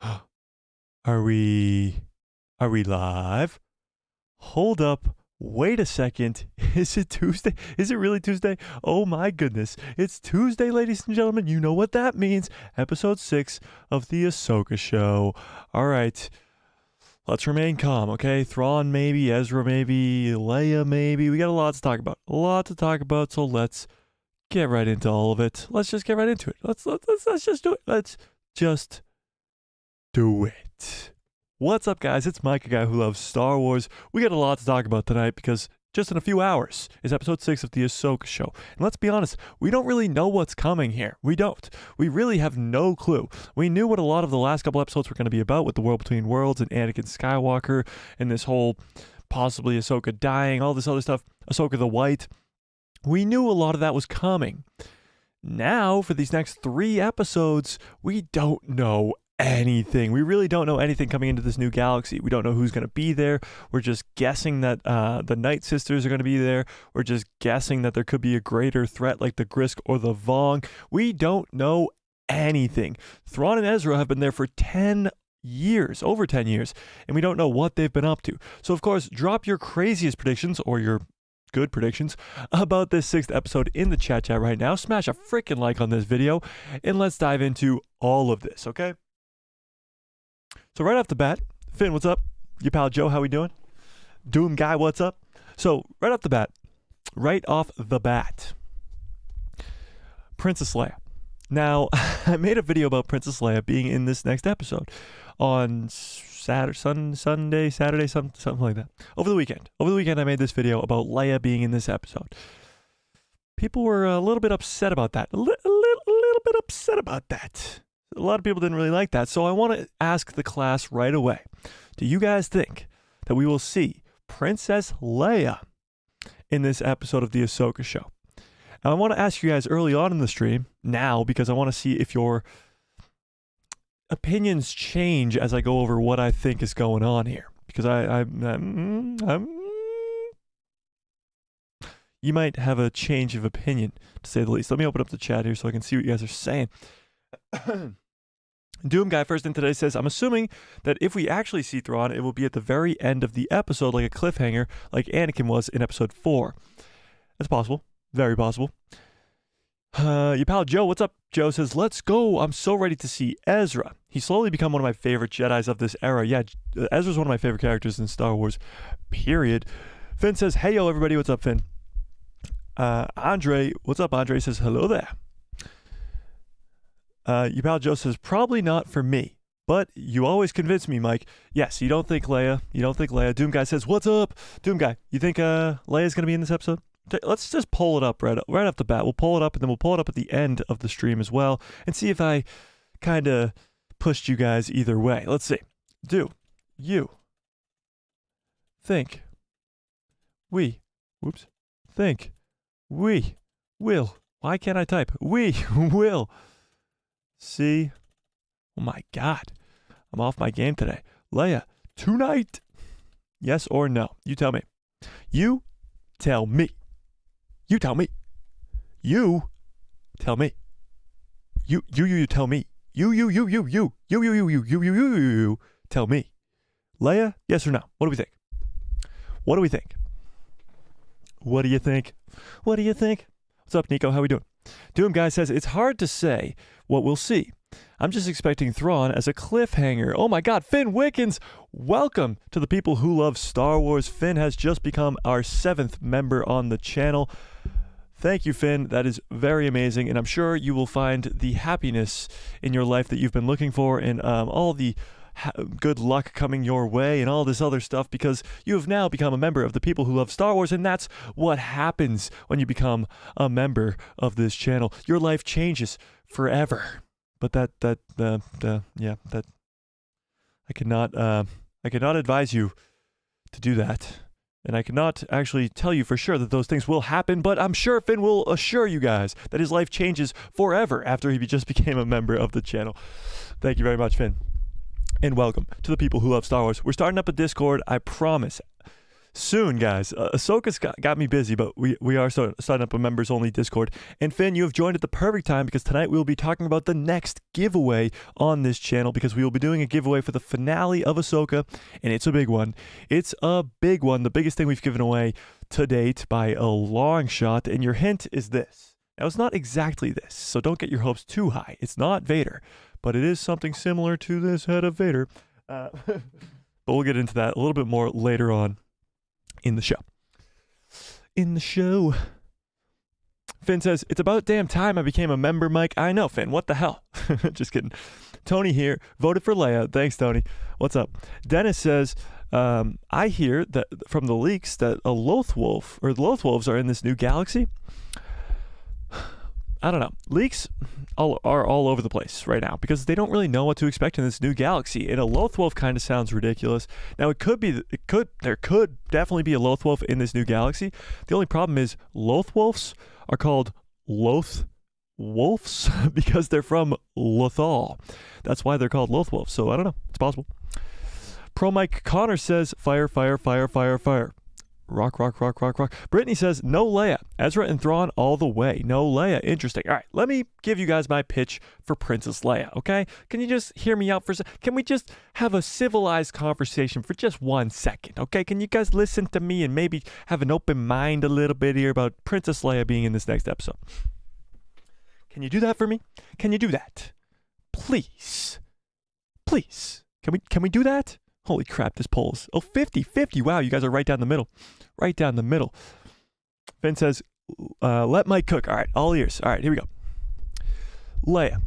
Are we live? Hold up. Wait a second. Is it Tuesday? Is it really Tuesday? Oh my goodness. It's Tuesday, ladies and gentlemen. You know what that means. Episode 6 of the Ahsoka show. All right. Let's remain calm, okay? THRAWN maybe, EZRA maybe, LEIA maybe. We got a lot to talk about. So let's get right into all of it. Let's just get right into it. Let's just do it. Let's just do it. What's up, guys? It's Mike, a guy who loves Star Wars. We got a lot to talk about tonight because just in a few hours is episode 6 of the Ahsoka show. And let's be honest, we don't really know what's coming here. We don't. We really have no clue. We knew what a lot of the last couple episodes were going to be about with the World Between Worlds and Anakin Skywalker and this whole possibly Ahsoka dying, all this other stuff, Ahsoka the White. We knew a lot of that was coming. Now, for these next 3 episodes, we don't know anything. We really don't know anything coming into this new galaxy. We don't know who's going to be there. We're just guessing that the Night Sisters are going to be there. We're just guessing that there could be a greater threat like the Grisk or the Vong. We don't know anything. THRAWN and EZRA have been there for 10 years, over 10 years, and we don't know what they've been up to. So, of course, drop your craziest predictions or your good predictions about this 6th episode in the chat right now. Smash a freaking like on this video, and let's dive into all of this, okay? So right off the bat, Finn, what's up? Your pal Joe, how we doing? Doom Guy, what's up? So right off the bat, Princess Leia. Now, I made a video about Princess Leia being in this next episode on Saturday, something like that. Over the weekend, I made this video about Leia being in this episode. People were a little bit upset about that. A little bit upset about that. A lot of people didn't really like that, so I want to ask the class right away. Do you guys think that we will see Princess Leia in this episode of the Ahsoka show? And I want to ask you guys early on in the stream, now, because I want to see if your opinions change as I go over what I think is going on here. Because you might have a change of opinion, to say the least. Let me open up the chat here so I can see what you guys are saying. Doom Guy first in today says, I'm assuming that if we actually see THRAWN, it will be at the very end of the episode, like a cliffhanger, like Anakin was in episode 4. That's possible. Very possible. Your pal Joe, what's up? Joe says, let's go. I'm so ready to see Ezra. He's slowly become one of my favorite Jedis of this era. Yeah, Ezra's one of my favorite characters in Star Wars, period. Finn says, hey, yo, everybody. What's up, Finn? Andre, what's up? Andre says, hello there. Your pal Joe says, probably not for me, but you always convince me, Mike. Yes, you don't think Leia. Doom Guy says, what's up? Doom Guy, you think Leia's going to be in this episode? Let's just pull it up right off the bat. We'll pull it up, and then we'll pull it up at the end of the stream as well, and see if I kind of pushed you guys either way. Let's see. Do you think we will, why can't I type? We will see, oh my God, I'm off my game today. Leia, tonight. Yes or no? You tell me. You tell me. You tell me. You tell me. You tell me. You tell me. Leia, yes or no? What do we think? What do we think? What do you think? What do you think? What's up, Nico? How we doing? Doom Guy says, it's hard to say what we'll see. I'm just expecting THRAWN as a cliffhanger. Oh my God, Finn Wickens, welcome to the people who love Star Wars. Finn has just become our 7th member on the channel. Thank you, Finn. That is very amazing, and I'm sure you will find the happiness in your life that you've been looking for, and all the good luck coming your way and all this other stuff, because you have now become a member of the people who love Star Wars, and that's what happens when you become a member of this channel. Your life changes forever. But I cannot advise you to do that, and I cannot actually tell you for sure that those things will happen, but I'm sure Finn will assure you guys that his life changes forever after he just became a member of the channel. Thank you very much, Finn. And welcome to the people who love Star Wars. We're starting up a Discord, I promise. Soon, guys. Ahsoka's got me busy, but we are starting up a members-only Discord. And Finn, you have joined at the perfect time because tonight we will be talking about the next giveaway on this channel because we will be doing a giveaway for the finale of Ahsoka, and it's a big one. It's a big one, the biggest thing we've given away to date by a long shot, and your hint is this. Now, it's not exactly this, so don't get your hopes too high. It's not Vader, but it is something similar to this head of Vader. But we'll get into that a little bit more later on in the show. Finn says, it's about damn time I became a member, Mike. I know, Finn. What the hell? Just kidding. Tony here. Voted for Leia. Thanks, Tony. What's up? Dennis says, I hear that from the leaks that the Lothwolves are in this new galaxy. I don't know. Leaks are all over the place right now because they don't really know what to expect in this new galaxy. And a Lothwolf kind of sounds ridiculous. Now there could definitely be a Lothwolf in this new galaxy. The only problem is Lothwolves are called Lothwolves because they're from Lothal. That's why they're called Lothwolves. So I don't know. It's possible. Pro Mike Connor says fire, fire, fire, fire, fire. Rock. Brittany says, no Leia. Ezra and Thrawn all the way. No Leia. Interesting. All right, let me give you guys my pitch for Princess Leia, okay? Can you just hear me out for a second? Can we just have a civilized conversation for just 1 second, okay? Can you guys listen to me and maybe have an open mind a little bit here about Princess Leia being in this next episode? Can you do that for me? Can you do that? Please. Can we do that? Holy crap, this poll is 50-50. Wow, you guys are right down the middle. Right down the middle. Finn says, let Mike cook. All right, all ears. All right, here we go. Leia.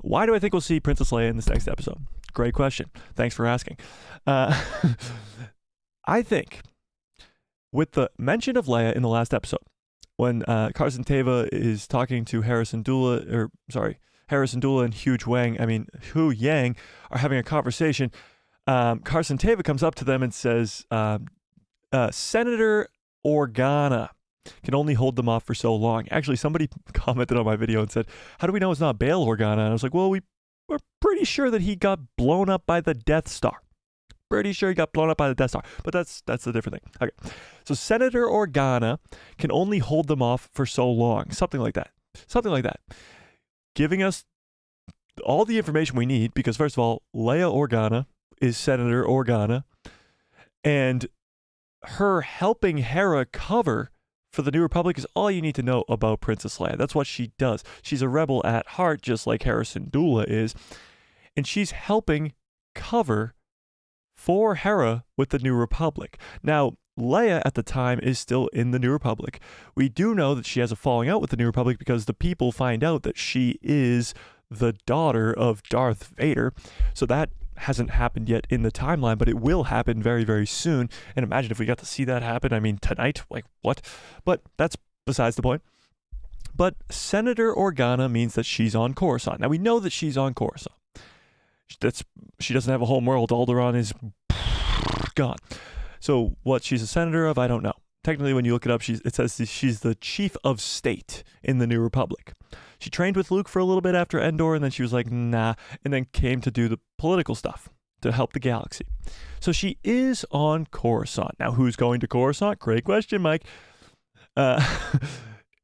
Why do I think we'll see Princess Leia in this next episode? Great question. Thanks for asking. I think with the mention of Leia in the last episode, when Carson Teva is talking to Harrison Dula and Hu Yang are having a conversation, Carson Teva comes up to them and says, Senator Organa can only hold them off for so long. Actually, somebody commented on my video and said, how do we know it's not Bail Organa? And I was like, well, we're pretty sure that he got blown up by the Death Star. Pretty sure he got blown up by the Death Star. But that's a different thing. Okay. So Senator Organa can only hold them off for so long. Something like that. Giving us all the information we need because, first of all, Leia Organa is Senator Organa, and her helping Hera cover for the New Republic is all you need to know about Princess Leia. That's what she does. She's a rebel at heart, just like Harrison Dula is, and she's helping cover for Hera with the New Republic. Now, Leia at the time is still in the New Republic. We do know that she has a falling out with the New Republic because the people find out that she is the daughter of Darth Vader, so that hasn't happened yet in the timeline, but it will happen very, very soon. And imagine if we got to see that happen. I mean, tonight, like what? But that's besides the point. But Senator Organa means that she's on Coruscant. Now we know that she's on Coruscant. She doesn't have a home world. Alderaan is gone. So what she's a senator of, I don't know. Technically, when you look it up, it says she's the chief of state in the New Republic. She trained with Luke for a little bit after Endor, and then she was like, nah, and then came to do the political stuff to help the galaxy. So she is on Coruscant. Now, who's going to Coruscant? Great question, Mike.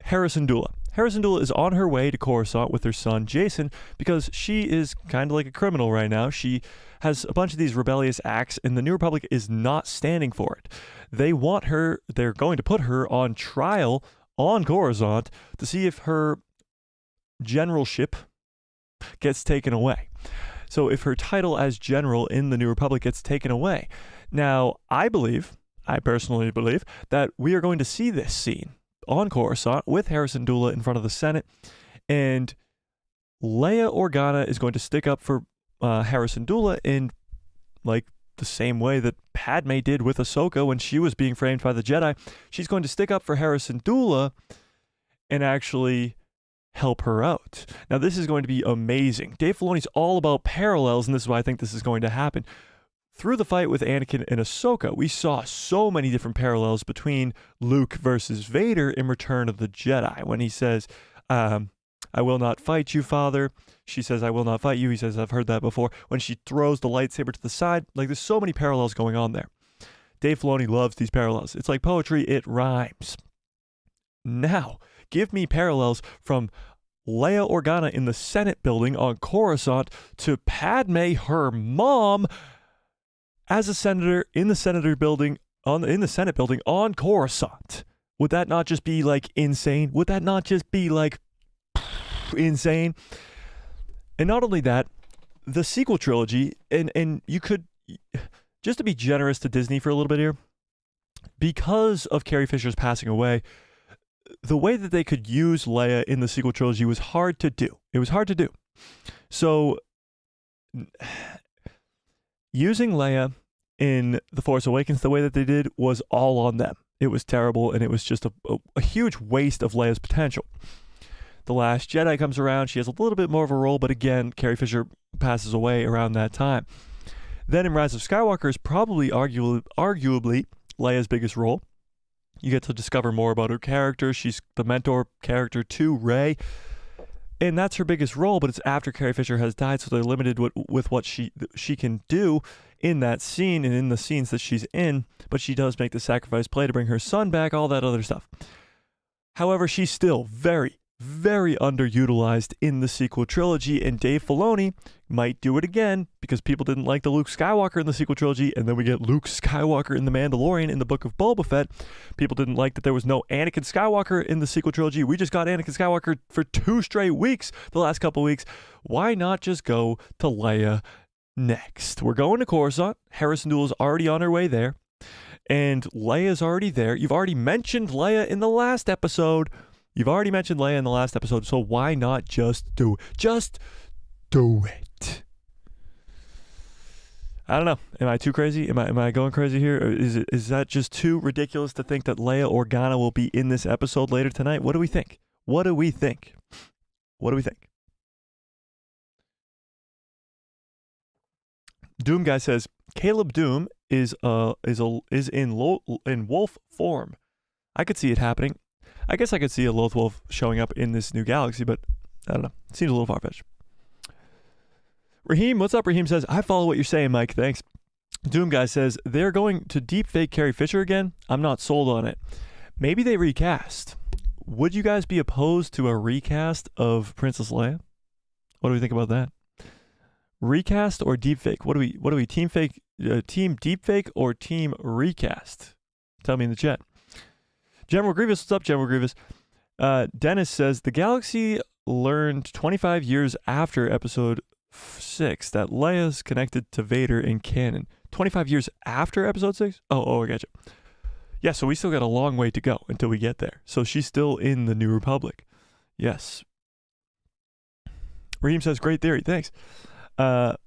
Harrison Dula. Harrison Dula is on her way to Coruscant with her son, Jason, because she is kind of like a criminal right now. She has a bunch of these rebellious acts, and the New Republic is not standing for it. They're going to put her on trial on Coruscant to see if her generalship gets taken away. So if her title as general in the New Republic gets taken away. Now, I personally believe, that we are going to see this scene on Coruscant with Harrison Dula in front of the Senate, and Leia Organa is going to stick up for Harrison Dula in like the same way that Padme did with Ahsoka when she was being framed by the Jedi. She's going to stick up for Harrison Dula and actually help her out. Now, this is going to be amazing. Dave Filoni's all about parallels, and this is why I think this is going to happen. Through the fight with Anakin and Ahsoka, we saw so many different parallels between Luke versus Vader in Return of the Jedi. When he says, I will not fight you, Father. She says, I will not fight you. He says, I've heard that before. When she throws the lightsaber to the side, like there's so many parallels going on there. Dave Filoni loves these parallels. It's like poetry, it rhymes. Now, give me parallels from Leia Organa in the Senate building on Coruscant to Padme, her mom, as a senator in the Senate building on Coruscant. Would that not just be like insane? Would that not just be like insane? And not only that, the sequel trilogy, and you could, just to be generous to Disney for a little bit here, because of Carrie Fisher's passing away, the way that they could use Leia in the sequel trilogy was hard to do. It was hard to do. So, using Leia in The Force Awakens the way that they did was all on them. It was terrible, and it was just a huge waste of Leia's potential. The Last Jedi comes around. She has a little bit more of a role, but again, Carrie Fisher passes away around that time. Then in Rise of Skywalker is probably arguably Leia's biggest role. You get to discover more about her character. She's the mentor character to Rey, and that's her biggest role, but it's after Carrie Fisher has died, so they're limited with what she can do in that scene and in the scenes that she's in, but she does make the sacrifice play to bring her son back, all that other stuff. However, she's still very, very underutilized in the sequel trilogy, and Dave Filoni might do it again because people didn't like the Luke Skywalker in the sequel trilogy, and then we get Luke Skywalker in The Mandalorian in the Book of Boba Fett. People didn't like that there was no Anakin Skywalker in the sequel trilogy. We just got Anakin Skywalker for 2 straight weeks the last couple weeks. Why not just go to Leia next? We're going to Coruscant. Harrison Newell's already on her way there, and Leia's already there. You've already mentioned Leia in the last episode. So why not just do it? Just do it. I don't know. Am I too crazy? Am I going crazy here? Or is that just too ridiculous to think that Leia Organa will be in this episode later tonight? What do we think? Doom Guy says Caleb Doom is in wolf form. I could see it happening. I guess I could see a Loth Wolf showing up in this new galaxy, but I don't know. It seems a little far-fetched. Raheem, what's up? Raheem says, I follow what you're saying, Mike. Thanks. Doom Guy says, they're going to deepfake Carrie Fisher again? I'm not sold on it. Maybe they recast. Would you guys be opposed to a recast of Princess Leia? What do we think about that? Recast or deepfake? What do we team deepfake or team recast? Tell me in the chat. General Grievous, what's up, General Grievous? Dennis says, the galaxy learned 25 years after episode 6 that Leia's connected to Vader in canon. 25 years after episode 6? Oh, I gotcha. Yeah, so we still got a long way to go until we get there. So she's still in the New Republic. Yes. Raheem says, great theory. Thanks. Finn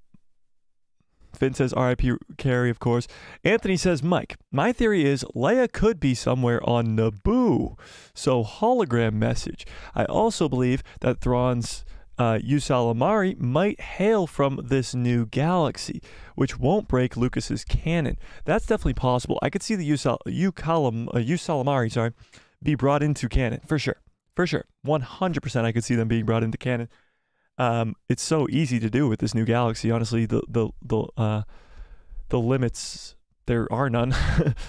says, R.I.P. Carrie, of course. Anthony says, Mike, my theory is Leia could be somewhere on Naboo. So, hologram message. I also believe that Thrawn's Ysalamari might hail from this new galaxy, which won't break Lucas's canon. That's definitely possible. I could see the Ysalamari, be brought into canon, for sure. 100% I could see them being brought into canon. It's so easy to do with this new galaxy. Honestly, the limits, there are none.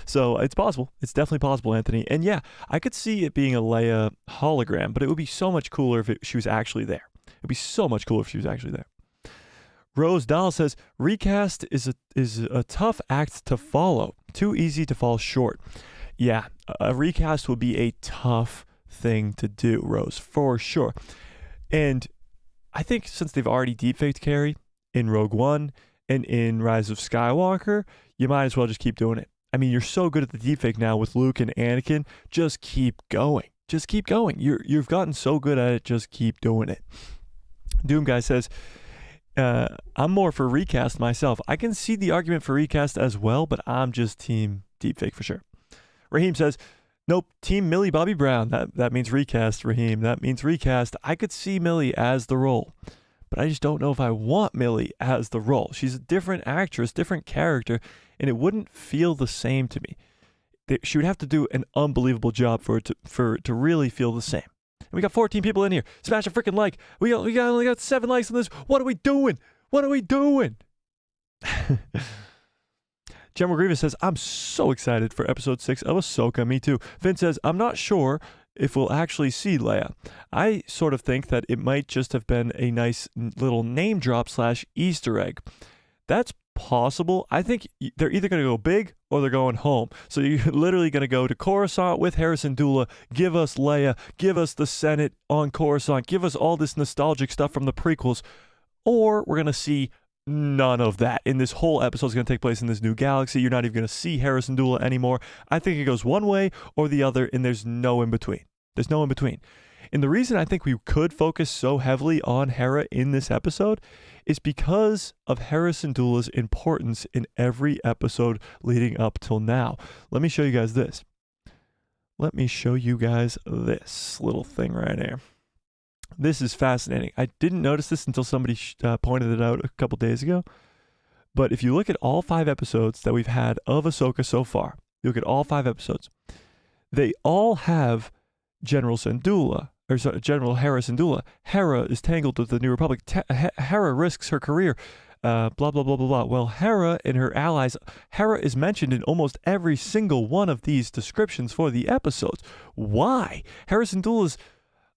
So it's possible. It's definitely possible, Anthony. And yeah, I could see it being a Leia hologram, but it would be so much cooler if she was actually there. It'd be so much cooler if she was actually there. Rose Dahl says, recast is a tough act to follow. Too easy to fall short. Yeah, a recast would be a tough thing to do, Rose, for sure. And I think since they've already deepfaked Carrie in Rogue One and in Rise of Skywalker, you might as well just keep doing it. I mean, you're so good at the deepfake now with Luke and Anakin. Just keep going. You've gotten so good at it. Just keep doing it. Doom Guy says, I'm more for recast myself. I can see the argument for recast as well, but I'm just team deepfake for sure. Raheem says, nope, team Millie Bobby Brown. That means recast, Raheem. That means recast. I could see Millie as the role, but I just don't know if I want Millie as the role. She's a different actress, different character, and it wouldn't feel the same to me. She would have to do an unbelievable job for it to really feel the same. And we got 14 people in here. Smash a freaking like. We only got 7 likes on this. What are we doing? General Grievous says, I'm so excited for episode 6 of Ahsoka. Me too. Finn says, I'm not sure if we'll actually see Leia. I sort of think that it might just have been a nice little name drop / Easter egg. That's possible. I think they're either going to go big or they're going home. So you're literally going to go to Coruscant with Harrison Dula, give us Leia, give us the Senate on Coruscant, give us all this nostalgic stuff from the prequels, or we're going to see none of that. And this whole episode is going to take place in this new galaxy. You're not even going to see Harrison Dula anymore. I think it goes one way or the other, and there's no in between. There's no in between. And the reason I think we could focus so heavily on Hera in this episode is because of Harrison Dula's importance in every episode leading up till now. Let me show you guys this. Let me show you guys this little thing right here. This is fascinating. I didn't notice this until somebody pointed it out a couple days ago. But if you look at all 5 episodes that we've had of Ahsoka so far, you look at all 5 episodes, they all have General Syndulla, or sorry, General Hera Syndulla. Hera is tangled with the New Republic. Hera risks her career. Blah, blah, blah, blah, blah. Well, Hera and her allies, Hera is mentioned in almost every single one of these descriptions for the episodes. Why? Hera Syndulla's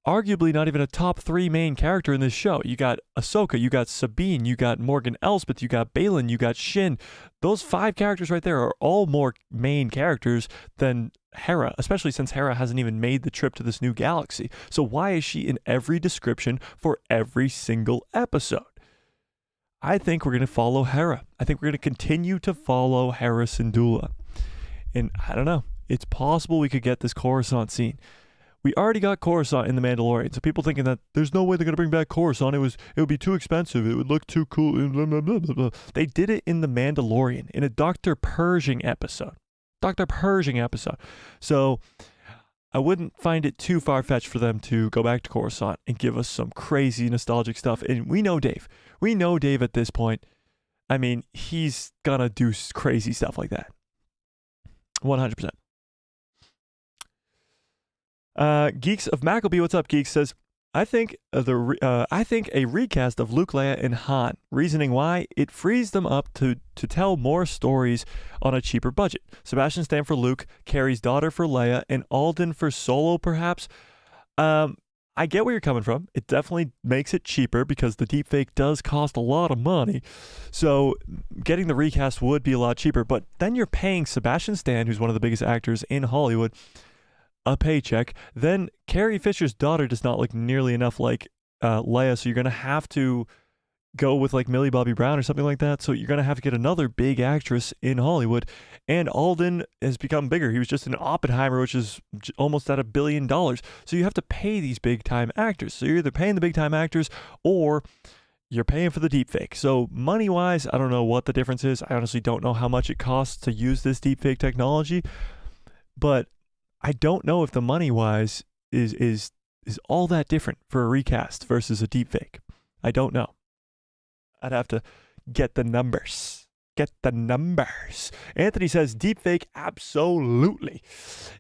arguably not even a top 3 main character in this show. You got Ahsoka, you got Sabine, you got Morgan Elsbeth, you got Baylan, you got Shin. Those 5 characters right there are all more main characters than Hera, especially since Hera hasn't even made the trip to this new galaxy. So why is she in every description for every single episode? I think we're going to follow Hera. I think we're going to continue to follow Hera Syndulla. And I don't know. It's possible we could get this Coruscant scene. We already got Coruscant in The Mandalorian, so people thinking that there's no way they're going to bring back Coruscant. It would be too expensive. It would look too cool. Blah, blah, blah, blah, blah. They did it in The Mandalorian, in a Dr. Pershing episode. Dr. Pershing episode. So I wouldn't find it too far-fetched for them to go back to Coruscant and give us some crazy nostalgic stuff. And we know Dave. We know Dave at this point. I mean, he's going to do crazy stuff like that. 100%. Geeks of Mackleby, what's up, Geeks, says, I think a recast of Luke, Leia, and Han. Reasoning why? It frees them up to tell more stories on a cheaper budget. Sebastian Stan for Luke, Carrie's daughter for Leia, and Alden for Solo, perhaps. I get where you're coming from. It definitely makes it cheaper because the deepfake does cost a lot of money. So getting the recast would be a lot cheaper. But then you're paying Sebastian Stan, who's one of the biggest actors in Hollywood, a paycheck. Then Carrie Fisher's daughter does not look nearly enough like Leia, so you're going to have to go with like Millie Bobby Brown or something like that. So you're going to have to get another big actress in Hollywood. And Alden has become bigger. He was just in Oppenheimer, which is almost at $1 billion. So you have to pay these big time actors. So you're either paying the big time actors or you're paying for the deepfake. So money wise, I don't know what the difference is. I honestly don't know how much it costs to use this deepfake technology, but I don't know if the money wise is all that different for a recast versus a deepfake. I don't know. I'd have to get the numbers. Get the numbers. Anthony says deepfake, absolutely.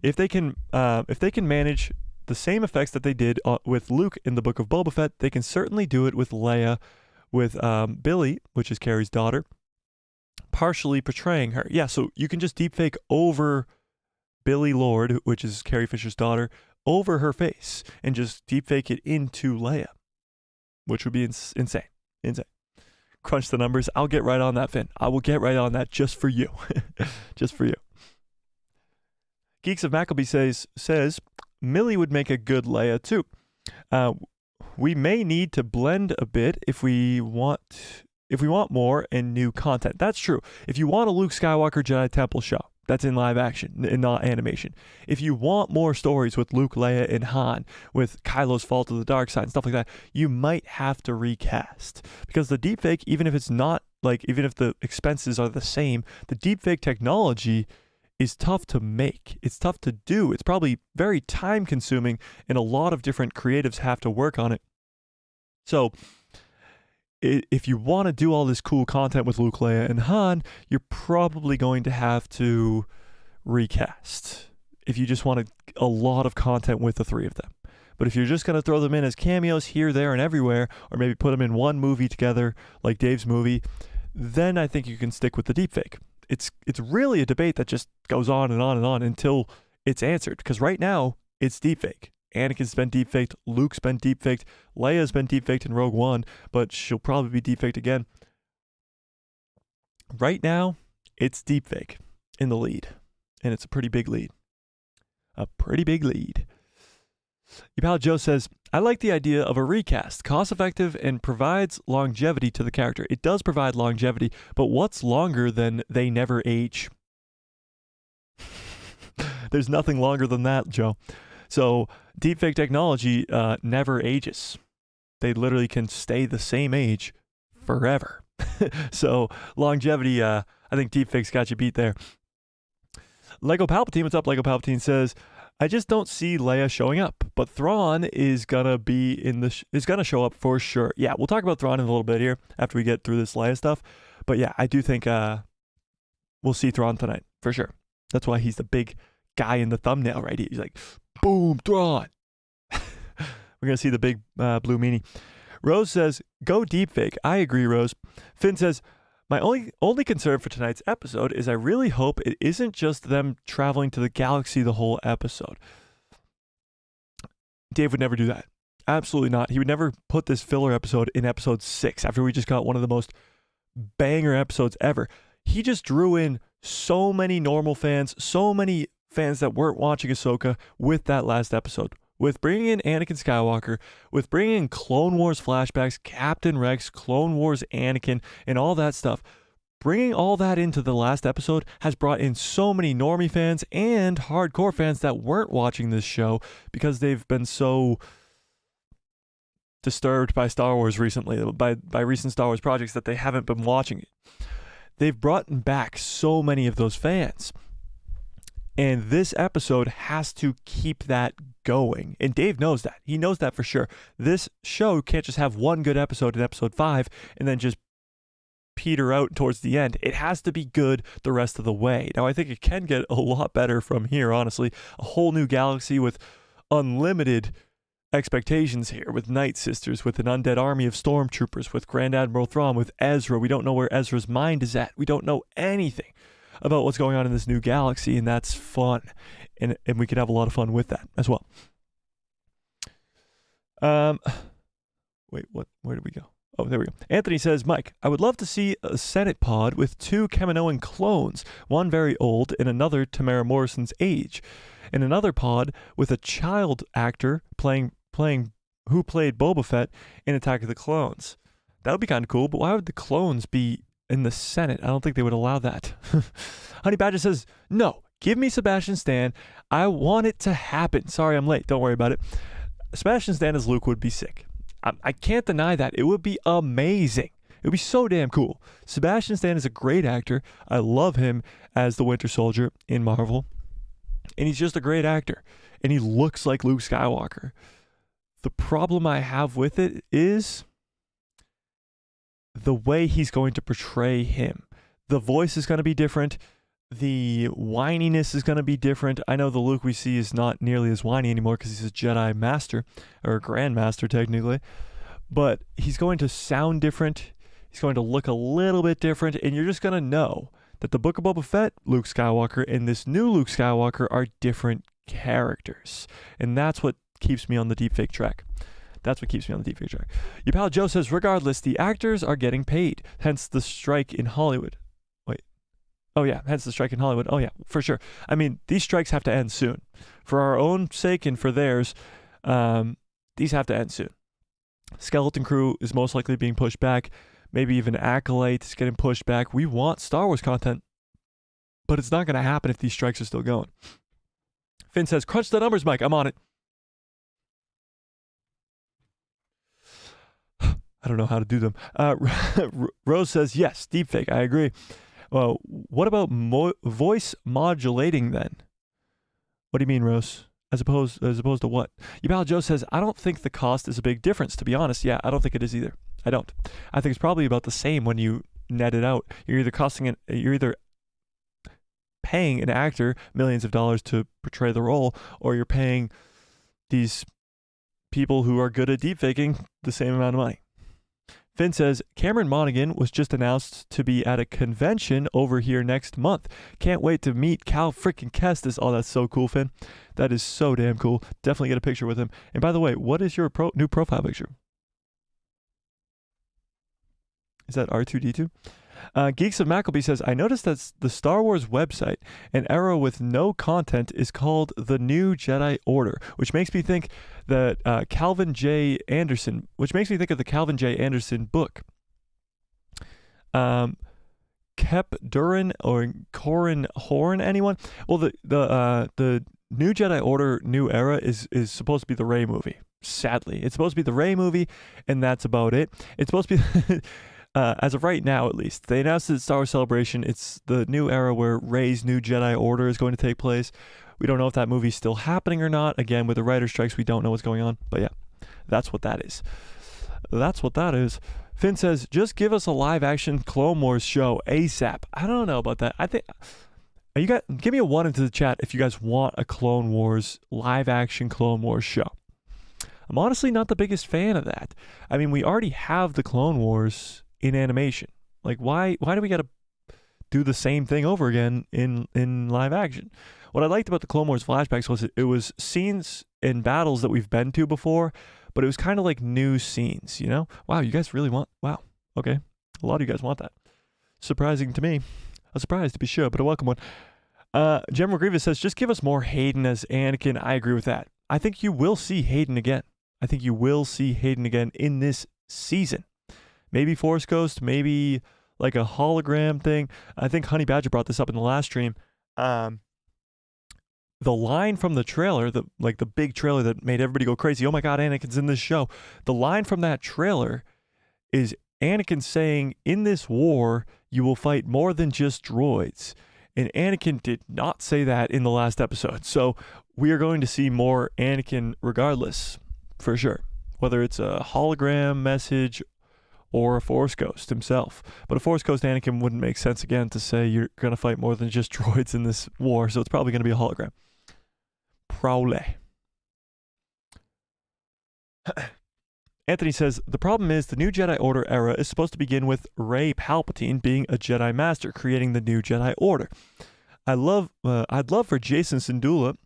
If they can manage the same effects that they did with Luke in the Book of Boba Fett, they can certainly do it with Leia, with Billy, which is Carrie's daughter, partially portraying her. Yeah, so you can just deepfake over Billy Lord, which is Carrie Fisher's daughter, over her face and just deepfake it into Leia, which would be insane. Insane. Crunch the numbers. I'll get right on that, Finn. I will get right on that just for you. Just for you. Geeks of Mackleby says Millie would make a good Leia too. We may need to blend a bit if we want more and new content. That's true. If you want a Luke Skywalker Jedi Temple show, that's in live action and not animation. If you want more stories with Luke, Leia, and Han, with Kylo's fall to the dark side and stuff like that, you might have to recast. Because the deepfake, even if the expenses are the same, the deepfake technology is tough to make. It's tough to do. It's probably very time consuming, and a lot of different creatives have to work on it. So if you want to do all this cool content with Luke, Leia, and Han, you're probably going to have to recast if you just want a lot of content with the 3 of them. But if you're just going to throw them in as cameos here, there, and everywhere, or maybe put them in one movie together, like Dave's movie, then I think you can stick with the deepfake. it's really a debate that just goes on and on and on until it's answered. Because right now, it's deepfake. Anakin's been deepfaked. Luke's been deepfaked. Leia's been deepfaked in Rogue One, but she'll probably be deepfaked again. Right now, it's deepfake in the lead. And it's a pretty big lead. A pretty big lead. Your pal Joe says, I like the idea of a recast, cost effective and provides longevity to the character. It does provide longevity, but what's longer than they never age? There's nothing longer than that, Joe. So deepfake technology never ages. They literally can stay the same age forever. So longevity, I think deepfakes got you beat there. Lego Palpatine, what's up? Lego Palpatine says, I just don't see Leia showing up, but THRAWN is gonna be is gonna show up for sure. Yeah, we'll talk about THRAWN in a little bit here after we get through this Leia stuff. But yeah, I do think we'll see THRAWN tonight for sure. That's why he's the big guy in the thumbnail, right? He's like, boom, THRAWN. We're gonna see the big blue meanie. Rose says, go deepfake. I agree, Rose. Finn says, my only concern for tonight's episode is I really hope it isn't just them traveling to the galaxy the whole episode. Dave would never do that. Absolutely not. He would never put this filler episode in episode 6 after we just got one of the most banger episodes ever. He just drew in so many normal fans, so many fans that weren't watching Ahsoka with that last episode. With bringing in Anakin Skywalker, with bringing in Clone Wars flashbacks, Captain Rex, Clone Wars Anakin, and all that stuff. Bringing all that into the last episode has brought in so many normie fans and hardcore fans that weren't watching this show because they've been so disturbed by Star Wars recently, by recent Star Wars projects, that they haven't been watching it. They've brought back so many of those fans. And this episode has to keep that going. And Dave knows that. He knows that for sure. This show can't just have one good episode in episode 5 and then just peter out towards the end. It has to be good the rest of the way. Now, I think it can get a lot better from here, honestly. A whole new galaxy with unlimited expectations here, with Night Sisters, with an undead army of stormtroopers, with Grand Admiral Thrawn, with Ezra. We don't know where Ezra's mind is at. We don't know anything about what's going on in this new galaxy, and that's fun. And we could have a lot of fun with that as well. Wait, where did we go? Oh, there we go. Anthony says, Mike, I would love to see a Senate pod with 2 Kaminoan clones, one very old and another Tamara Morrison's age, and another pod with a child actor playing who played Boba Fett in Attack of the Clones. That would be kind of cool, but why would the clones be in the Senate? I don't think they would allow that. Honey Badger says, no, give me Sebastian Stan. I want it to happen. Sorry, I'm late. Don't worry about it. Sebastian Stan as Luke would be sick. I can't deny that. It would be amazing. It would be so damn cool. Sebastian Stan is a great actor. I love him as the Winter Soldier in Marvel. And he's just a great actor. And he looks like Luke Skywalker. The problem I have with it is the way he's going to portray him. The voice is going to be different. The whininess is going to be different. I know the Luke we see is not nearly as whiny anymore because he's a Jedi Master, or a Grand Master technically. But he's going to sound different. He's going to look a little bit different. And you're just going to know that the Book of Boba Fett Luke Skywalker and this new Luke Skywalker are different characters. And that's what keeps me on the deepfake track. That's what keeps me on the deepfake track. Your pal Joe says, regardless, the actors are getting paid. Hence the strike in Hollywood. Wait. Oh, yeah. Hence the strike in Hollywood. Oh, yeah, for sure. I mean, these strikes have to end soon. For our own sake and for theirs, these have to end soon. Skeleton Crew is most likely being pushed back. Maybe even Acolyte is getting pushed back. We want Star Wars content, but it's not going to happen if these strikes are still going. Finn says, crunch the numbers, Mike. I'm on it. I don't know how to do them. Rose says, yes, deepfake. I agree. Well, what about voice modulating then? What do you mean, Rose? As opposed to what? Yabal Joe says, I don't think the cost is a big difference, to be honest. Yeah, I don't think it is either. I don't. I think it's probably about the same when you net it out. You're either paying an actor millions of dollars to portray the role, or you're paying these people who are good at deepfaking the same amount of money. Finn says, Cameron Monaghan was just announced to be at a convention over here next month. Can't wait to meet Cal freaking Kestis. Oh, that's so cool, Finn. That is so damn cool. Definitely get a picture with him. And by the way, what is your new profile picture? Is that R2D2? Geeks of Maccleby says, I noticed that the Star Wars website, an era with no content, is called The New Jedi Order, which makes me think that which makes me think of the Calvin J. Anderson book. Kep Durin or Corin Horn, anyone? Well, the New Jedi Order, New Era is supposed to be the Rey movie. Sadly, it's supposed to be the Rey movie, and that's about it. It's supposed to be... as of right now, at least, they announced at Star Wars Celebration, it's the new era where Rey's New Jedi Order is going to take place. We don't know if that movie's still happening or not. Again, with the writer's strikes, we don't know what's going on. But yeah, that's what that is. That's what that is. Finn says, just give us a live-action Clone Wars show ASAP. I don't know about that. I think... give me a 1 into the chat if you guys want a Clone Wars, live-action Clone Wars show. I'm honestly not the biggest fan of that. I mean, we already have the Clone Wars in animation. Like, why do we gotta do the same thing over again in live action? What I liked about the Clone Wars flashbacks was it was scenes and battles that we've been to before, but it was kind of like new scenes, you know? Wow, you guys really want... Wow, okay. A lot of you guys want that. Surprising to me. A surprise, to be sure, but a welcome one. General Grievous says, just give us more Hayden as Anakin. I agree with that. I think you will see Hayden again. I think you will see Hayden again in this season. Maybe Force Ghost, maybe like a hologram thing. I think Honey Badger brought this up in the last stream. The line from the trailer, the big trailer that made everybody go crazy, oh my God, Anakin's in this show. The line from that trailer is Anakin saying, in this war, you will fight more than just droids. And Anakin did not say that in the last episode. So we are going to see more Anakin regardless, for sure. Whether it's a hologram message or a Force Ghost himself. But a Force Ghost Anakin wouldn't make sense again to say you're going to fight more than just droids in this war, so it's probably going to be a hologram. Probably. Anthony says, the problem is the New Jedi Order era is supposed to begin with Rey Palpatine being a Jedi Master, creating the New Jedi Order. I'd love for Jason Syndulla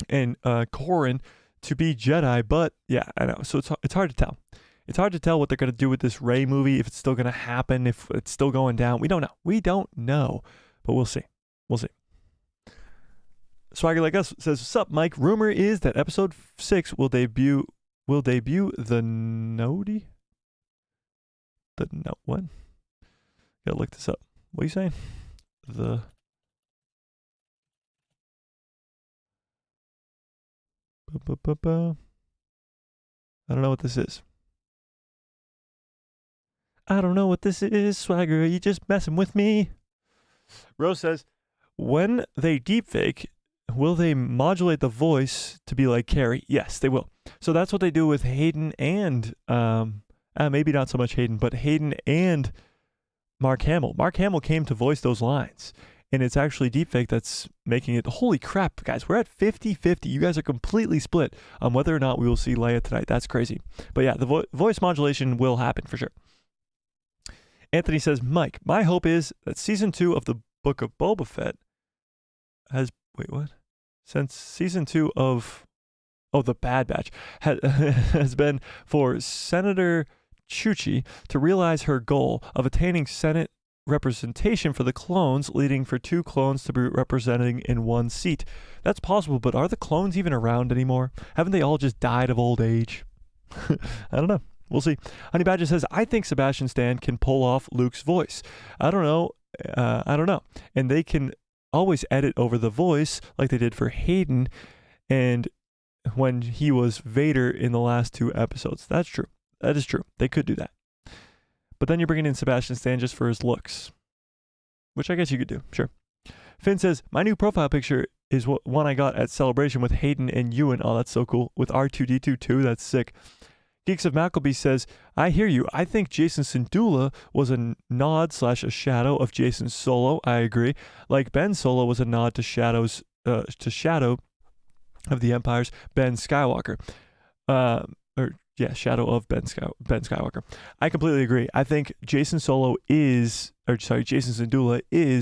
and Corrin to be Jedi, but yeah, I know. So it's hard to tell. It's hard to tell what they're going to do with this Rey movie, if it's still going to happen, if it's still going down. We don't know. We don't know. But we'll see. We'll see. Swagger Like Us says, what's up, Mike? Rumor is that episode 6 will debut the Nodi? What? Gotta look this up. What are you saying? I don't know what this is. I don't know what this is, Swagger. Are you just messing with me? Rose says, when they deepfake, will they modulate the voice to be like Carrie? Yes, they will. So that's what they do with Hayden and, maybe not so much Hayden, but Hayden and Mark Hamill. Mark Hamill came to voice those lines. And it's actually deepfake that's making it. Holy crap, guys. We're at 50-50. You guys are completely split on whether or not we will see Leia tonight. That's crazy. But yeah, the voice modulation will happen for sure. Anthony says, Mike, my hope is that season 2 of the Book of Boba Fett has... Wait, what? Since season 2 of... Oh, the Bad Batch has been for Senator Chuchi to realize her goal of attaining Senate representation for the clones, leading for 2 clones to be representing in 1 seat. That's possible, but are the clones even around anymore? Haven't they all just died of old age? I don't know. We'll see. Honey Badger says, I think Sebastian Stan can pull off Luke's voice. I don't know. And they can always edit over the voice like they did for Hayden and when he was Vader in the last 2 episodes. That's true. That is true. They could do that. But then you're bringing in Sebastian Stan just for his looks, which I guess you could do. Sure. Finn says, my new profile picture is one I got at Celebration with Hayden and Ewan. Oh, that's so cool. With R2D2 too. That's sick. Geeks of Maccleby says, I hear you. I think Jason Syndulla was a nod / a shadow of Jason Solo. I agree. Like Ben Solo was a nod to Shadow of the Empire's Ben Skywalker. Or Shadow of Ben Skywalker. I completely agree. I think Jason Syndulla is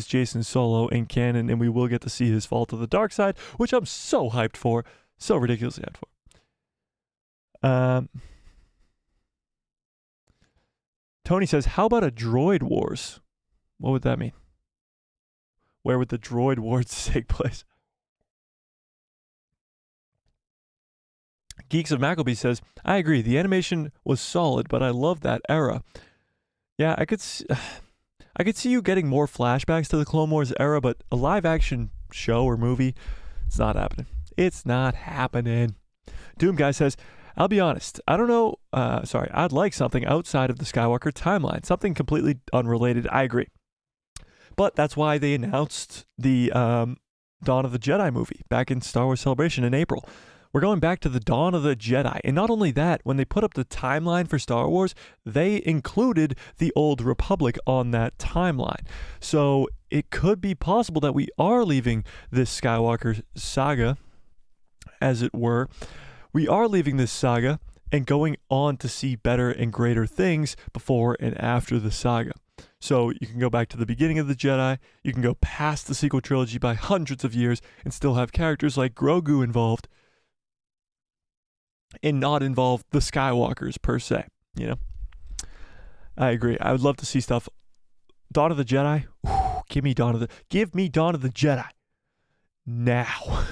Jason Solo in canon, and we will get to see his fall to the dark side, which I'm so hyped for. So ridiculously hyped for. Tony says, how about a droid wars? What would that mean? Where would the droid wars take place? Geeks of Mackleby says, I agree. The animation was solid, but I love that era. Yeah, I could see you getting more flashbacks to the Clone Wars era, but a live action show or movie, it's not happening. It's not happening. Doom Guy says, I'll be honest. I don't know. I'd like something outside of the Skywalker timeline, something completely unrelated. I agree. But that's why they announced the Dawn of the Jedi movie back in Star Wars Celebration in April. We're going back to the Dawn of the Jedi. And not only that, when they put up the timeline for Star Wars, they included the Old Republic on that timeline. So it could be possible that we are leaving this Skywalker saga, as it were. We are leaving this saga and going on to see better and greater things before and after the saga. So you can go back to the beginning of the Jedi, you can go past the sequel trilogy by hundreds of years and still have characters like Grogu involved, and not involve the Skywalkers per se, you know? I agree. I would love to see stuff. Dawn of the Jedi. Whew, give me Dawn of the Jedi. Now.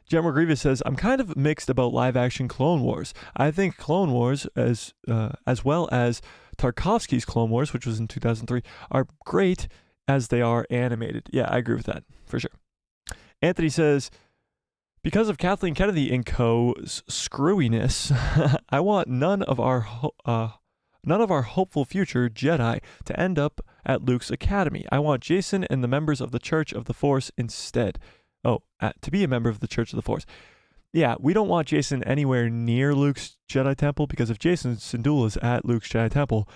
General Grievous says, I'm kind of mixed about live action Clone Wars. I think Clone Wars, as well as Tarkovsky's Clone Wars, which was in 2003, are great as they are animated. Yeah, I agree with that, for sure. Anthony says, because of Kathleen Kennedy and co.'s screwiness, I want none of our hopeful future Jedi to end up at Luke's academy. I want Jason and the members of the Church of the Force instead. To be a member of the Church of the Force. Yeah, we don't want Jason anywhere near Luke's Jedi Temple, because if Jason Syndulla is at Luke's Jedi Temple,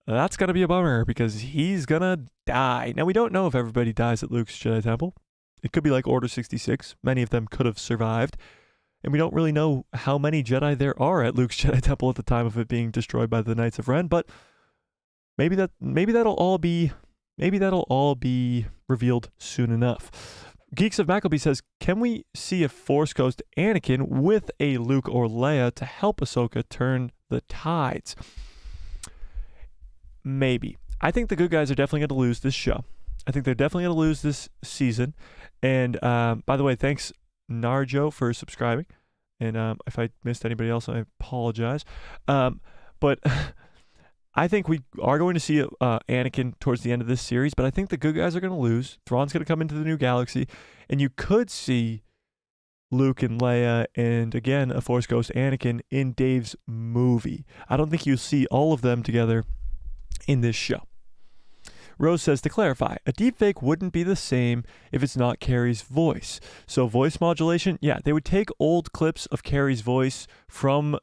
that's going to be a bummer because he's going to die. Now, we don't know if everybody dies at Luke's Jedi Temple. It could be like Order 66. Many of them could have survived. And we don't really know how many Jedi there are at Luke's Jedi Temple at the time of it being destroyed by the Knights of Ren, but maybe that'll all be revealed soon enough. Geeks of Mackleby says, can we see a Force Ghost Anakin with a Luke or Leia to help Ahsoka turn the tides? Maybe. I think the good guys are definitely going to lose this show. I think they're definitely going to lose this season. And by the way, thanks Narjo for subscribing. And if I missed anybody else, I apologize. But I think we are going to see Anakin towards the end of this series, but I think the good guys are going to lose. Thrawn's going to come into the new galaxy, and you could see Luke and Leia and, again, a Force Ghost Anakin in Dave's movie. I don't think you'll see all of them together in this show. Rose says, to clarify, a deepfake wouldn't be the same if it's not Carrie's voice. So voice modulation, yeah, they would take old clips of Carrie's voice from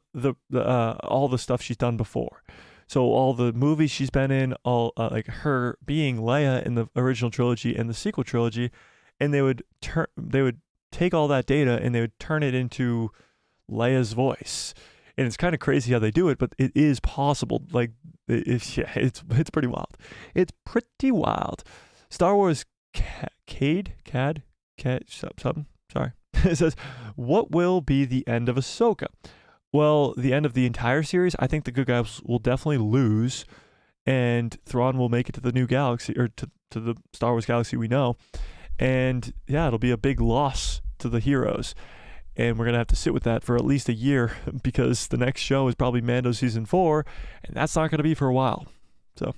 all the stuff she's done before. So all the movies she's been in, all like her being Leia in the original trilogy and the sequel trilogy, and they would take all that data and they would turn it into Leia's voice. And it's kind of crazy how they do it, but it is possible. Like, it's pretty wild. It's pretty wild. Star Wars Cad, something. Sorry. It says, what will be the end of Ahsoka? Well, the end of the entire series, I think the good guys will definitely lose, and Thrawn will make it to the new galaxy, or to the Star Wars galaxy we know. And yeah, it'll be a big loss to the heroes. And we're going to have to sit with that for at least a year, because the next show is probably Mando Season 4, and that's not going to be for a while. So,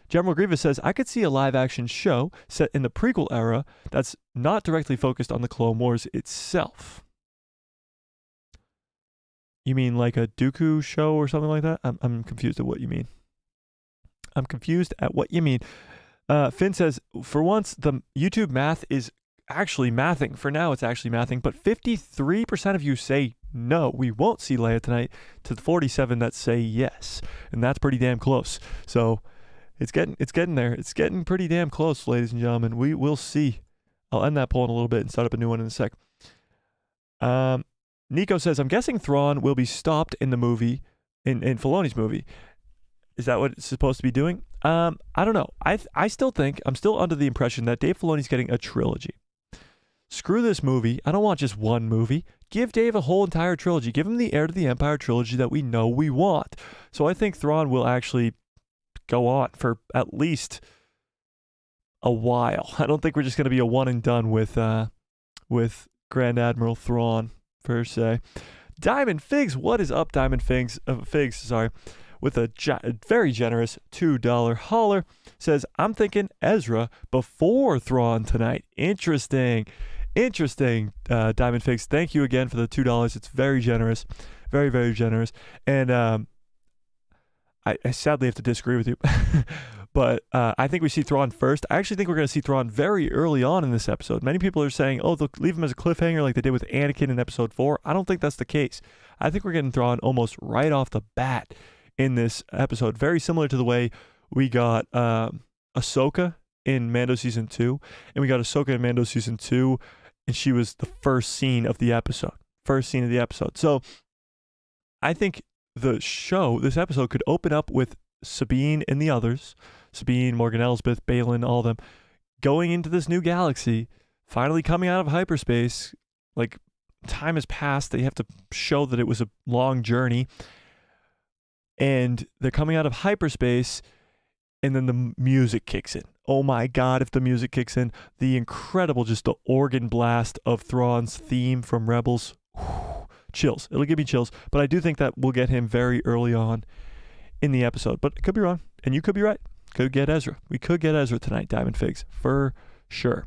General Grievous says, I could see a live-action show set in the prequel era that's not directly focused on the Clone Wars itself. You mean like a Dooku show or something like that? I'm confused at what you mean. Finn says, for once, the YouTube math is actually mathing. For now, it's actually mathing, but 53% of you say no, we won't see Leia tonight, to the 47 that say yes, and that's pretty damn close. So it's getting there. It's getting pretty damn close, ladies and gentlemen. We will see. I'll end that poll in a little bit and start up a new one in a sec. Nico says, I'm guessing Thrawn will be stopped in the movie, in Filoni's movie. Is that what it's supposed to be doing? I don't know. I still think, I'm still under the impression that Dave Filoni's getting a trilogy. Screw this movie. I don't want just one movie. Give Dave a whole entire trilogy. Give him the Heir to the Empire trilogy that we know we want. So I think Thrawn will actually go on for at least a while. I don't think we're just going to be a one and done with Grand Admiral Thrawn, per se. Diamond Figs, what is up, Diamond Figs? With a very generous $2 hauler, says, I'm thinking Ezra before Thrawn tonight. Interesting, Diamond Figs. Thank you again for the $2. It's very generous, very, very generous. And I sadly have to disagree with you. But I think we see Thrawn first. I actually think we're going to see Thrawn very early on in this episode. Many people are saying, oh, they'll leave him as a cliffhanger like they did with Anakin in episode 4. I don't think that's the case. I think we're getting Thrawn almost right off the bat in this episode. Very similar to the way we got Ahsoka in Mando Season 2. And we got Ahsoka in Mando Season 2. And she was the first scene of the episode. So I think this episode could open up with Sabine and the others, Sabine, Morgan Elsbeth, Balin, all of them, going into this new galaxy, finally coming out of hyperspace. Like, time has passed. They have to show that it was a long journey. And they're coming out of hyperspace, and then the music kicks in. Oh my God, if the music kicks in, the incredible, just the organ blast of Thrawn's theme from Rebels. Whew, chills. It'll give me chills. But I do think that we'll get him very early on in the episode, but it could be wrong, and you could be right. Could get Ezra. We could get Ezra tonight, Diamond Figs, for sure.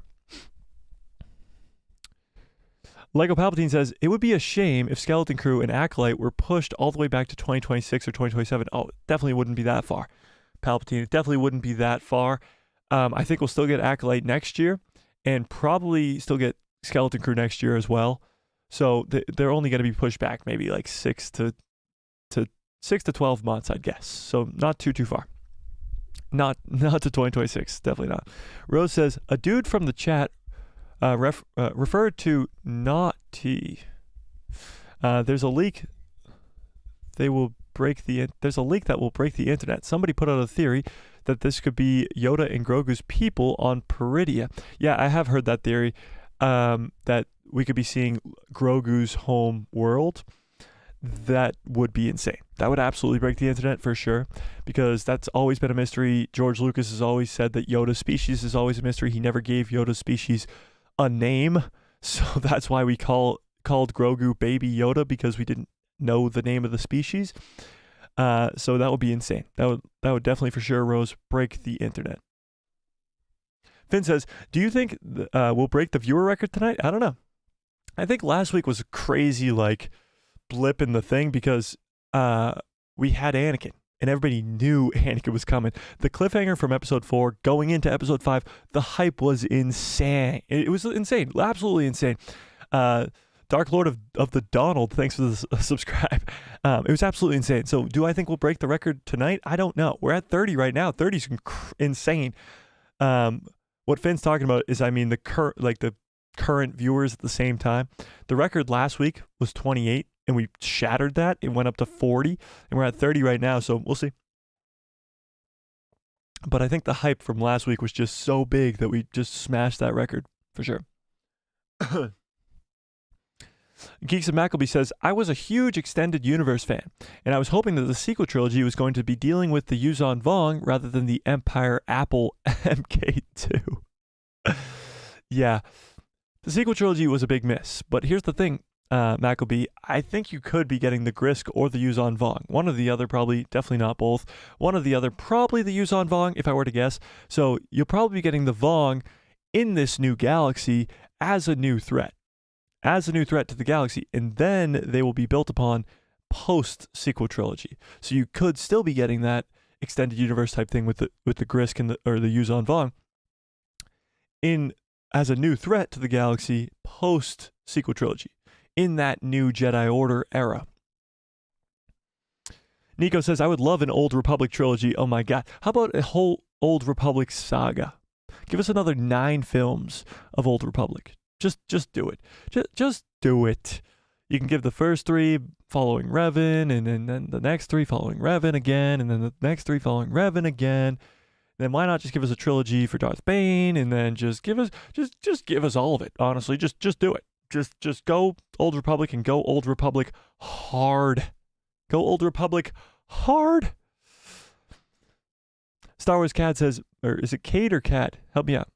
Lego Palpatine says, it would be a shame if Skeleton Crew and Acolyte were pushed all the way back to 2026 or 2027. Oh, it definitely wouldn't be that far. Palpatine, it definitely wouldn't be that far. I think we'll still get Acolyte next year, and probably still get Skeleton Crew next year as well. So they're only going to be pushed back maybe like 6 to 12 months, I'd guess. So not too far. Not to 2026. Definitely not. Rose says, a dude from the chat referred to Naughty. There's a leak. There's a leak that will break the internet. Somebody put out a theory that this could be Yoda and Grogu's people on Peridia. Yeah, I have heard that theory, that we could be seeing Grogu's home world. That would be insane. That would absolutely break the internet for sure, because that's always been a mystery. George Lucas has always said that Yoda's species is always a mystery. He never gave Yoda's species a name, so that's why we called Grogu Baby Yoda, because we didn't know the name of the species. So that would be insane. That would definitely for sure, Rose, break the internet. Finn says, do you think we'll break the viewer record tonight? I don't know. I think last week was a crazy blip in the thing, because we had Anakin and everybody knew Anakin was coming. The cliffhanger from episode 4 going into episode 5, the hype was insane. It was insane, absolutely insane. Dark Lord of the Donald, thanks for the subscribe. It was absolutely insane. So do I think we'll break the record tonight? I don't know. We're at 30 right now. 30 is insane. What Finn's talking about is, I mean, the current viewers at the same time. The record last week was 28, and we shattered that. It went up to 40, and we're at 30 right now, so we'll see. But I think the hype from last week was just so big that we just smashed that record, for sure. Geeks of Mackleby says, I was a huge Extended Universe fan, and I was hoping that the sequel trilogy was going to be dealing with the Yuzon Vong rather than the Empire Apple MK2. Yeah, the sequel trilogy was a big miss, but here's the thing, Mackleby, I think you could be getting the Grisk or the Yuzon Vong. One or the other, probably, definitely not both. One or the other, probably the Yuzon Vong, if I were to guess. So you'll probably be getting the Vong in this new galaxy as a new threat. As a new threat to the galaxy, and then they will be built upon post-sequel trilogy. So you could still be getting that extended universe type thing with the Grisk and the Yuzon Vong in as a new threat to the galaxy post-sequel trilogy in that new Jedi Order era. Nico says, I would love an Old Republic trilogy. Oh my God. How about a whole Old Republic saga? Give us another 9 films of Old Republic. Just do it. Just do it. You can give the first 3 following Revan, and then the next 3 following Revan again, and then the next 3 following Revan again. Then why not just give us a trilogy for Darth Bane, and then just give us all of it. Honestly, just do it. Just go Old Republic and go Old Republic hard. Go Old Republic hard. Star Wars Cad says, or is it Cade or Cad? Help me out.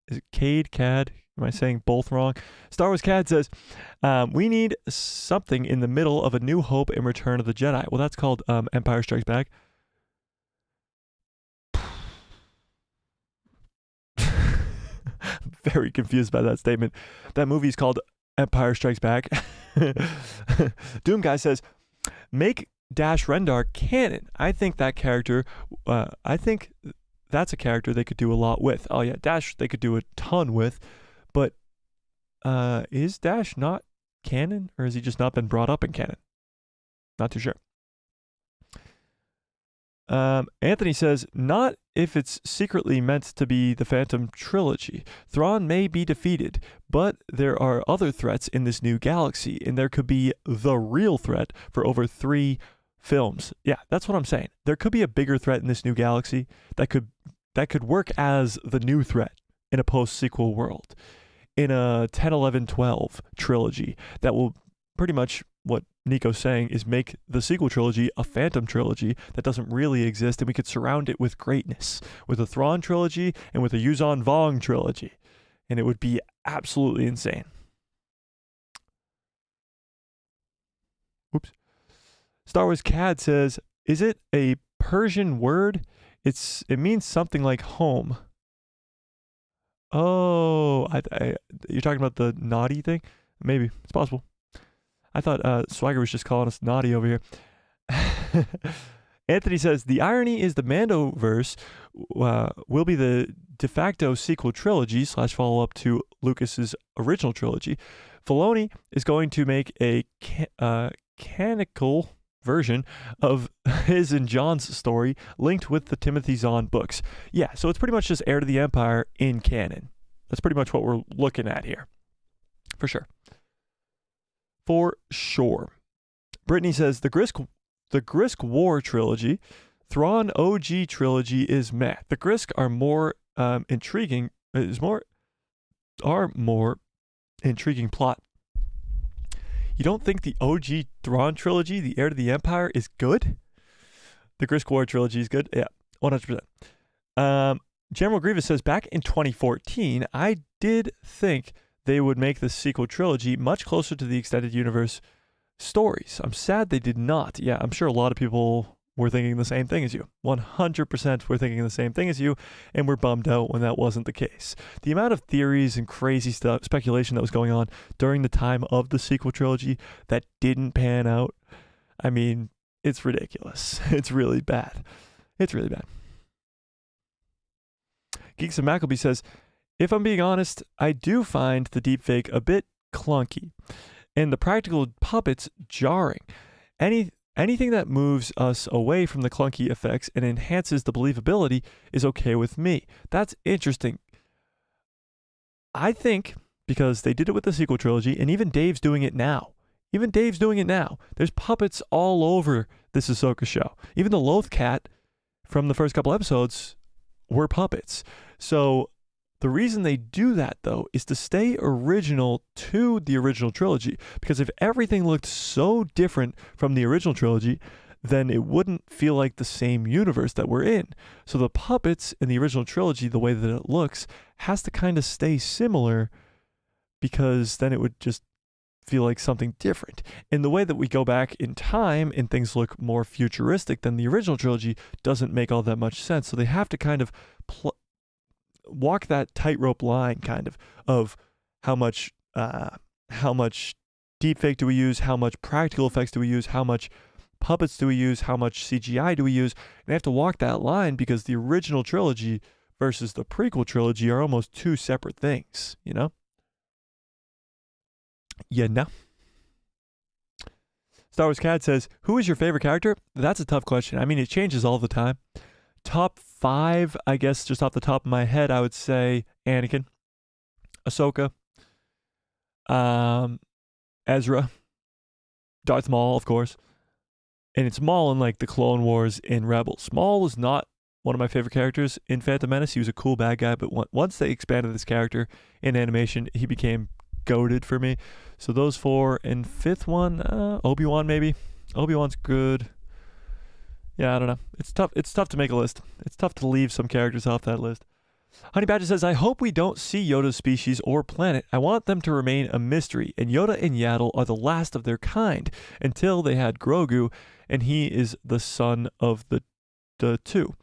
Is it Cade, Cad? Am I saying both wrong? Star Wars Cad says, we need something in the middle of A New Hope and Return of the Jedi. Well, that's called Empire Strikes Back. Very confused by that statement. That movie's called Empire Strikes Back. Doom Guy says, make Dash Rendar canon. I think that character, I think that's a character they could do a lot with. Oh yeah, Dash they could do a ton with, but is Dash not canon, or has he just not been brought up in canon? Not too sure. Anthony says, not if it's secretly meant to be the Phantom Trilogy. Thrawn may be defeated, but there are other threats in this new galaxy, and there could be the real threat for over 3 films. Yeah, that's what I'm saying. There could be a bigger threat in this new galaxy that could work as the new threat in a post-sequel world. In a 10, 11, 12 trilogy that will pretty much, what Nico's saying, is make the sequel trilogy a Phantom Trilogy that doesn't really exist, and we could surround it with greatness, with a Thrawn trilogy and with a Yuzan Vong trilogy, and it would be absolutely insane. Oops. Star Wars Cad says, is it a Persian word? It means something like home. Oh, you're talking about the naughty thing? Maybe. It's possible. I thought Swagger was just calling us naughty over here. Anthony says, the irony is the Mandoverse will be the de facto sequel trilogy / follow-up to Lucas's original trilogy. Filoni is going to make a canonical version of his and John's story linked with the Timothy Zahn books. Yeah, so it's pretty much just Heir to the Empire in canon. That's pretty much what we're looking at here. For sure. For sure. Brittany says, the Grisk War trilogy, Thrawn OG trilogy is meh. The Grisk are more intriguing, are more intriguing plot. You don't think the OG Thrawn trilogy, the Heir to the Empire, is good? The Grisk War trilogy is good? Yeah, 100%. General Grievous says, back in 2014, I did think they would make the sequel trilogy much closer to the extended universe stories. I'm sad they did not. Yeah, I'm sure a lot of people were thinking the same thing as you. 100% were thinking the same thing as you, and we're bummed out when that wasn't the case. The amount of theories and crazy stuff, speculation that was going on during the time of the sequel trilogy that didn't pan out, I mean, it's ridiculous. It's really bad. It's really bad. Geeks of Mackleby says, if I'm being honest, I do find the deepfake a bit clunky and the practical puppets jarring. Anything that moves us away from the clunky effects and enhances the believability is okay with me. That's interesting. I think because they did it with the sequel trilogy, and even Dave's doing it now. There's puppets all over this Ahsoka show. Even the Loth Cat from the first couple episodes were puppets. So the reason they do that, though, is to stay original to the original trilogy. Because if everything looked so different from the original trilogy, then it wouldn't feel like the same universe that we're in. So the puppets in the original trilogy, the way that it looks, has to kind of stay similar, because then it would just feel like something different. And the way that we go back in time and things look more futuristic than the original trilogy doesn't make all that much sense. So they have to kind of walk that tightrope line, kind of how much deepfake do we use, how much practical effects do we use, how much puppets do we use, how much CGI do we use. And they have to walk that line because the original trilogy versus the prequel trilogy are almost two separate things, you know? Star Wars Cat says, who is your favorite character? That's a tough question. I mean, it changes all the time. Top 5, I guess, just off the top of my head, I would say Anakin, Ahsoka, Ezra, Darth Maul, of course. And it's Maul in like the Clone Wars and Rebels. Maul was not one of my favorite characters in Phantom Menace. He was a cool bad guy, but once they expanded this character in animation, he became goated for me. So those 4, and 5th one, Obi-Wan maybe. Obi-Wan's good. Yeah, I don't know. It's tough. It's tough to make a list. It's tough to leave some characters off that list. Honey Badger says, I hope we don't see Yoda's species or planet. I want them to remain a mystery, and Yoda and Yaddle are the last of their kind until they had Grogu, and he is the son of the 2.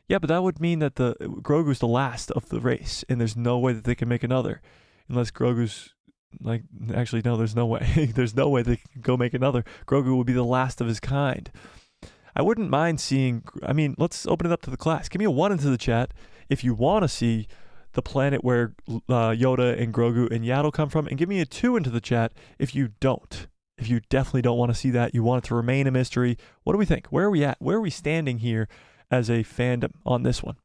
Yeah, but that would mean that the Grogu's the last of the race, and there's no way that they can make another. Unless Grogu's, like, actually, no, there's no way. There's no way they can go make another. Grogu would be the last of his kind. I wouldn't mind seeing, I mean, let's open it up to the class. Give me a 1 into the chat if you want to see the planet where Yoda and Grogu and Yaddle come from, and give me a 2 into the chat if you don't. If you definitely don't want to see that, you want it to remain a mystery. What do we think? Where are we at? Where are we standing here as a fandom on this one?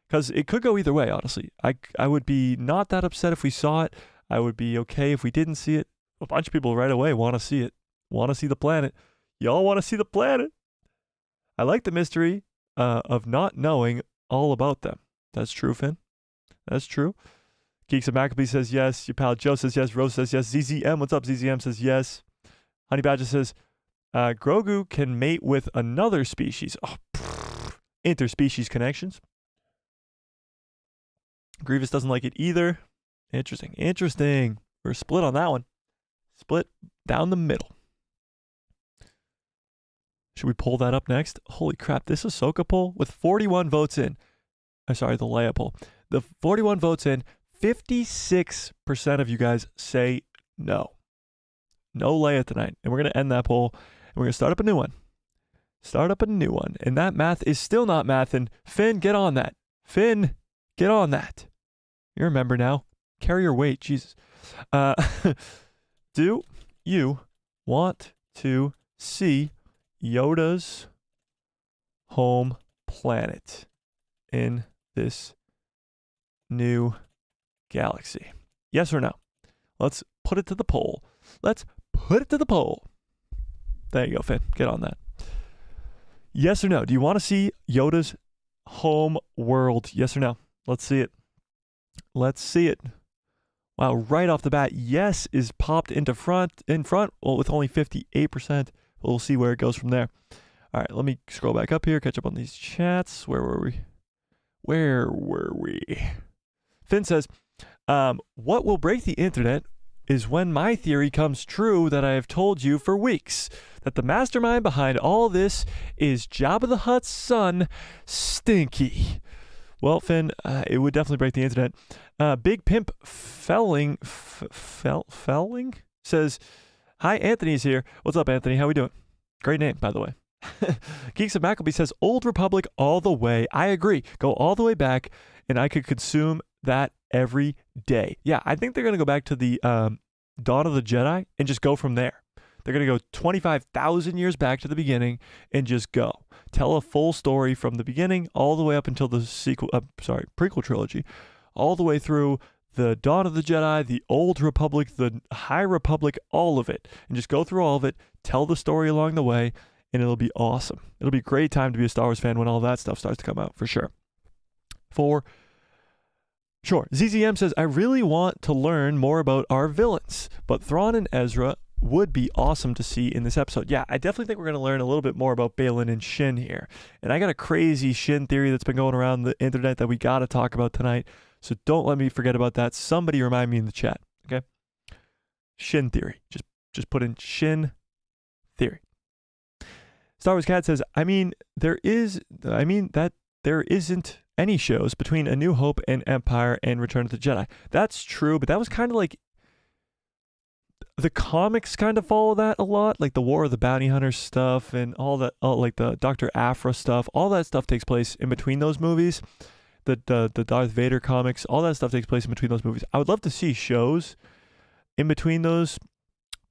Because it could go either way, honestly. I would be not that upset if we saw it. I would be okay if we didn't see it. A bunch of people right away want to see it. Want to see the planet. Y'all want to see the planet. I like the mystery of not knowing all about them. That's true, Finn. That's true. Geeks of Maccabee says yes. Your pal Joe says yes. Rose says yes. ZZM, what's up? ZZM says yes. Honey Badger says, Grogu can mate with another species. Oh, interspecies connections. Grievous doesn't like it either. Interesting. Interesting. We're split on that one. Split down the middle. Should we pull that up next? Holy crap, this Ahsoka poll with 41 votes in. I'm sorry, the Leia poll. The 41 votes in, 56% of you guys say no. No Leia tonight. And we're going to end that poll, and we're going to start up a new one. Start up a new one. And that math is still not mathing. Finn, get on that. Finn, get on that. You remember now. Carry your weight. Jesus. Do you want to see Yoda's home planet in this new galaxy? Yes or no? Let's put it to the poll. Let's put it to the poll. There you go, Finn. Get on that. Yes or no? Do you want to see Yoda's home world? Yes or no? Let's see it. Let's see it. Wow, right off the bat, yes is popped in front, well, with only 58%. We'll see where it goes from there. All right, let me scroll back up here, catch up on these chats. Where were we? Finn says, what will break the internet is when my theory comes true that I have told you for weeks, that the mastermind behind all this is Jabba the Hutt's son, Stinky. Well, Finn, it would definitely break the internet. Big Pimp Felling says, hi, Anthony's here. What's up, Anthony? How we doing? Great name, by the way. Geeks of Maccabee says, Old Republic all the way. I agree. Go all the way back, and I could consume that every day. Yeah, I think they're going to go back to the Dawn of the Jedi and just go from there. They're going to go 25,000 years back to the beginning and just go. Tell a full story from the beginning all the way up until the prequel trilogy, all the way through the Dawn of the Jedi, the Old Republic, the High Republic, all of it. And just go through all of it, tell the story along the way, and it'll be awesome. It'll be a great time to be a Star Wars fan when all that stuff starts to come out, for sure. For sure. ZZM says, I really want to learn more about our villains, but THRAWN and EZRA would be awesome to see in this episode. Yeah, I definitely think we're going to learn a little bit more about Baylan and Shin here. And I got a crazy Shin theory that's been going around the internet that we got to talk about tonight. So don't let me forget about that. Somebody remind me in the chat, okay? Shin theory. Just put in Shin theory. Star Wars Cat says, there isn't any shows between A New Hope and Empire and Return of the Jedi. That's true, but that was kind of like, the comics kind of follow that a lot, like the War of the Bounty Hunters stuff and all that, like the Dr. Aphra stuff. All that stuff takes place in between those movies. The Darth Vader comics, all that stuff takes place in between those movies. I would love to see shows in between those,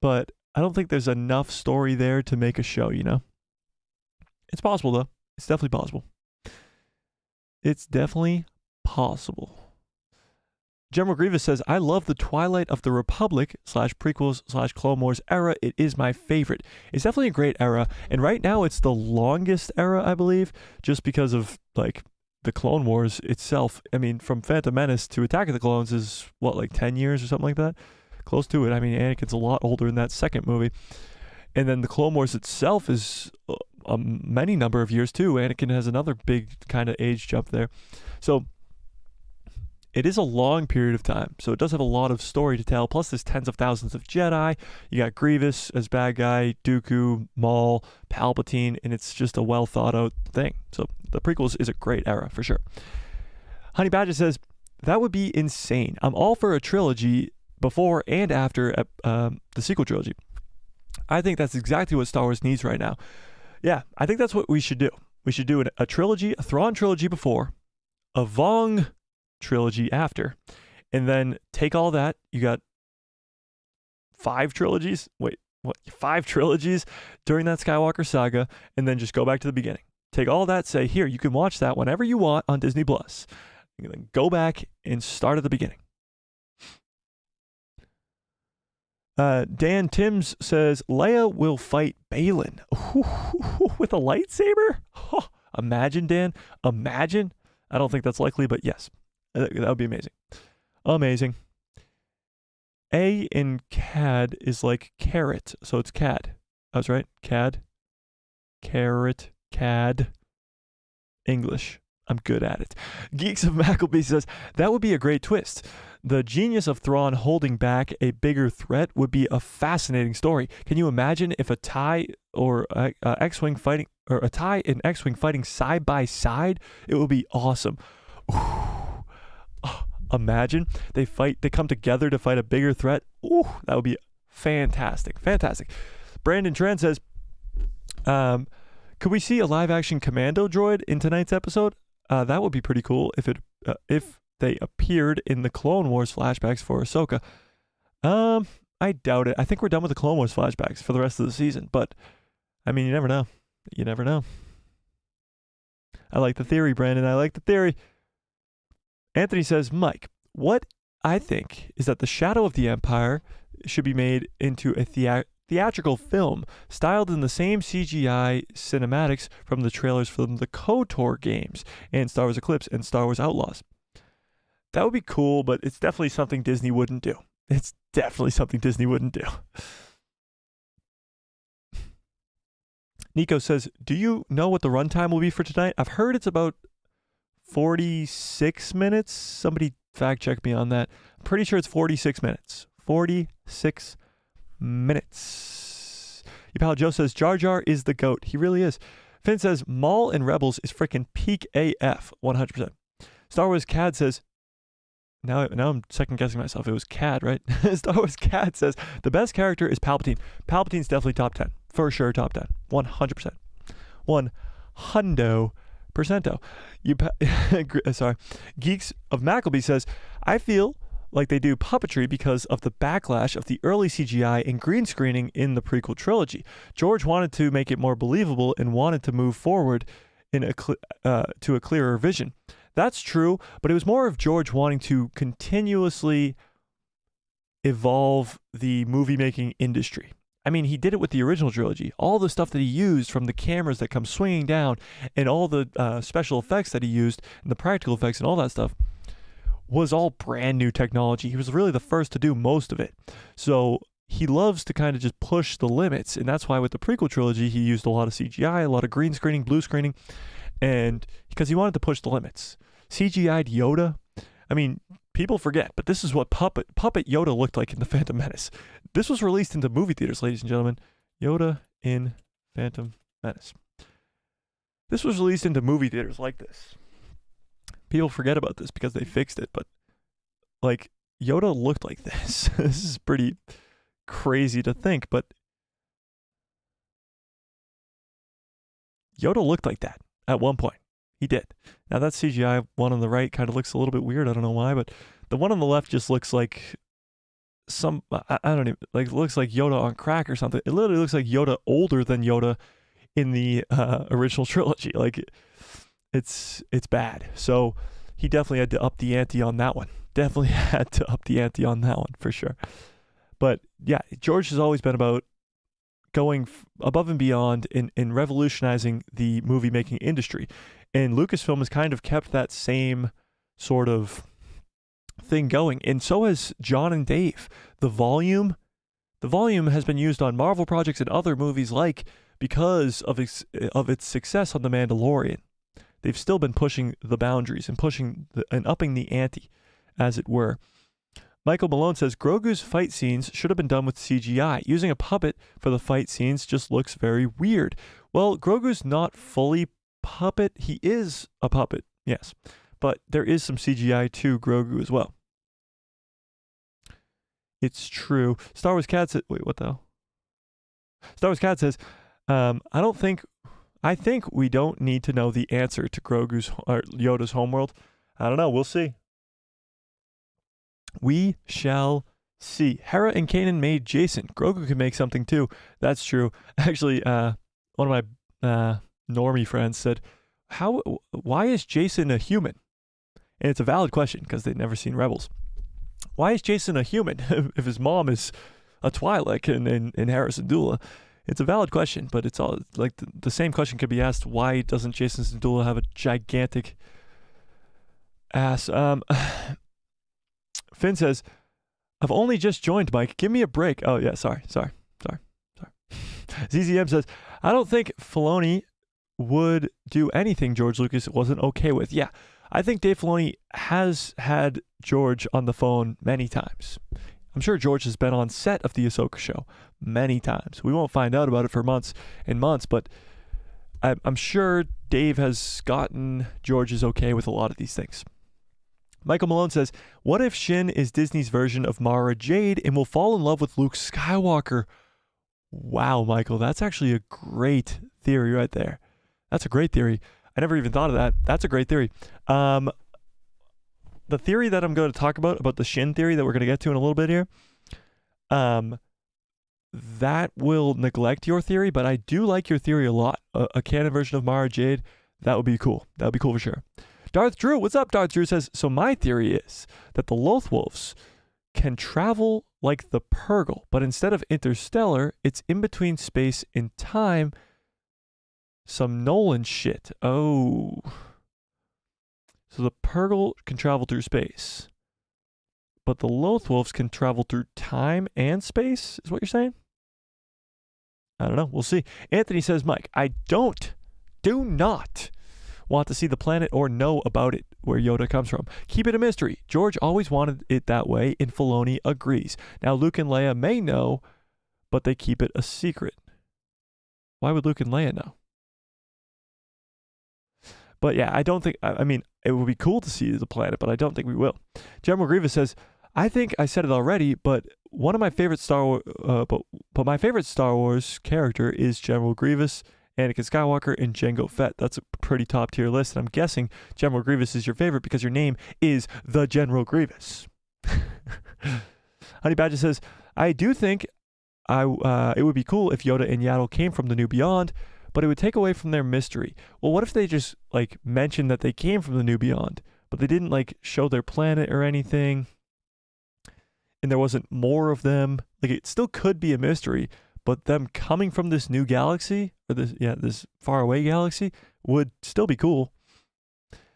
but I don't think there's enough story there to make a show, you know? It's possible, though. It's definitely possible. It's definitely possible. General Grievous says, I love the Twilight of the Republic / prequels / Clone Wars era. It is my favorite. It's definitely a great era. And right now it's the longest era, I believe, just because of like the Clone Wars itself. I mean, from Phantom Menace to Attack of the Clones is what, like 10 years or something like that? Close to it. I mean, Anakin's a lot older in that second movie. And then the Clone Wars itself is a many number of years too. Anakin has another big kind of age jump there. So it is a long period of time, so it does have a lot of story to tell. Plus, there's tens of thousands of Jedi. You got Grievous as bad guy, Dooku, Maul, Palpatine, and it's just a well thought out thing. So the prequels is a great era for sure. Honey Badger says, that would be insane. I'm all for a trilogy before and after the sequel trilogy. I think that's exactly what Star Wars needs right now. Yeah, I think that's what we should do. We should do a trilogy, a THRAWN trilogy before, a Vong trilogy after, and then take all that. You got 5 trilogies. Wait, what? 5 trilogies during that Skywalker saga, and then just go back to the beginning. Take all that, say, here, you can watch that whenever you want on Disney Plus. And then go back and start at the beginning. Dan Timms says, Leia will fight Balin with a lightsaber? Oh, imagine, Dan. Imagine. I don't think that's likely, but yes. That would be amazing. Amazing. A in CAD is like carrot, so it's CAD. I was right. CAD. Carrot. CAD. English. I'm good at it. Geeks of Mackleby says, that would be a great twist. The genius of Thrawn holding back a bigger threat would be a fascinating story. Can you imagine if a TIE or X-Wing fighting, or a TIE and X-Wing fighting side by side? It would be awesome. Ooh. Oh, imagine they come together to fight a bigger threat. Ooh, that would be fantastic. Fantastic. Brandon Trent says, could we see a live action commando droid in tonight's episode? That would be pretty cool if they appeared in the Clone Wars flashbacks for Ahsoka. I doubt it. I think we're done with the Clone Wars flashbacks for the rest of the season, but I mean, you never know. You never know. I like the theory, Brandon. I like the theory. Anthony says, Mike, what I think is that the Shadow of the Empire should be made into a theatrical film styled in the same CGI cinematics from the trailers from the KOTOR games and Star Wars Eclipse and Star Wars Outlaws. That would be cool, but it's definitely something Disney wouldn't do. It's definitely something Disney wouldn't do. Nico says, do you know what the runtime will be for tonight? I've heard it's about 46 minutes. Somebody fact check me on that. I'm pretty sure it's 46 minutes. 46 minutes. Your pal Joe says, Jar Jar is the GOAT. He really is. Finn says, Maul in Rebels is freaking peak AF. 100%. Star Wars Cad says, now I'm second guessing myself. It was Cad, right? Star Wars Cad says, the best character is Palpatine. Palpatine's definitely top 10. For sure, top 10. 100%. 100%. Sorry. Geeks of Mackleby says, I feel like they do puppetry because of the backlash of the early CGI and green screening in the prequel trilogy. George wanted to make it more believable and wanted to move forward in to a clearer vision. That's true, but it was more of George wanting to continuously evolve the movie-making industry. I mean, he did it with the original trilogy. All the stuff that he used from the cameras that come swinging down and all the special effects that he used and the practical effects and all that stuff was all brand new technology. He was really the first to do most of it. So he loves to kind of just push the limits, and that's why with the prequel trilogy, he used a lot of CGI, a lot of green screening, blue screening, and because he wanted to push the limits. CGI'd Yoda. I mean, people forget, but this is what puppet Yoda looked like in The Phantom Menace. This was released into movie theaters, ladies and gentlemen. Yoda in Phantom Menace. This was released into movie theaters like this. People forget about this because they fixed it, but like Yoda looked like this. This is pretty crazy to think, but Yoda looked like that at one point. He did. Now that CGI one on the right kind of looks a little bit weird. I don't know why, but the one on the left just looks like I don't even, like, looks like Yoda on crack or something. It literally looks like Yoda older than Yoda in the original trilogy. Like, it's bad. So he definitely had to up the ante on that one. definitely had to up the ante on that one for sure. But yeah, George has always been about going above and beyond in revolutionizing the movie making industry. And Lucasfilm has kind of kept that same sort of thing going. And so has John and Dave. The volume has been used on Marvel projects and other movies because of its success on The Mandalorian. They've still been pushing the boundaries and upping the ante, as it were. Michael Malone says, Grogu's fight scenes should have been done with CGI. Using a puppet for the fight scenes just looks very weird. Well, Grogu's not fully puppet. He is a puppet, yes. But there is some CGI to Grogu as well. It's true. Star Wars Cat says, wait, what the hell? Star Wars Cat says, I think we don't need to know the answer to Yoda's homeworld. I don't know. We'll see. We shall see. Hera and Kanan made Jason. Grogu can make something too. That's true. Actually, one of my normie friends said, why is Jason a human? And it's a valid question because they'd never seen Rebels. Why is Jason a human if his mom is a Twi'lek in Hera Syndulla? It's a valid question, but it's all like the same question could be asked. Why doesn't Jason Syndulla have a gigantic ass? Finn says, I've only just joined, Mike. Give me a break. Oh, yeah, sorry. ZZM says, I don't think Filoni would do anything George Lucas wasn't okay with. Yeah, I think Dave Filoni has had George on the phone many times. I'm sure George has been on set of the Ahsoka show many times. We won't find out about it for months and months, but I'm sure Dave has gotten George's okay with a lot of these things. Michael Malone says, what if Shin is Disney's version of Mara Jade and will fall in love with Luke Skywalker? Wow, Michael, that's actually a great theory right there. That's a great theory. I never even thought of that. That's a great theory. The theory that I'm going to talk about the Shin theory that we're going to get to in a little bit here, that will neglect your theory, but I do like your theory a lot. A canon version of Mara Jade, that would be cool. That would be cool for sure. Darth Drew, what's up? Darth Drew says, so my theory is that the Lothwolves can travel like the Purrgil, but instead of interstellar, it's in between space and time. Some Nolan shit. Oh. So the Purrgil can travel through space, but the Lothwolves can travel through time and space, is what you're saying? I don't know. We'll see. Anthony says, Mike, I do not want to see the planet or know about it, where Yoda comes from. Keep it a mystery. George always wanted it that way, and Filoni agrees. Now Luke and Leia may know, but they keep it a secret. Why would Luke and Leia know? But yeah, I don't think, I mean, it would be cool to see the planet, but I don't think we will. General Grievous says, I think I said it already, but one of my favorite but my favorite Star Wars character is General Grievous, Anakin Skywalker, and Jango Fett. That's a pretty top tier list, and I'm guessing General Grievous is your favorite because your name is the General Grievous. Honey Badger says, I do think it would be cool if Yoda and Yaddle came from the New Beyond, but it would take away from their mystery. Well, what if they just mentioned that they came from the New Beyond, but they didn't show their planet or anything, and there wasn't more of them? It still could be a mystery, but them coming from this new galaxy, or this faraway galaxy, would still be cool.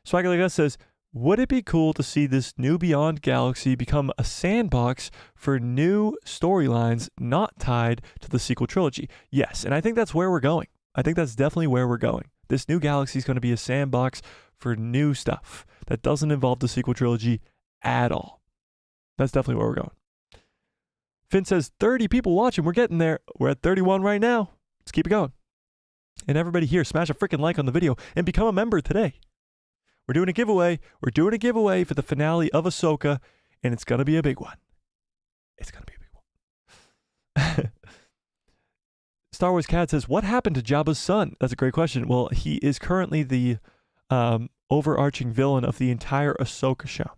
Swagger Like Us says, would it be cool to see this New Beyond galaxy become a sandbox for new storylines not tied to the sequel trilogy? Yes, and I think that's where we're going. I think that's definitely where we're going. This new galaxy is going to be a sandbox for new stuff that doesn't involve the sequel trilogy at all. That's definitely where we're going. Finn says, 30 people watching. We're getting there. We're at 31 right now. Let's keep it going. And everybody here, smash a freaking like on the video and become a member today. We're doing a giveaway. We're doing a giveaway for the finale of Ahsoka, and it's going to be a big one. It's going to be a big one. Star Wars Cat says, what happened to Jabba's son? That's a great question. Well, he is currently the overarching villain of the entire Ahsoka show.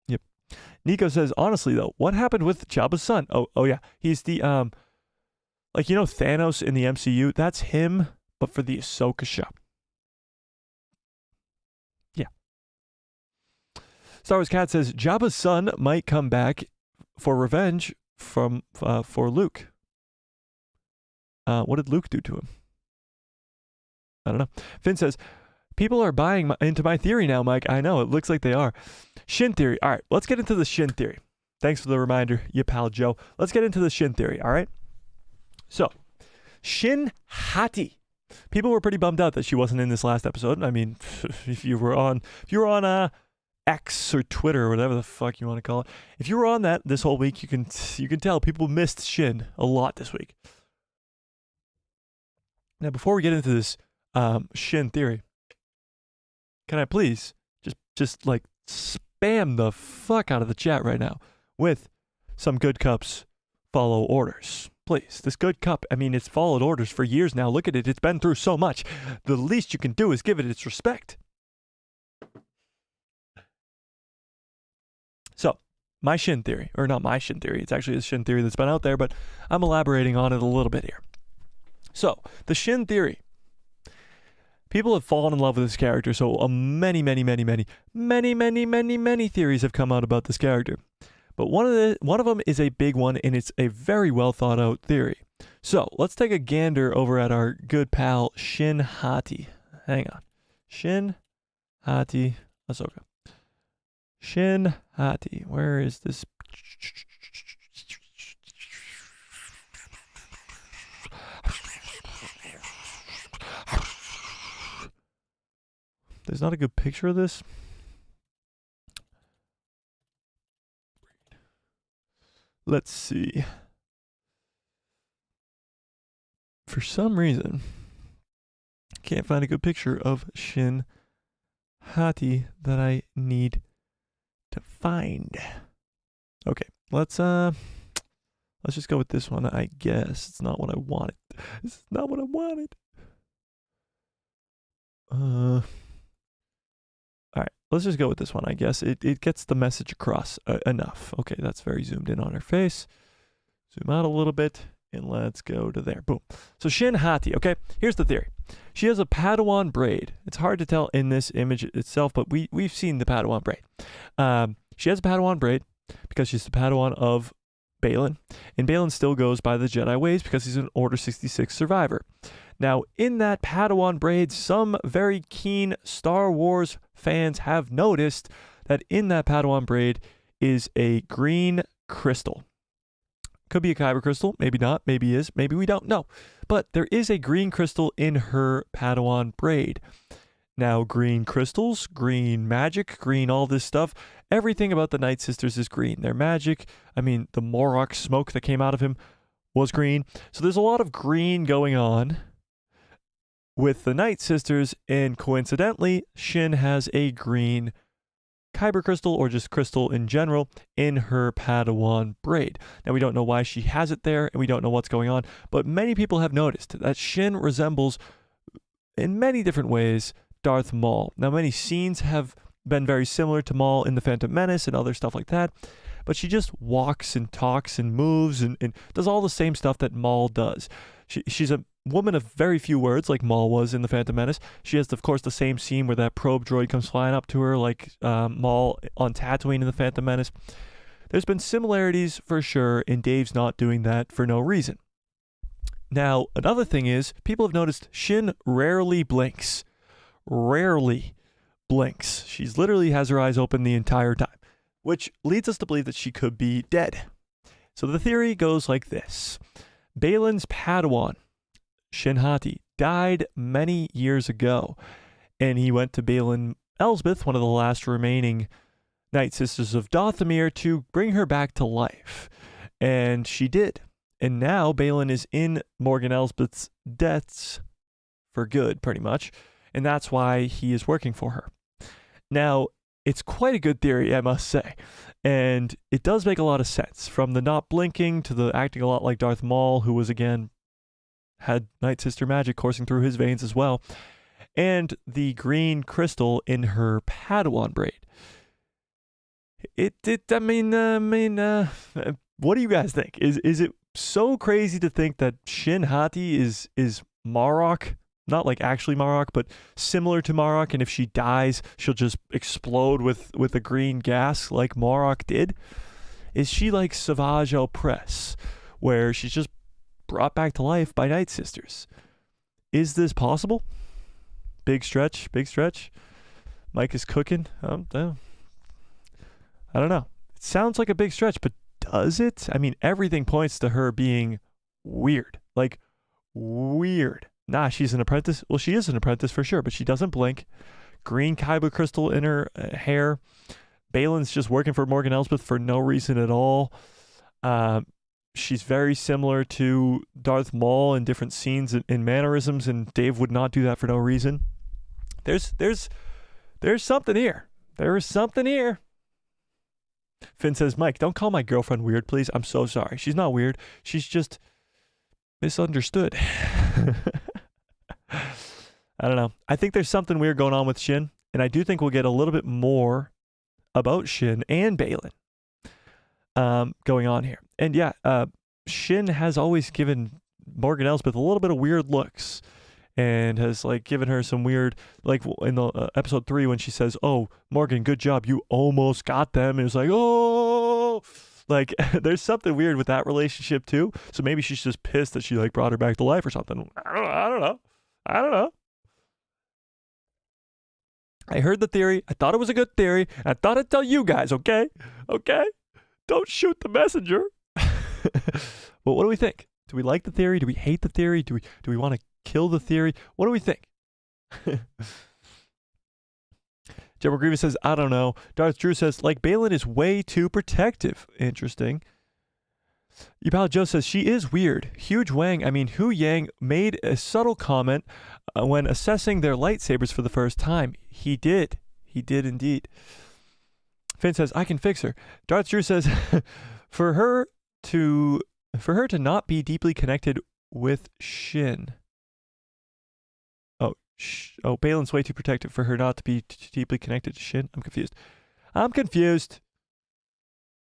Yep. Nico says, honestly, though, what happened with Jabba's son? Oh yeah. He's the, Thanos in the MCU? That's him, but for the Ahsoka show. Yeah. Star Wars Cat says Jabba's son might come back for revenge for Luke. What did Luke do to him? I don't know. Finn says, people are buying into my theory now, Mike. I know, it looks like they are. Shin theory. All right, let's get into the Shin theory. Thanks for the reminder, you pal Joe. Let's get into the Shin theory, all right? So, Shin Hati. People were pretty bummed out that she wasn't in this last episode. I mean, if you were on X or Twitter or whatever the fuck you want to call it, if you were on that this whole week, you can tell people missed Shin a lot this week. Now, before we get into this Shin theory, can I please just like spam the fuck out of the chat right now with some good cups follow orders? Please, this good cup, I mean, it's followed orders for years now. Look at it. It's been through so much. The least you can do is give it its respect. So, my Shin theory, or not my Shin theory, it's actually a Shin theory that's been out there, but I'm elaborating on it a little bit here. So, the Shin theory. People have fallen in love with this character, so many theories have come out about this character. But one of them is a big one, and it's a very well thought out theory. So let's take a gander over at our good pal Shin Hati. Hang on. Shin Hati Ahsoka. Shin Hati. Where is this? There's not a good picture of this. Let's see. For some reason, can't find a good picture of Shin Hati that I need to find. Okay, let's just go with this one. I guess it's not what I wanted. This is not what I wanted. All right, let's just go with this one. I guess it gets the message across enough. Okay, that's very zoomed in on her face. Zoom out a little bit, and let's go to there. Boom. So Shin Hati, okay, here's the theory. She has a Padawan braid. It's hard to tell in this image itself, but we've seen the Padawan braid. She has a Padawan braid because she's the Padawan of Baylan, and Baylan still goes by the Jedi ways because he's an Order 66 survivor. Now, in that Padawan braid, some very keen Star Wars fans have noticed that in that Padawan braid is a green crystal. Could be a kyber crystal, maybe not, maybe is, maybe we don't know. But there is a green crystal in her Padawan braid. Now, green crystals, green magic, green all this stuff, everything about the Night Sisters is green. Their magic, I mean, the Morok smoke that came out of him was green. So there's a lot of green going on with the Night Sisters, and coincidentally, Shin has a green kyber crystal, or just crystal in general, in her Padawan braid. Now, we don't know why she has it there, and we don't know what's going on, but many people have noticed that Shin resembles, in many different ways, Darth Maul. Now, many scenes have been very similar to Maul in The Phantom Menace and other stuff like that, but she just walks and talks and moves and does all the same stuff that Maul does. She's a woman of very few words, like Maul was in The Phantom Menace. She has, of course, the same scene where that probe droid comes flying up to her, like Maul on Tatooine in The Phantom Menace. There's been similarities for sure, and Dave's not doing that for no reason. Now, another thing is, people have noticed Shin rarely blinks. Rarely blinks. She's literally has her eyes open the entire time, which leads us to believe that she could be dead. So the theory goes like this. Baylan's Padawan, Shin Hati, died many years ago, and he went to Baylan Elsbeth, one of the last remaining Night Sisters of Dathomir, to bring her back to life. And she did. And now Baylan is in Morgan Elsbeth's debts for good, pretty much, and that's why he is working for her. Now, it's quite a good theory, I must say, and it does make a lot of sense, from the not blinking to the acting a lot like Darth Maul, who was, again, had Night Sister magic coursing through his veins as well, and the green crystal in her Padawan braid. What do you guys think? Is it so crazy to think that Shin Hati is Marok not like actually Marok, but similar to Marok, and if she dies, she'll just explode with a green gas like Marok did? Is she like Savage Opress, where she's just brought back to life by Night Sisters? Is this possible? Big stretch. Mike is cooking. I don't know. It sounds like a big stretch, but does it? I mean, everything points to her being weird. Like, weird. Nah, she's an apprentice. Well, she is an apprentice for sure, but she doesn't blink. Green Kyber crystal in her hair. Balin's just working for Morgan Elsbeth for no reason at all. She's very similar to Darth Maul in different scenes and mannerisms, and Dave would not do that for no reason. There's something here. There is something here. Finn says, Mike, don't call my girlfriend weird, please. I'm so sorry. She's not weird. She's just misunderstood. I don't know. I think there's something weird going on with Shin, and I do think we'll get a little bit more about Shin and Balin going on here. And yeah, Shin has always given Morgan Elsbeth a little bit of weird looks, and has like given her some weird, like in the episode 3 when she says, oh, Morgan, good job, you almost got them. And it was like, oh, like there's something weird with that relationship too. So maybe she's just pissed that she like brought her back to life or something. I don't know. I heard the theory. I thought it was a good theory. I thought I'd tell you guys, okay? Don't shoot the messenger. But what do we think? Do we like the theory? Do we hate the theory? Do we want to kill the theory? What do we think? General Grievous says, I don't know. Darth Drew says, like, Balin is way too protective. Interesting. Yupal Joe says, she is weird. Huge Hu Yang made a subtle comment when assessing their lightsabers for the first time. He did indeed. Finn says, I can fix her. Darth Drew says, for her to not be deeply connected with Shin. Balin's way too protective for her not to be deeply connected to Shin. I'm confused.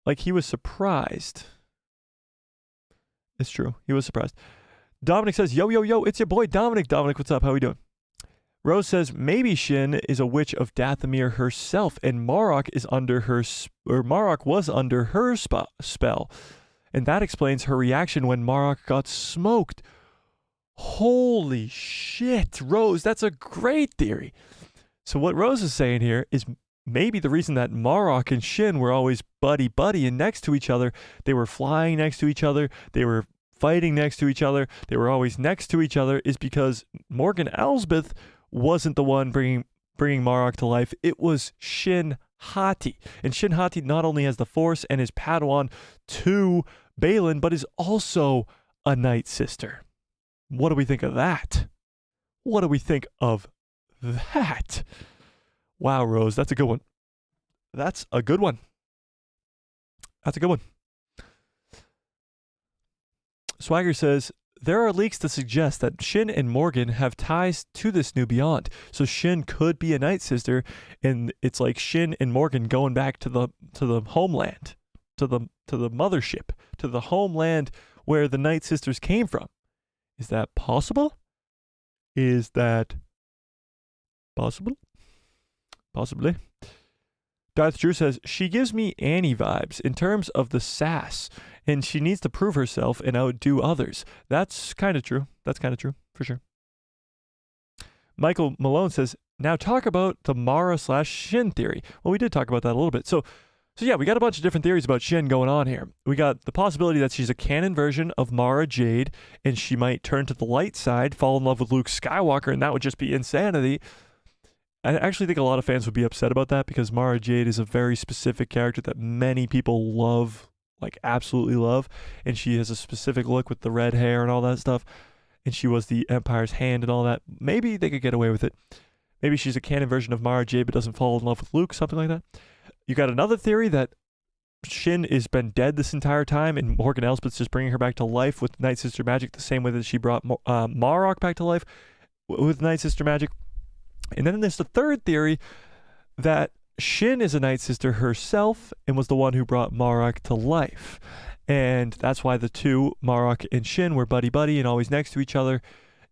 Like, he was surprised. It's true. He was surprised. Dominic says, yo, it's your boy Dominic. Dominic, what's up? How we doing? Rose says, maybe Shin is a witch of Dathomir herself, and Marok was under her spell. And that explains her reaction when Marok got smoked. Holy shit, Rose, that's a great theory. So what Rose is saying here is maybe the reason that Marok and Shin were always buddy and next to each other, they were flying next to each other, they were fighting next to each other, they were always next to each other, is because Morgan Elsbeth wasn't the one bringing Marok to life. It was Shin Hati. And Shin Hati not only has the Force and is Padawan to Balin, but is also a Night Sister. What do we think of that? Wow, Rose, that's a good one. Swagger says, there are leaks to suggest that Shin and Morgan have ties to this new beyond. So Shin could be a Night Sister, and it's like Shin and Morgan going back to the homeland, to the mothership, to the homeland where the Night Sisters came from. Is that possible? Possibly. Darth Drew says, she gives me Annie vibes in terms of the sass, and she needs to prove herself and outdo others. That's kind of true. For sure. Michael Malone says, now talk about the Mara/Shin theory. Well, we did talk about that a little bit. So yeah, we got a bunch of different theories about Shin going on here. We got the possibility that she's a canon version of Mara Jade, and she might turn to the light side, fall in love with Luke Skywalker, and that would just be insanity. I actually think a lot of fans would be upset about that, because Mara Jade is a very specific character that many people love, like absolutely love, and she has a specific look with the red hair and all that stuff, and she was the Empire's hand and all that. Maybe they could get away with it. Maybe she's a canon version of Mara Jade but doesn't fall in love with Luke, something like that. You got another theory that Shin has been dead this entire time, and Morgan Elsbeth's just bringing her back to life with Night Sister magic, the same way that she brought Marok back to life with Night Sister magic. And then there's the third theory that Shin is a Night Sister herself and was the one who brought Marok to life. And that's why the two, Marok and Shin, were buddy-buddy and always next to each other.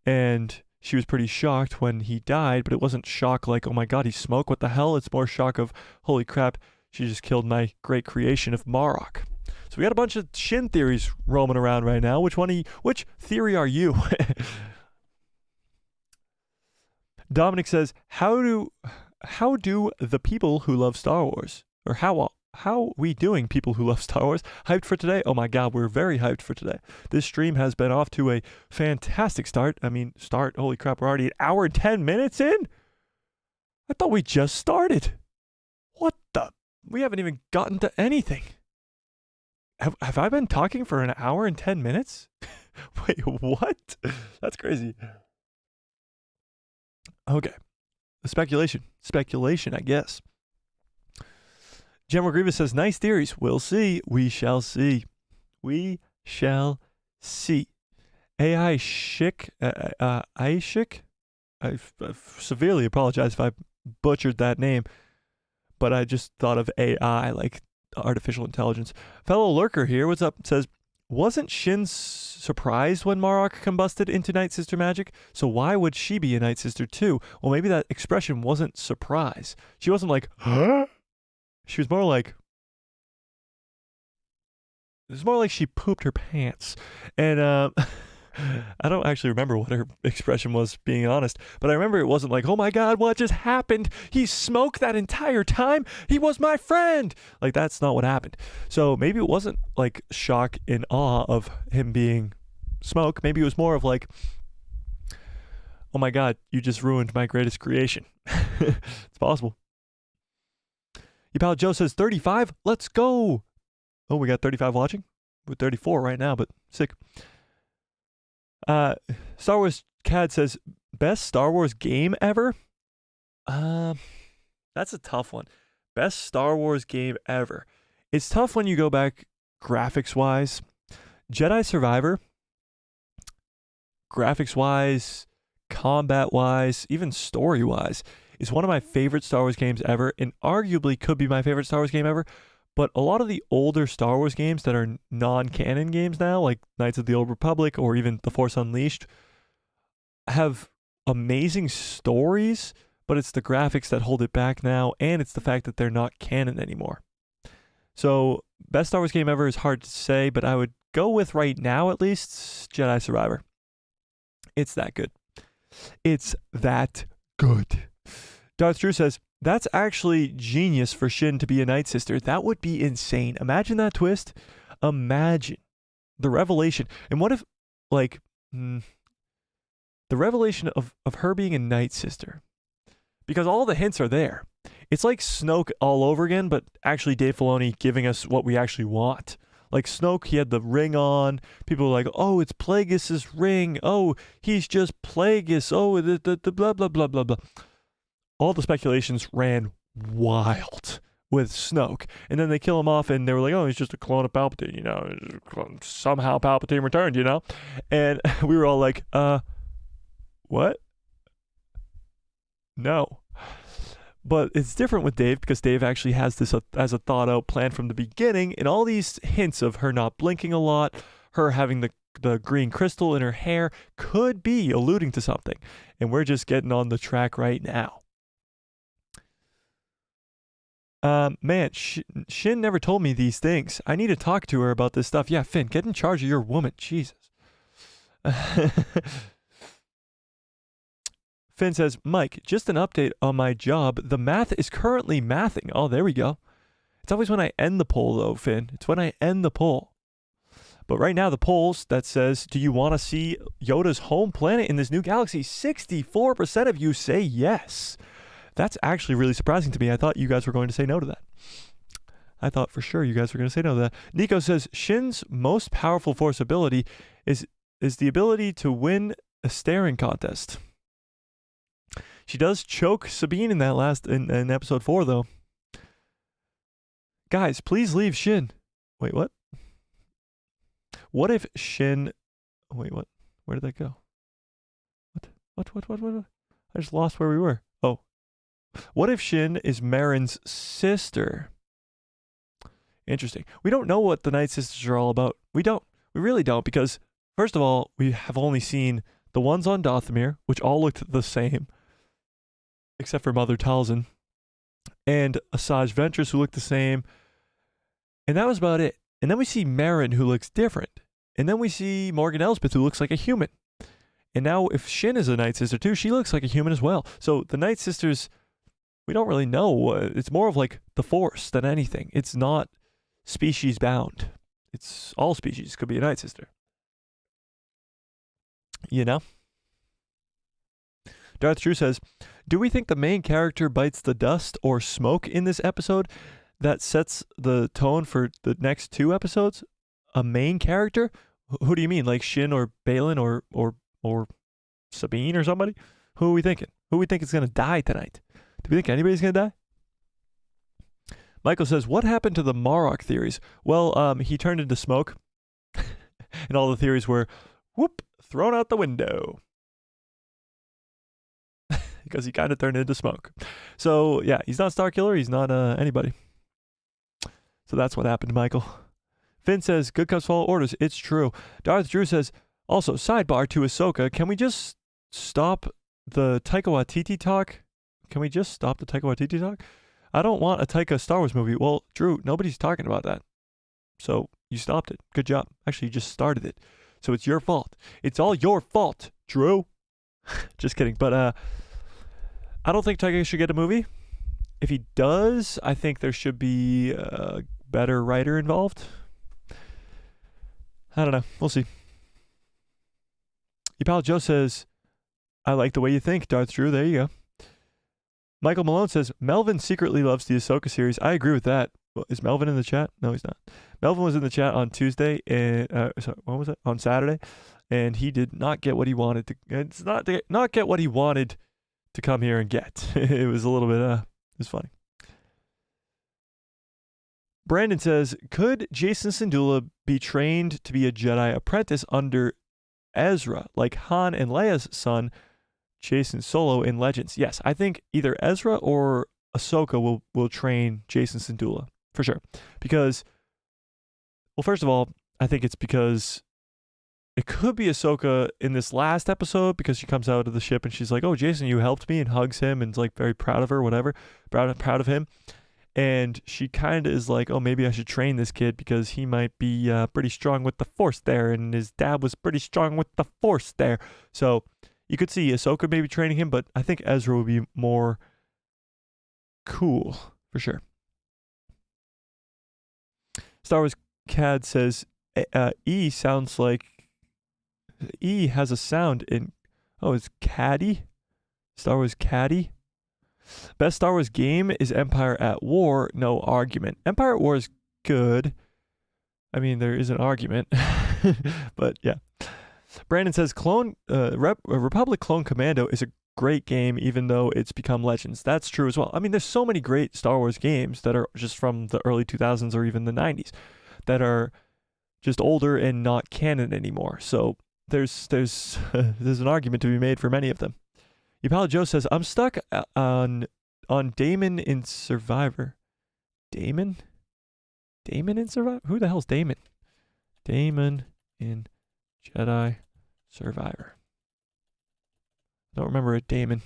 And she was pretty shocked when he died, but it wasn't shock like, oh my god, he's smoke, what the hell? It's more shock of, holy crap, she just killed my great creation of Marok. So we got a bunch of Shin theories roaming around right now. Which theory are you? Dominic says, how do the people who love Star Wars, or how we doing, people who love Star Wars, hyped for today? Oh my god, we're very hyped for today. This stream has been off to a fantastic start. Holy crap, we're already an hour and 10 minutes in? I thought we just started. What the? We haven't even gotten to anything. Have I been talking for an hour and 10 minutes? Wait, what? That's crazy. Okay. Speculation, I guess. General Grievous says, nice theories. We'll see. We shall see. We shall see. AI Shik, Aishik? I severely apologize if I butchered that name, but I just thought of AI, like artificial intelligence. Fellow lurker here, what's up? Says, wasn't Shin surprised when Marok combusted into Night Sister magic? So why would she be a Night Sister too? Well, maybe that expression wasn't surprise. She wasn't like, huh? She was more like, it was more like she pooped her pants. And I don't actually remember what her expression was, being honest, but I remember it wasn't like, oh my god, what just happened? He smoked that entire time? He was my friend! Like, that's not what happened. So maybe it wasn't like shock and awe of him being smoke. Maybe it was more of like, oh my god, you just ruined my greatest creation. It's possible. Your pal Joe says 35. Let's go. Oh, we got 35 watching. We're 34 right now, but sick. Star Wars Cad says, best Star Wars game ever? That's a tough one. Best Star Wars game ever. It's tough when you go back graphics-wise. Jedi Survivor, graphics-wise, combat-wise, even story-wise, is one of my favorite Star Wars games ever, and arguably could be my favorite Star Wars game ever. But a lot of the older Star Wars games that are non-canon games now, like Knights of the Old Republic or even The Force Unleashed, have amazing stories, but it's the graphics that hold it back now, and it's the fact that they're not canon anymore. So, best Star Wars game ever is hard to say, but I would go with, right now at least, Jedi Survivor. It's that good. It's that good. Darth Drew says, that's actually genius for Shin to be a Night Sister. That would be insane. Imagine that twist. Imagine the revelation. And what if, like, the revelation of her being a Night Sister? Because all the hints are there. It's like Snoke all over again, but actually Dave Filoni giving us what we actually want. Like Snoke, he had the ring on. People were like, oh, it's Plagueis' ring. Oh, he's just Plagueis. Oh, the blah, blah, blah, blah, blah. All the speculations ran wild with Snoke. And then they kill him off, and they were like, oh, he's just a clone of Palpatine, you know. Somehow Palpatine returned, you know. And we were all like, what? No. But it's different with Dave, because Dave actually has this as a thought-out plan from the beginning, and all these hints of her not blinking a lot, her having the green crystal in her hair, could be alluding to something. And we're just getting on the track right now. Man, Shin never told me these things. I need to talk to her about this stuff. Yeah, Finn, get in charge of your woman. Jesus. Finn says, Mike, just an update on my job. The math is currently mathing. Oh, there we go. It's always when I end the poll, though, Finn. It's when I end the poll. But right now, the polls that says, do you want to see Yoda's home planet in this new galaxy? 64% of you say yes. That's actually really surprising to me. I thought you guys were going to say no to that. I thought for sure you guys were going to say no to that. Nico says, Shin's most powerful Force ability is the ability to win a staring contest. She does choke Sabine in that in episode 4, though. Guys, please leave Shin. Wait, what? What if Shin... Wait, what? Where did that go? What? I just lost where we were. Oh. What if Shin is Marin's sister? Interesting. We don't know what the Night Sisters are all about. We don't. We really don't, because, first of all, we have only seen the ones on Dathomir, which all looked the same, except for Mother Talzin, and Asajj Ventress, who looked the same, and that was about it. And then we see Merrin, who looks different, and then we see Morgan Elsbeth, who looks like a human. And now, if Shin is a Night Sister too, she looks like a human as well. So the Night Sisters, we don't really know. It's more of like the Force than anything. It's not species bound. It's all species could be a Night Sister. You know? Darth Drew says, do we think the main character bites the dust or smoke in this episode that sets the tone for the next 2 episodes? A main character? Who do you mean? Like Shin or Balin or Sabine or somebody? Who are we thinking? Who do we think is going to die tonight? Do we think anybody's going to die? Michael says, what happened to the Marok theories? Well, he turned into smoke. And all the theories were, whoop, thrown out the window. Because he kind of turned into smoke. So, yeah, he's not Starkiller. He's not anybody. So that's what happened to Michael. Finn says, good cops follow orders. It's true. Darth Drew says, also, sidebar to Ahsoka, can we just stop the Taika Waititi talk? Can we just stop the Taika Waititi talk? I don't want a Taika Star Wars movie. Well, Drew, nobody's talking about that. So you stopped it. Good job. Actually, you just started it. So it's your fault. It's all your fault, Drew. Just kidding. But I don't think Taika should get a movie. If he does, I think there should be a better writer involved. I don't know. We'll see. Your pal Joe says, I like the way you think, Darth Drew. There you go. Michael Malone says, Melvin secretly loves the Ahsoka series. I agree with that. Well, is Melvin in the chat? No, he's not. Melvin was in the chat on Tuesday, and sorry, what was it? On Saturday, and he did not get what he wanted to. It's not get what he wanted to come here and get. It was a little bit. It was funny. Brandon says, could Jason Syndulla be trained to be a Jedi apprentice under Ezra, like Han and Leia's son, Jason Solo in Legends? Yes, I think either Ezra or Ahsoka will train Jason Syndulla, for sure. Because, well, first of all, I think it's because it could be Ahsoka in this last episode, because she comes out of the ship and she's like, oh, Jason, you helped me, and hugs him and is like very proud of her, whatever, proud of him. And she kind of is like, oh, maybe I should train this kid because he might be pretty strong with the Force there, and his dad was pretty strong with the Force there. So you could see Ahsoka maybe training him, but I think Ezra would be more cool, for sure. Star Wars Cad says, E sounds like, E has a sound in, oh, it's Caddy? Star Wars Caddy? Best Star Wars game is Empire at War, no argument. Empire at War is good. I mean, there is an argument. But yeah. Brandon says, Republic Clone Commando is a great game, even though it's become Legends. That's true as well. I mean, there's so many great Star Wars games that are just from the early 2000s or even the 90s that are just older and not canon anymore. So there's an argument to be made for many of them. Your pal Joe says, I'm stuck on Damon in Survivor. Damon? Damon in Survivor? Who the hell's Damon? Damon in Jedi Survivor. Don't remember it, Damon.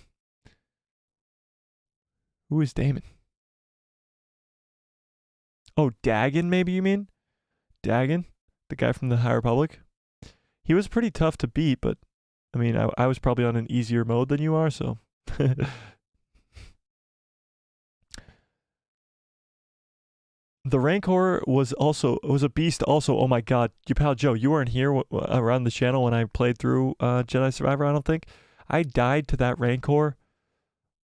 Who is Damon? Oh, Dagon, maybe you mean? Dagon? The guy from the High Republic? He was pretty tough to beat, but I mean, I was probably on an easier mode than you are, so. The Rancor was a beast also. Oh my god, your pal Joe, you weren't here around the channel when I played through Jedi Survivor, I don't think. I died to that Rancor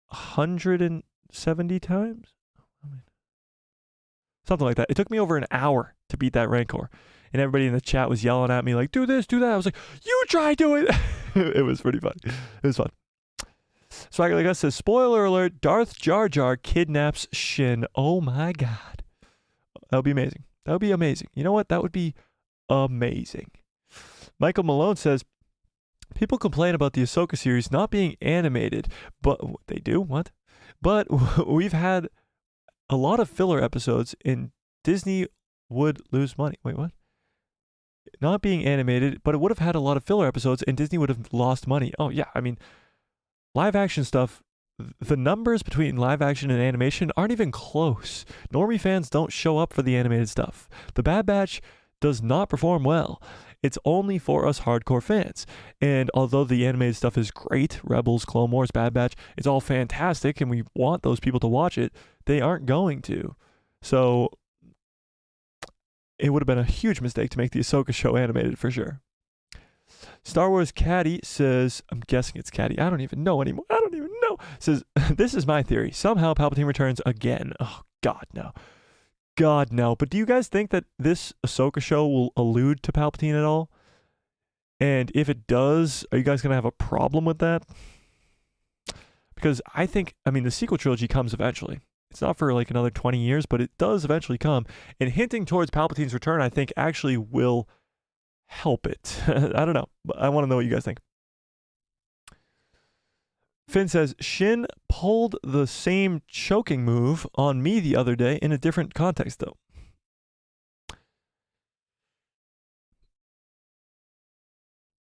170 times? Something like that. It took me over an hour to beat that Rancor. And everybody in the chat was yelling at me like, do this, do that. I was like, you try doing it. It was pretty fun. It was fun. Swagger Like Us says, spoiler alert, Darth Jar Jar kidnaps Shin. Oh my god. That would be amazing. That would be amazing. You know what? That would be amazing. Michael Malone says, people complain about the Ahsoka series not being animated, but they do? What? But we've had a lot of filler episodes and Disney would lose money. Wait, what? not being animated, but it would have had a lot of filler episodes and Disney would have lost money. Oh, yeah. I mean, live action stuff, the numbers between live action and animation aren't even close. Normie fans don't show up for the animated stuff. The Bad Batch does not perform well. It's only for us hardcore fans. And although the animated stuff is great, Rebels, Clone Wars, Bad Batch, it's all fantastic and we want those people to watch it, they aren't going to. So it would have been a huge mistake to make the Ahsoka show animated for sure. Star Wars Caddy says, I'm guessing it's Caddy. I don't even know anymore. I don't even know. Says, this is my theory. Somehow Palpatine returns again. Oh, God, no. God, no. But do you guys think that this Ahsoka show will allude to Palpatine at all? And if it does, are you guys going to have a problem with that? Because I think, I mean, the sequel trilogy comes eventually. It's not for like another 20 years, but it does eventually come. And hinting towards Palpatine's return, I think, actually will help it. I don't know. But I want to know what you guys think. Finn says, Shin pulled the same choking move on me the other day in a different context, though.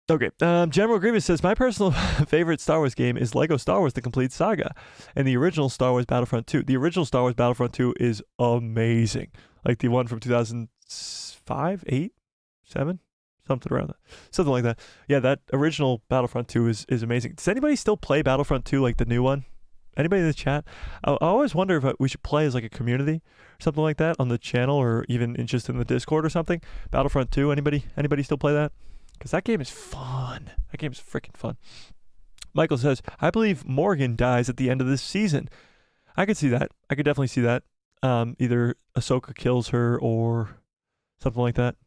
Okay, General Grievous says, my personal favorite Star Wars game is LEGO Star Wars The Complete Saga and the original Star Wars Battlefront 2. The original Star Wars Battlefront 2 is amazing. Like the one from 2005, 8, 7? Something around that. Something like that. Yeah, that original Battlefront 2 is amazing. Does anybody still play Battlefront 2 like the new one? Anybody in the chat? I always wonder if we should play as like a community or something like that on the channel or even just in the Discord or something. Battlefront 2, anybody still play that? Because that game is fun. That game is freaking fun. Michael says, I believe Morgan dies at the end of this season. I could see that. I could definitely see that. Either Ahsoka kills her or something like that.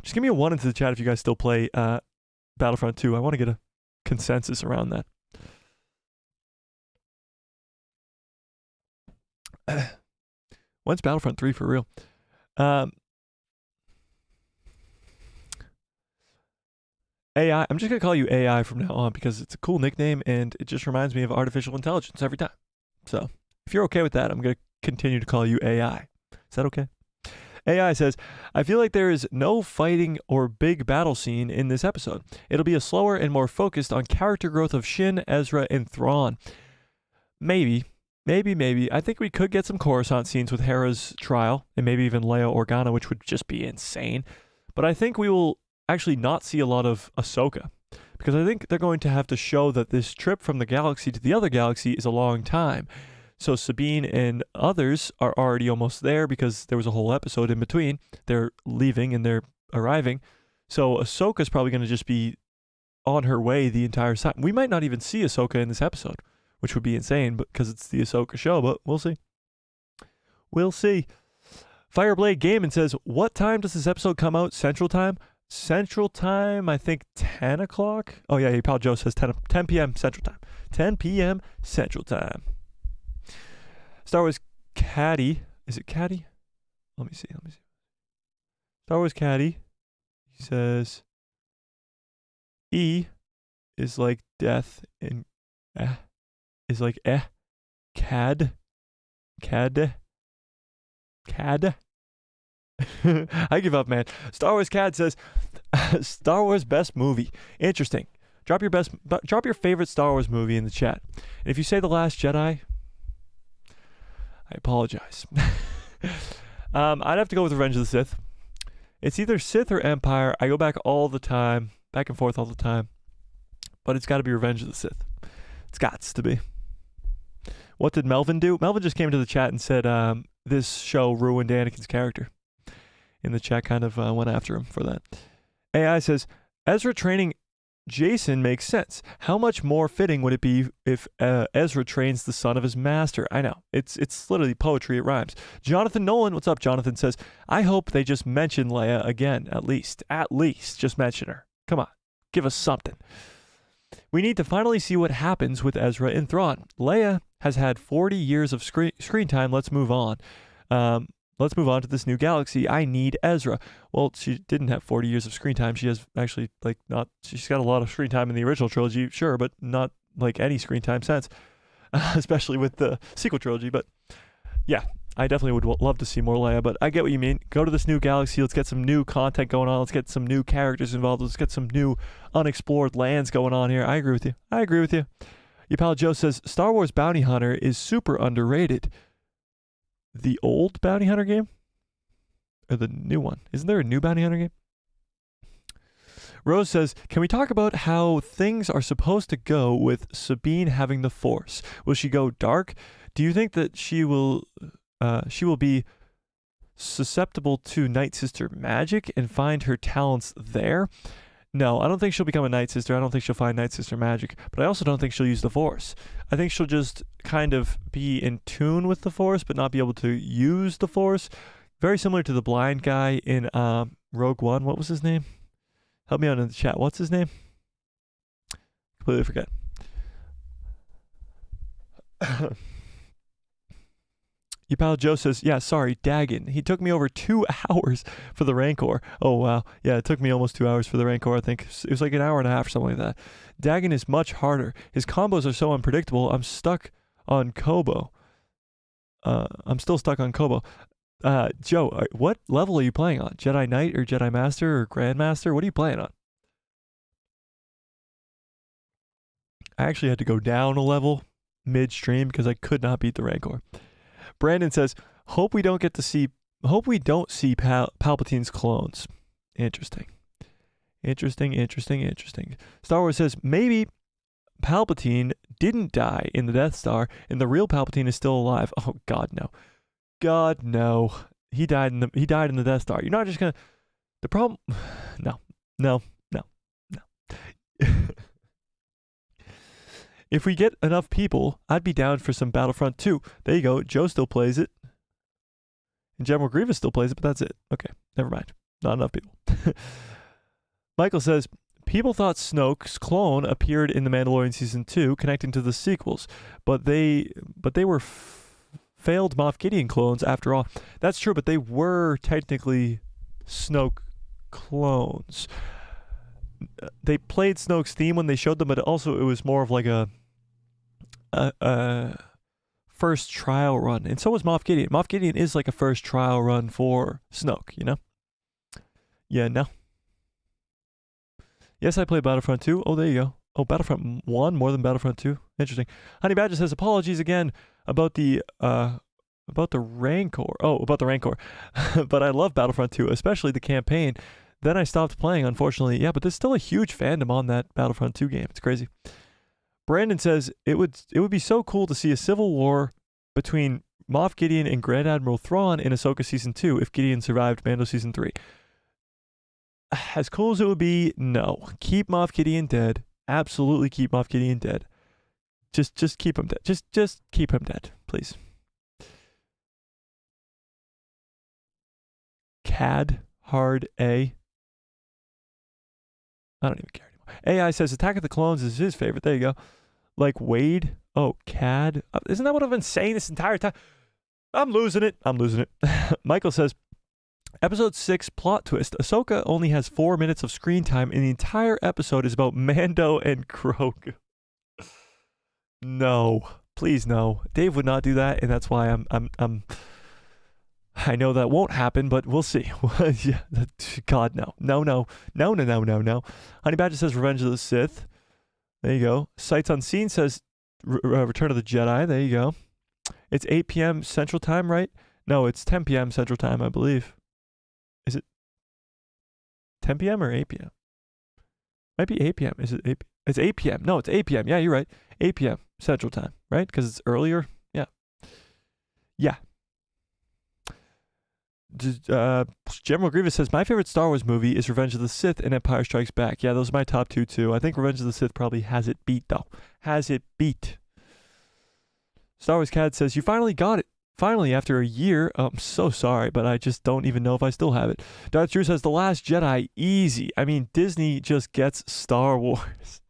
Just give me a 1 into the chat if you guys still play Battlefront 2. I want to get a consensus around that. When's Battlefront 3 for real? AI, I'm just going to call you AI from now on because it's a cool nickname and it just reminds me of artificial intelligence every time. So if you're okay with that, I'm going to continue to call you AI. Is that okay? AI says, I feel like there is no fighting or big battle scene in this episode. It'll be a slower and more focused on character growth of Shin, Ezra, and Thrawn. Maybe. I think we could get some Coruscant scenes with Hera's trial and maybe even Leia Organa, which would just be insane. But I think we will actually not see a lot of Ahsoka because I think they're going to have to show that this trip from the galaxy to the other galaxy is a long time. So Sabine and others are already almost there because there was a whole episode in between. They're leaving and they're arriving. So Ahsoka's probably going to just be on her way the entire time. We might not even see Ahsoka in this episode, which would be insane because it's the Ahsoka show, but we'll see. We'll see. Fireblade Gaming says, what time does this episode come out? Central Time? Central Time, I think 10 o'clock. Oh, yeah, Pal Joe says 10 p.m. Central Time. 10 p.m. Central Time. Star Wars Caddy. Is it Caddy? Let me see. Star Wars Caddy. He says, E is like death and is like Cad. I give up, man. Star Wars Cad says, Star Wars best movie. Interesting. Drop your favorite Star Wars movie in the chat. And if you say The Last Jedi, I apologize. I'd have to go with Revenge of the Sith. It's either Sith or Empire. I go back and forth all the time. But it's got to be Revenge of the Sith. It's got to be. What did Melvin do? Melvin just came to the chat and said this show ruined Anakin's character. In the chat kind of went after him for that. AI says, Ezra training Jason makes sense. How much more fitting would it be if Ezra trains the son of his master? I know. It's literally poetry. It rhymes. Jonathan Nolan, what's up, Jonathan, says, I hope they just mention Leia again, at least. At least. Just mention her. Come on. Give us something. We need to finally see what happens with Ezra and Thrawn. Leia has had 40 years of screen time. Let's move on. Let's move on to this new galaxy. I need Ezra. Well, she didn't have 40 years of screen time. She has actually, she's got a lot of screen time in the original trilogy, sure, but not like any screen time since, especially with the sequel trilogy. But yeah, I definitely would love to see more Leia, but I get what you mean. Go to this new galaxy. Let's get some new content going on. Let's get some new characters involved. Let's get some new unexplored lands going on here. I agree with you. Your pal Joe says, Star Wars Bounty Hunter is super underrated. The old Bounty Hunter game? Or the new one? Isn't there a new Bounty Hunter game? Rose says, can we talk about how things are supposed to go with Sabine having the Force? Will she go dark? Do you think that she will be susceptible to Night Sister magic and find her talents there? No, I don't think she'll become a Night Sister. I don't think she'll find Night Sister magic. But I also don't think she'll use the Force. I think she'll just kind of be in tune with the Force, but not be able to use the Force. Very similar to the blind guy in Rogue One. What was his name? Help me out in the chat. What's his name? Completely forget. Your pal Joe says, yeah, sorry, Dagon. He took me over 2 hours for the Rancor. Oh, wow. Yeah, it took me almost 2 hours for the Rancor, I think. It was like an hour and a half or something like that. Dagon is much harder. His combos are so unpredictable. I'm stuck on Kobo. I'm still stuck on Kobo. Joe, what level are you playing on? Jedi Knight or Jedi Master or Grandmaster? What are you playing on? I actually had to go down a level midstream because I could not beat the Rancor. Brandon says, hope we don't see Palpatine's clones. Interesting. Star Wars says, maybe Palpatine didn't die in the Death Star and the real Palpatine is still alive. Oh, God, no. God, no. He died in the Death Star. You're not just going to... The problem... No. If we get enough people, I'd be down for some Battlefront 2. There you go. Joe still plays it. And General Grievous still plays it, but that's it. Okay, never mind. Not enough people. Michael says, people thought Snoke's clone appeared in The Mandalorian Season 2, connecting to the sequels, but they were failed Moff Gideon clones after all. That's true, but they were technically Snoke clones. They played Snoke's theme when they showed them, but also it was more of like a first trial run. And so was Moff Gideon. Moff Gideon is like a first trial run for Snoke, you know? Yeah, no. Yes, I played Battlefront 2. Oh, there you go. Oh, Battlefront 1 more than Battlefront 2. Interesting. Honey Badger says, apologies again about the Rancor. Oh, about the Rancor. But I love Battlefront 2, especially the campaign. Then I stopped playing, unfortunately. Yeah, but there's still a huge fandom on that Battlefront 2 game. It's crazy. Brandon says, it would be so cool to see a civil war between Moff Gideon and Grand Admiral Thrawn in Ahsoka Season 2 if Gideon survived Mando Season 3. As cool as it would be, no. Keep Moff Gideon dead. Absolutely keep Moff Gideon dead. Just keep him dead. Just keep him dead, please. CAD hard A. I don't even care anymore. AI says Attack of the Clones is his favorite. There you go. Like Wade. Oh, CAD. Isn't that what I've been saying this entire time? I'm losing it. Michael says, Episode 6 plot twist. Ahsoka only has 4 minutes of screen time and the entire episode is about Mando and Grogu. No. Please no. Dave would not do that, and that's why I know that won't happen, but we'll see. Yeah, God, no. No. Honey Badger says Revenge of the Sith. There you go. Sights Unseen says Return of the Jedi. There you go. It's 8 p.m. Central Time, right? No, it's 10 p.m. Central Time, I believe. Is it 10 p.m. or 8 p.m.? Might be 8 p.m. Is it 8 p.m.? It's 8 p.m. No, it's 8 p.m. Yeah, you're right. 8 p.m. Central Time, right? Because it's earlier. Yeah. Yeah. General Grievous says, my favorite Star Wars movie is Revenge of the Sith and Empire Strikes Back. Yeah, those are my top two, too. I think Revenge of the Sith probably has it beat, though. Has it beat. Star Wars Cat says, you finally got it. Finally, after a year. I'm so sorry, but I just don't even know if I still have it. Darth Drew says, The Last Jedi, easy. I mean, Disney just gets Star Wars.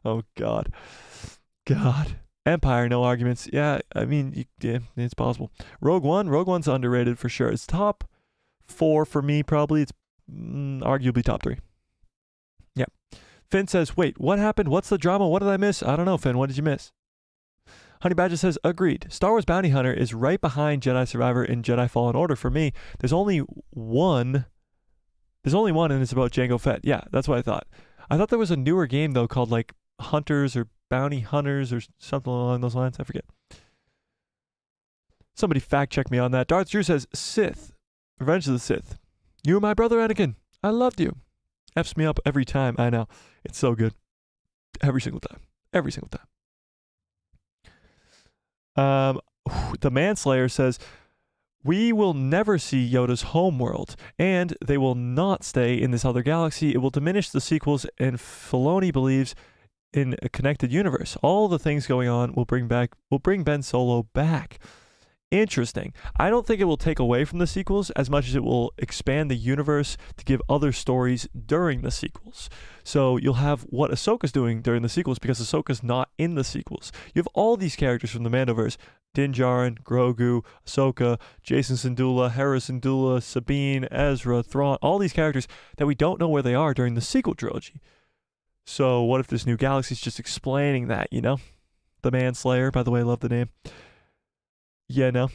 Oh, God. Empire, no arguments. Yeah, I mean, yeah, it's possible. Rogue One's underrated for sure. It's top 4 for me, probably. It's arguably top 3. Yeah. Finn says, wait, what happened? What's the drama? What did I miss? I don't know, Finn. What did you miss? Honey Badger says, agreed. Star Wars Bounty Hunter is right behind Jedi Survivor and Jedi Fallen Order for me. There's only one, and it's about Jango Fett. Yeah, that's what I thought. I thought there was a newer game, though, called, like, Hunters or Bounty Hunters or something along those lines. I forget. Somebody fact check me on that. Darth Drew says, Sith. Revenge of the Sith. You were my brother, Anakin. I loved you. F's me up every time. I know. It's so good. Every single time. Every single time. The Manslayer says, we will never see Yoda's homeworld, and they will not stay in this other galaxy. It will diminish the sequels, and Filoni believes in a connected universe. All the things going on will bring Ben Solo back. Interesting. I don't think it will take away from the sequels as much as it will expand the universe to give other stories during the sequels. So you'll have what Ahsoka's doing during the sequels because Ahsoka's not in the sequels. You have all these characters from the Mandoverse. Din Djarin, Grogu, Ahsoka, Jason Syndulla, Hera Syndulla, Sabine, Ezra, Thrawn, all these characters that we don't know where they are during the sequel trilogy. So what if this new galaxy is just explaining that, you know? The Manslayer, by the way, I love the name. Yeah, no.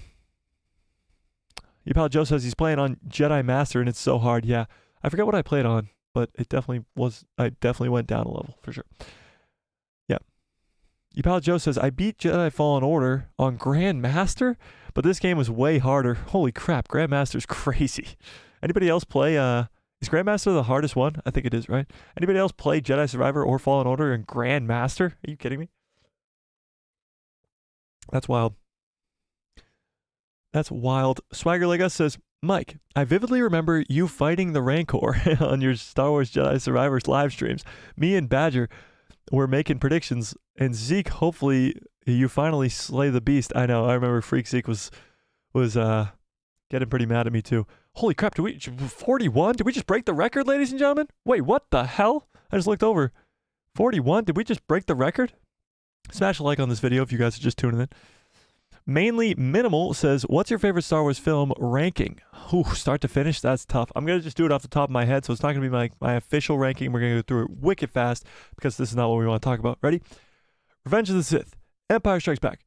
Your pal Joe says he's playing on Jedi Master and it's so hard. Yeah, I forget what I played on, but it definitely was. I definitely went down a level for sure. Yeah. Your pal Joe says I beat Jedi Fallen Order on Grandmaster, but this game was way harder. Holy crap, Grandmaster's crazy. Anybody else play? Is Grandmaster the hardest one? I think it is, right? Anybody else play Jedi Survivor or Fallen Order in Grandmaster? Are you kidding me? That's wild. That's wild. Swagger Like Us says, Mike, I vividly remember you fighting the Rancor on your Star Wars Jedi Survivors live streams. Me and Badger were making predictions, and Zeke, hopefully you finally slay the beast. I know. I remember Freak Zeke was getting pretty mad at me too. Holy crap, 41? Did we just break the record, ladies and gentlemen? Wait, what the hell? I just looked over. 41? Did we just break the record? Smash a like on this video if you guys are just tuning in. Mainly Minimal says, what's your favorite Star Wars film ranking? Ooh, start to finish? That's tough. I'm going to just do it off the top of my head, so it's not going to be my official ranking. We're going to go through it wicked fast because this is not what we want to talk about. Ready? Revenge of the Sith. Empire Strikes Back.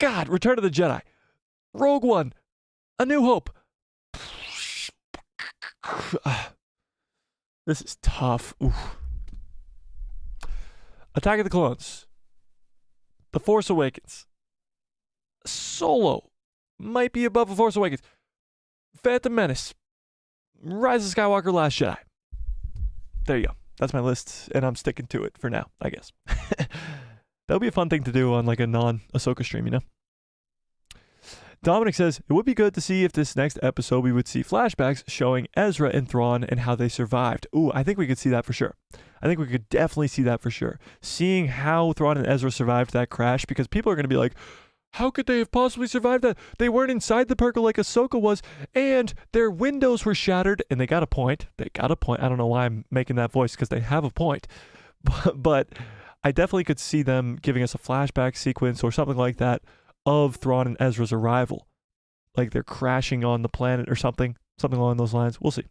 God, Return of the Jedi. Rogue One. A New Hope. This is tough. Oof. Attack of the Clones. The Force Awakens. Solo might be above The Force Awakens. Phantom Menace. Rise of Skywalker, Last Jedi. There you go. That's my list, and I'm sticking to it for now, I guess. That'll be a fun thing to do on like a non-Ahsoka stream, you know? Dominic says, it would be good to see if this next episode we would see flashbacks showing Ezra and Thrawn and how they survived. Ooh, I think we could see that for sure. I think we could definitely see that for sure. Seeing how Thrawn and Ezra survived that crash, because people are going to be like, how could they have possibly survived that? They weren't inside the Purgle like Ahsoka was, and their windows were shattered, and they got a point. They got a point. I don't know why I'm making that voice, because they have a point. But I definitely could see them giving us a flashback sequence or something like that of Thrawn and Ezra's arrival. Like they're crashing on the planet or something along those lines. We'll see.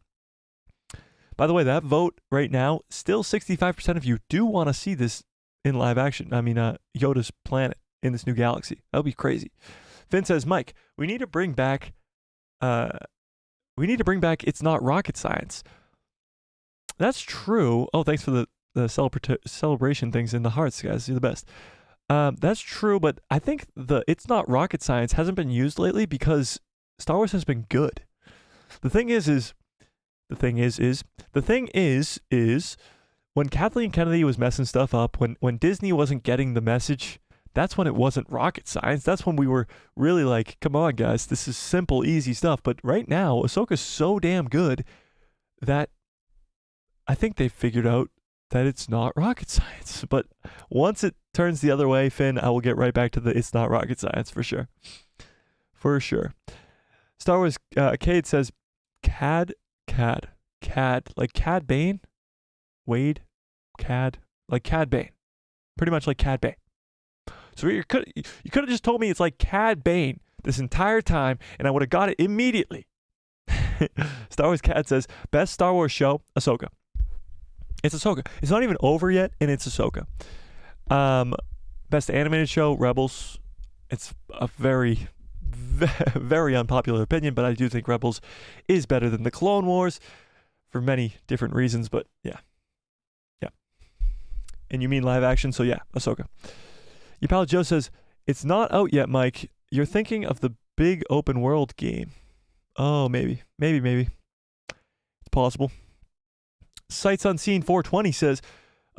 By the way, that vote right now, still 65% of you do want to see this in live action. I mean, Yoda's planet in this new galaxy. That would be crazy. Finn says, Mike, we need to bring back It's Not Rocket Science. That's true. Oh, thanks for the celebration things in the hearts, guys. You're the best. That's true, but I think It's Not Rocket Science hasn't been used lately because Star Wars has been good. The thing is when Kathleen Kennedy was messing stuff up, when Disney wasn't getting the message, that's when it wasn't rocket science. That's when we were really like, come on, guys, this is simple, easy stuff. But right now, Ahsoka's so damn good that I think they've figured out that it's not rocket science. But once it turns the other way, Finn, I will get right back to the It's Not Rocket Science for sure. For sure. Star Wars Cade says, Cad, like Cad Bane? Wade? Cad? Like Cad Bane. Pretty much like Cad Bane. So you could have just told me it's like Cad Bane this entire time, and I would have got it immediately. Star Wars Cad says, best Star Wars show, Ahsoka. It's Ahsoka. It's not even over yet, and it's Ahsoka. Best animated show, Rebels. It's a very, very unpopular opinion, but I do think Rebels is better than the Clone Wars for many different reasons, but yeah. Yeah. And you mean live action, so yeah, Ahsoka. Your pal Joe says, it's not out yet, Mike. You're thinking of the big open world game. Oh, maybe. It's possible. Sights Unseen 420 says,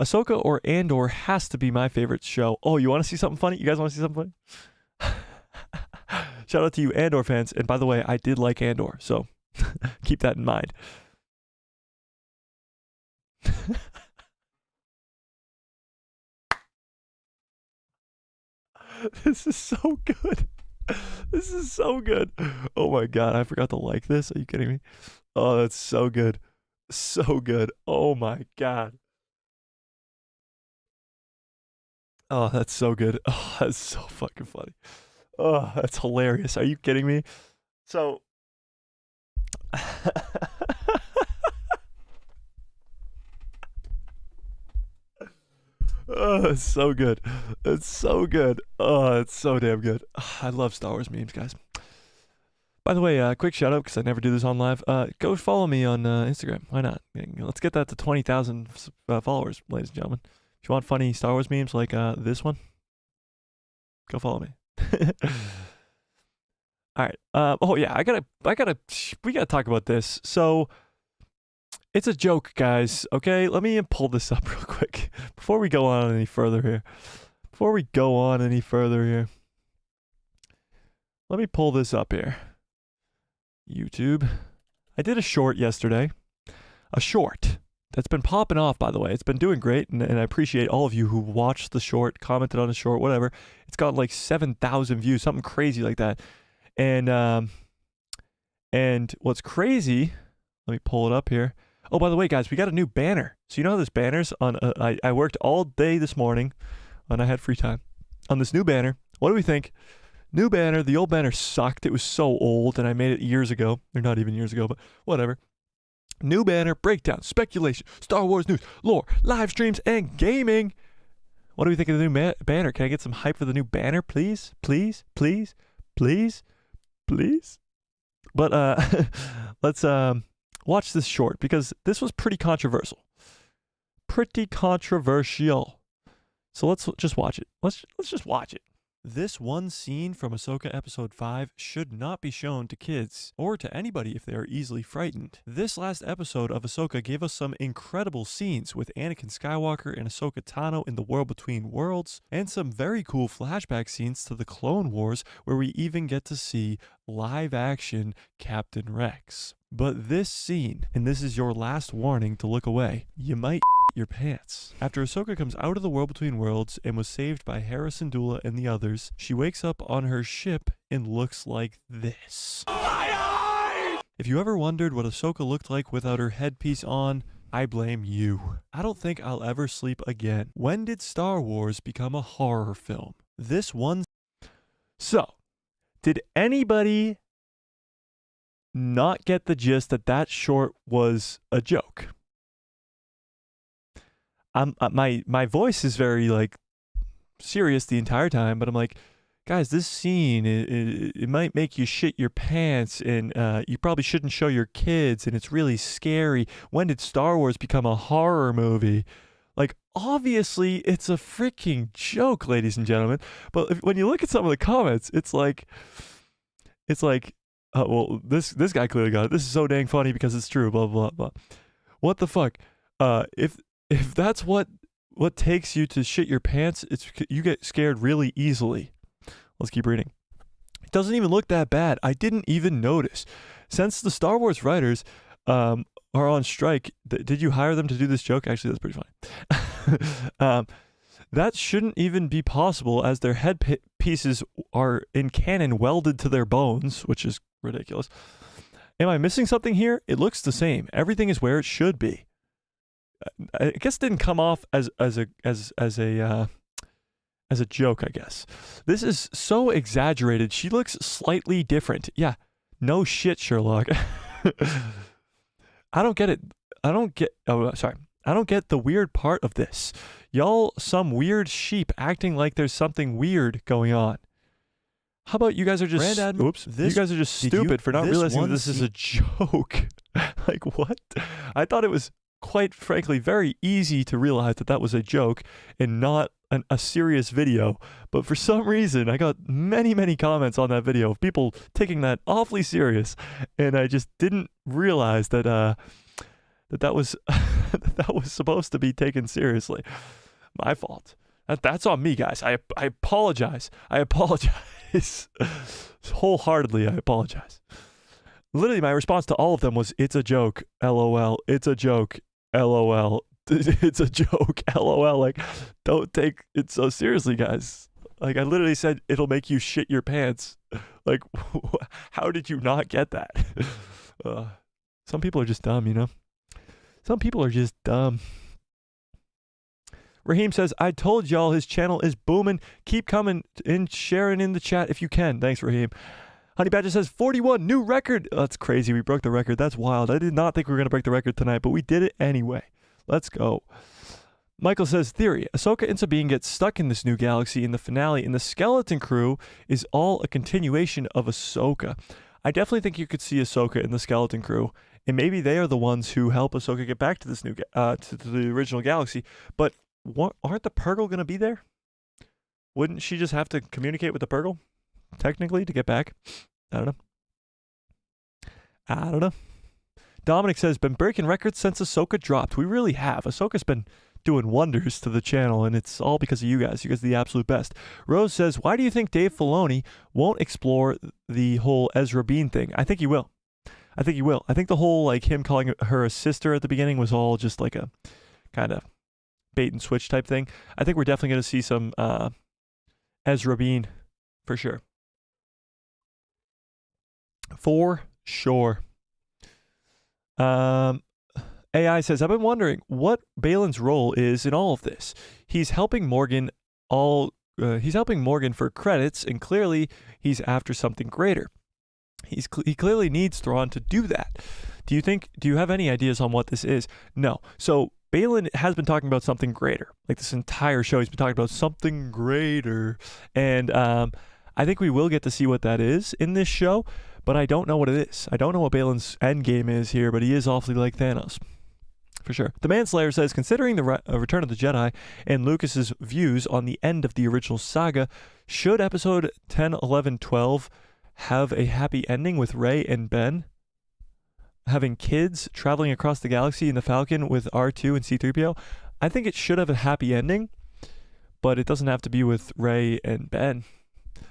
Ahsoka or Andor has to be my favorite show. Oh, you want to see something funny? You guys want to see something funny? Shout out to you Andor fans. And by the way, I did like Andor, so keep that in mind. This is so good. This is so good. Oh my god, I forgot to like this. Are you kidding me? Oh, that's so good. So good. Oh my god. Oh, that's so good. Oh, that's so fucking funny. Oh, that's hilarious. Are you kidding me? So oh, it's so good. It's so good. Oh, it's so damn good. I love Star Wars memes, guys. By the way, quick shout out, because I never do this on live. Go follow me on Instagram. Why not? Let's get that to 20,000 followers, ladies and gentlemen. If you want funny Star Wars memes like this one, go follow me. All right. Oh yeah, we gotta talk about this. So it's a joke, guys. Okay, let me pull this up real quick before we go on any further here. Let me pull this up here. YouTube. I did a short yesterday. A short that's been popping off, by the way. It's been doing great, and I appreciate all of you who watched the short, commented on the short, whatever. It's got like 7,000 views, something crazy like that. And what's crazy, let me pull it up here. Oh, by the way, guys, we got a new banner. So you know how this banner's on, I worked all day this morning, and I had free time, on this new banner. What do we think? New banner. The old banner sucked. It was so old, and I made it years ago. Or not even years ago, but whatever. New banner, breakdown, speculation, Star Wars news, lore, live streams, and gaming. What do we think of the new banner? Can I get some hype for the new banner, please? Please? Please? Please? Please? But let's watch this short, because this was pretty controversial. Pretty controversial. So let's just watch it. Let's just watch it. This one scene from Ahsoka Episode 5 should not be shown to kids, or to anybody if they are easily frightened. This last episode of Ahsoka gave us some incredible scenes with Anakin Skywalker and Ahsoka Tano in the World Between Worlds, and some very cool flashback scenes to the Clone Wars, where we even get to see live-action Captain Rex. But this scene, and this is your last warning to look away, you might your pants. After Ahsoka comes out of the World Between Worlds and was saved by Hera Syndulla and the others, she wakes up on her ship and looks like this. If you ever wondered what Ahsoka looked like without her headpiece on, I blame you. I don't think I'll ever sleep again. When did Star Wars become a horror film? This one... So, did anybody not get the gist that that short was a joke? My voice is very like serious the entire time, but I'm like, guys, this scene it might make you shit your pants, and you probably shouldn't show your kids, and it's really scary. When did Star Wars become a horror movie? Like, obviously, it's a freaking joke, ladies and gentlemen. But when you look at some of the comments, it's like, well, this guy clearly got it. This is so dang funny because it's true. Blah blah blah. What the fuck? If that's what takes you to shit your pants, it's you get scared really easily. Let's keep reading. It doesn't even look that bad. I didn't even notice. Since the Star Wars writers are on strike, did you hire them to do this joke? Actually, that's pretty funny. That shouldn't even be possible, as their head pieces are in canon welded to their bones, which is ridiculous. Am I missing something here? It looks the same. Everything is where it should be. I guess it didn't come off as a joke, I guess. This is so exaggerated. She looks slightly different. Yeah, no shit, Sherlock. I don't get it. Oh, sorry. I don't get the weird part of this. Y'all some weird sheep acting like there's something weird going on. How about you guys are just you guys are just stupid for not realizing that this is a joke. Like, what? I thought it was, quite frankly, very easy to realize that that was a joke and not a serious video. But for some reason, I got many comments on that video of people taking that awfully serious, and I just didn't realize that that was that was supposed to be taken seriously. My fault. That's on me, guys. I apologize. I apologize. Wholeheartedly, I apologize. Literally, my response to all of them was, "It's a joke, LOL. It's a joke, LOL. It's a joke, LOL." Like, don't take it so seriously, guys. Like, I literally said, it'll make you shit your pants. Like, how did you not get that? Some people are just dumb, you know? Some people are just dumb. Raheem says, I told y'all his channel is booming. Keep coming and sharing in the chat if you can. Thanks, Raheem. Honey Badger says, 41, new record. Oh, that's crazy. We broke the record. That's wild. I did not think we were going to break the record tonight, but we did it anyway. Let's go. Michael says, theory. Ahsoka and Sabine get stuck in this new galaxy in the finale, and the skeleton crew is all a continuation of Ahsoka. I definitely think you could see Ahsoka in the skeleton crew, and maybe they are the ones who help Ahsoka get back to this new to the original galaxy. But aren't the Purgle going to be there? Wouldn't she just have to communicate with the Purgle, technically, to get back? I don't know. Dominic says, been breaking records since Ahsoka dropped. We really have. Ahsoka's been doing wonders to the channel, and it's all because of you guys. You guys are the absolute best. Rose says, why do you think Dave Filoni won't explore the whole Ezra Bean thing? I think he will. I think he will. I think the whole, like, him calling her a sister at the beginning was all just like a kind of bait and switch type thing. I think we're definitely going to see some Ezra Bean for sure. For sure. AI says, I've been wondering what Balin's role is in all of this. He's helping Morgan for credits, and clearly he's after something greater. He clearly needs THRAWN to do that. Do you have any ideas on what this is? No. So Balin has been talking about something greater. Like this entire show, he's been talking about something greater. And I think we will get to see what that is in this show, but I don't know what it is. I don't know what Balin's endgame is here, but he is awfully like Thanos. For sure. The Manslayer says, considering the Return of the Jedi and Lucas's views on the end of the original saga, should episode 10, 11, 12 have a happy ending with Rey and Ben having kids traveling across the galaxy in the Falcon with R2 and C-3PO? I think it should have a happy ending, but it doesn't have to be with Rey and Ben.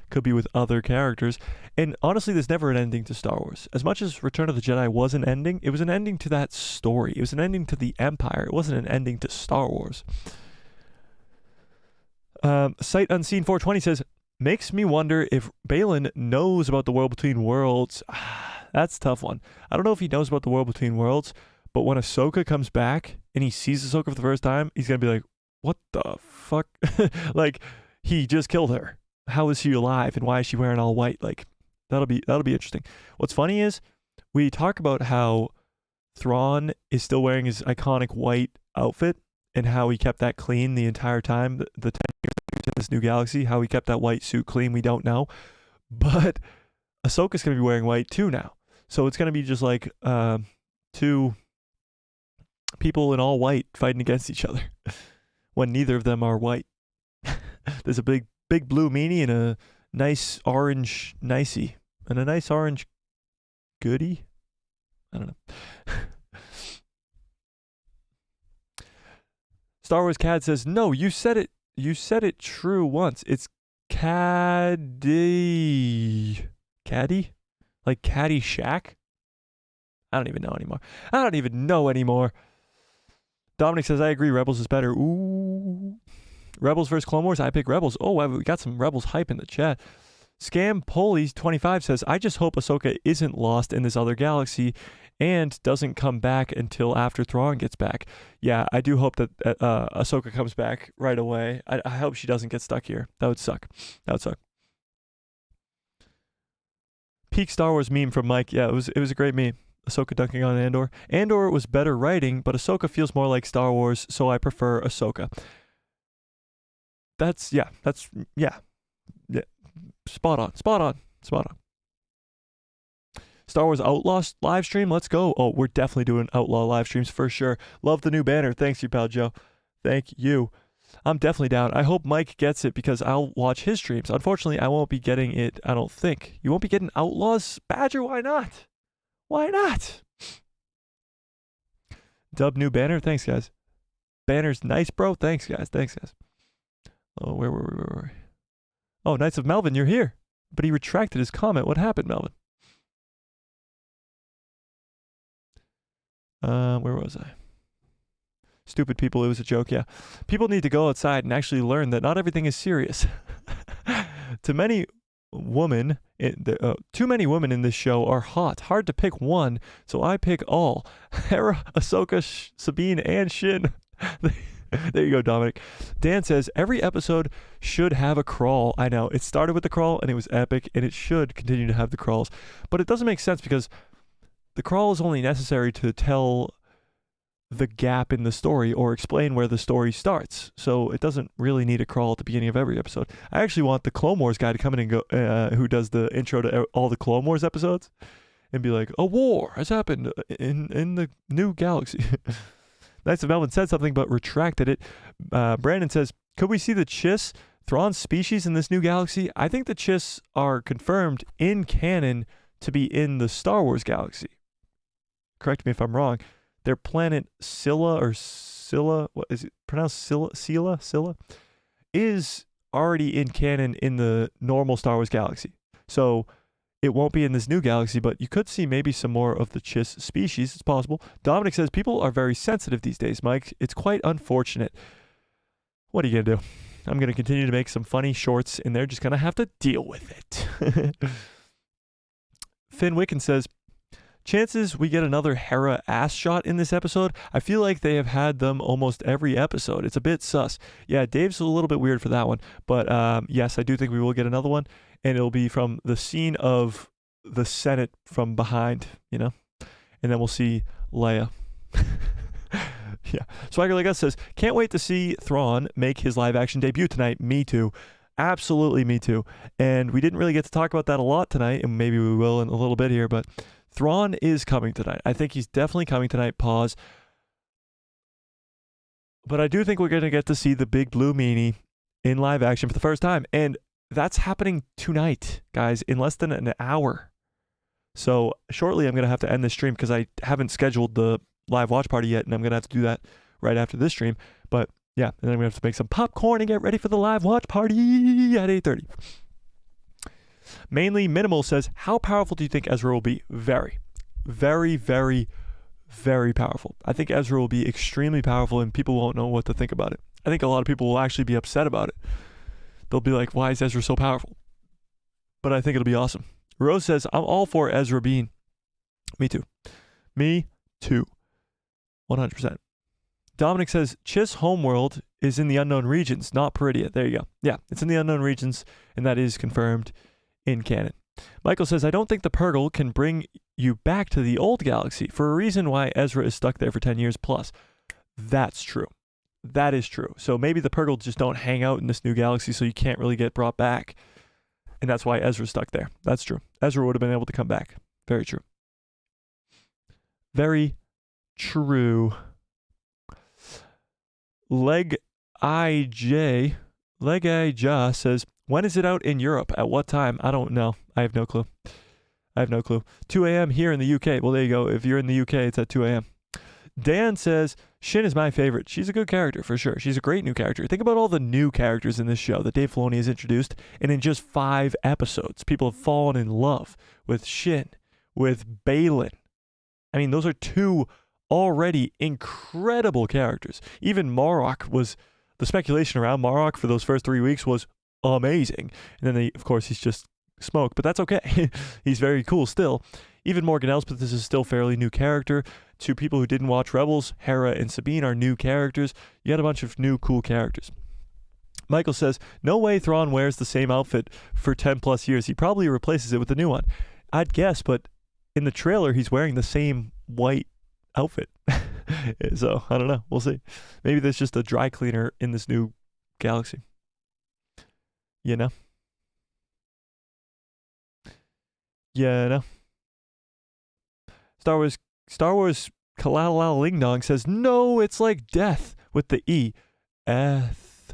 Could be with other characters. And honestly, there's never an ending to Star Wars. As much as Return of the Jedi was an ending, it was an ending to that story. It was an ending to the Empire. It wasn't an ending to Star Wars. Sight Unseen 420 says, makes me wonder if Balin knows about the World Between Worlds. That's a tough one. I don't know if he knows about the World Between Worlds, but when Ahsoka comes back and he sees Ahsoka for the first time, he's going to be like, what the fuck? Like, he just killed her. How is she alive, and why is she wearing all white? Like, that'll be interesting. What's funny is we talk about how THRAWN is still wearing his iconic white outfit and how he kept that clean the entire time, the 10 years in this new galaxy, how he kept that white suit clean, we don't know. But Ahsoka's going to be wearing white too now. So it's going to be just like two people in all white fighting against each other when neither of them are white. There's a big blue meanie and a nice orange nicey and a nice orange goodie. I don't know. Star Wars Cad says, no, you said it true once. It's Caddy. Like Caddy Shack? I don't even know anymore. Dominic says, I agree, Rebels is better. Ooh. Rebels versus Clone Wars, I pick Rebels. Oh, wow, we got some Rebels hype in the chat. Scam Polies 25 says, I just hope Ahsoka isn't lost in this other galaxy and doesn't come back until after THRAWN gets back. Yeah, I do hope that Ahsoka comes back right away. I hope she doesn't get stuck here. That would suck. Peak Star Wars meme from Mike. Yeah, it was a great meme. Ahsoka dunking on Andor. Andor was better writing, but Ahsoka feels more like Star Wars, so I prefer Ahsoka. That's spot on. Star Wars Outlaw live stream, let's go. Oh, we're definitely doing Outlaw live streams for sure. Love the new banner. Thanks, you pal Joe. Thank you. I'm definitely down. I hope Mike gets it because I'll watch his streams. Unfortunately, I won't be getting it, I don't think. You won't be getting Outlaws? Badger, why not? Why not? Dub new banner. Thanks, guys. Banner's nice, bro. Thanks, guys. Oh, where were we? Oh, Knights of Melvin, you're here. But he retracted his comment. What happened, Melvin? Where was I? Stupid people, it was a joke, yeah. People need to go outside and actually learn that not everything is serious. Too many women in this show are hot. Hard to pick one, so I pick all. Hera, Ahsoka, Sabine, and Shin. There you go, Dominic. Dan says, every episode should have a crawl. I know, it started with the crawl, and it was epic, and it should continue to have the crawls. But it doesn't make sense because the crawl is only necessary to tell the gap in the story or explain where the story starts. So it doesn't really need a crawl at the beginning of every episode. I actually want the Clone Wars guy to come in and go, who does the intro to all the Clone Wars episodes, and be like, a war has happened in the new galaxy. Knights of Melvin said something but retracted it. Brandon says, could we see the Chiss, Thrawn species in this new galaxy? I think the Chiss are confirmed in canon to be in the Star Wars galaxy. Correct me if I'm wrong. Their planet Scylla, what is it pronounced? Scylla, is already in canon in the normal Star Wars galaxy. So it won't be in this new galaxy, but you could see maybe some more of the Chiss species. It's possible. Dominic says, people are very sensitive these days, Mike. It's quite unfortunate. What are you going to do? I'm going to continue to make some funny shorts, and they're just going to have to deal with it. Finn Wicken says, chances we get another Hera ass shot in this episode? I feel like they have had them almost every episode. It's a bit sus. Yeah, Dave's a little bit weird for that one. But yes, I do think we will get another one. And it'll be from the scene of the Senate from behind, you know? And then we'll see Leia. Yeah. Swagger Like Us says, can't wait to see Thrawn make his live action debut tonight. Me too. Absolutely me too. And we didn't really get to talk about that a lot tonight, and maybe we will in a little bit here, but Thrawn is coming tonight. I think he's definitely coming tonight. Pause. But I do think we're going to get to see the big blue meanie in live action for the first time. And that's happening tonight, guys, in less than an hour. So shortly I'm going to have to end this stream because I haven't scheduled the live watch party yet, and I'm going to have to do that right after this stream. But yeah, and then I'm going to have to make some popcorn and get ready for the live watch party at 8:30. Mainly Minimal says, how powerful do you think Ezra will be? Very, very, very, very powerful. I think Ezra will be extremely powerful, and people won't know what to think about it. I think a lot of people will actually be upset about it. They'll be like, why is Ezra so powerful? But I think it'll be awesome. Rose says, I'm all for Ezra being. Me too. Me too. 100%. Dominic says, Chiss homeworld is in the unknown regions, not Peridia. There you go. Yeah, it's in the unknown regions, and that is confirmed in canon. Michael says, I don't think the Purgle can bring you back to the old galaxy for a reason why Ezra is stuck there for 10 years plus. That's true. That is true. So maybe the Purgle just don't hang out in this new galaxy, so you can't really get brought back. And that's why Ezra's stuck there. That's true. Ezra would have been able to come back. Very true. Very true. Leg IJ says, when is it out in Europe? At what time? I don't know. I have no clue. 2 a.m. here in the UK. Well, there you go. If you're in the UK, it's at 2 a.m. Dan says, Shin is my favorite. She's a good character for sure. She's a great new character. Think about all the new characters in this show that Dave Filoni has introduced, and in just 5 episodes, people have fallen in love with Shin, with Balin. I mean, those are 2 already incredible characters. Even Marok was, the speculation around Marok for those first 3 weeks was amazing. And then, of course, he's just smoke, but that's okay. He's very cool still. Even Morgan Elsbeth is still fairly new character. To people who didn't watch Rebels, Hera and Sabine are new characters. You got a bunch of new cool characters. Michael says, no way Thrawn wears the same outfit for 10 plus years. He probably replaces it with a new one. I'd guess, but in the trailer, he's wearing the same white outfit. So, I don't know. We'll see. Maybe there's just a dry cleaner in this new galaxy. You know? Yeah, no. Star Wars Kalala Ling Dong says, no, it's like death with the E. Cath.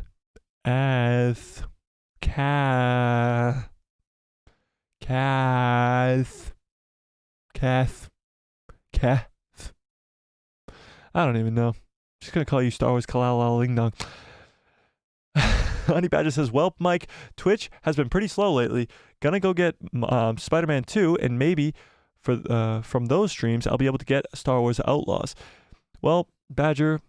I don't even know. Just gonna call you Star Wars Kalala Ling Dong. Honey Badger says, well, Mike, Twitch has been pretty slow lately. Gonna go get Spider-Man 2, and maybe from those streams, I'll be able to get Star Wars Outlaws. Well, Badger,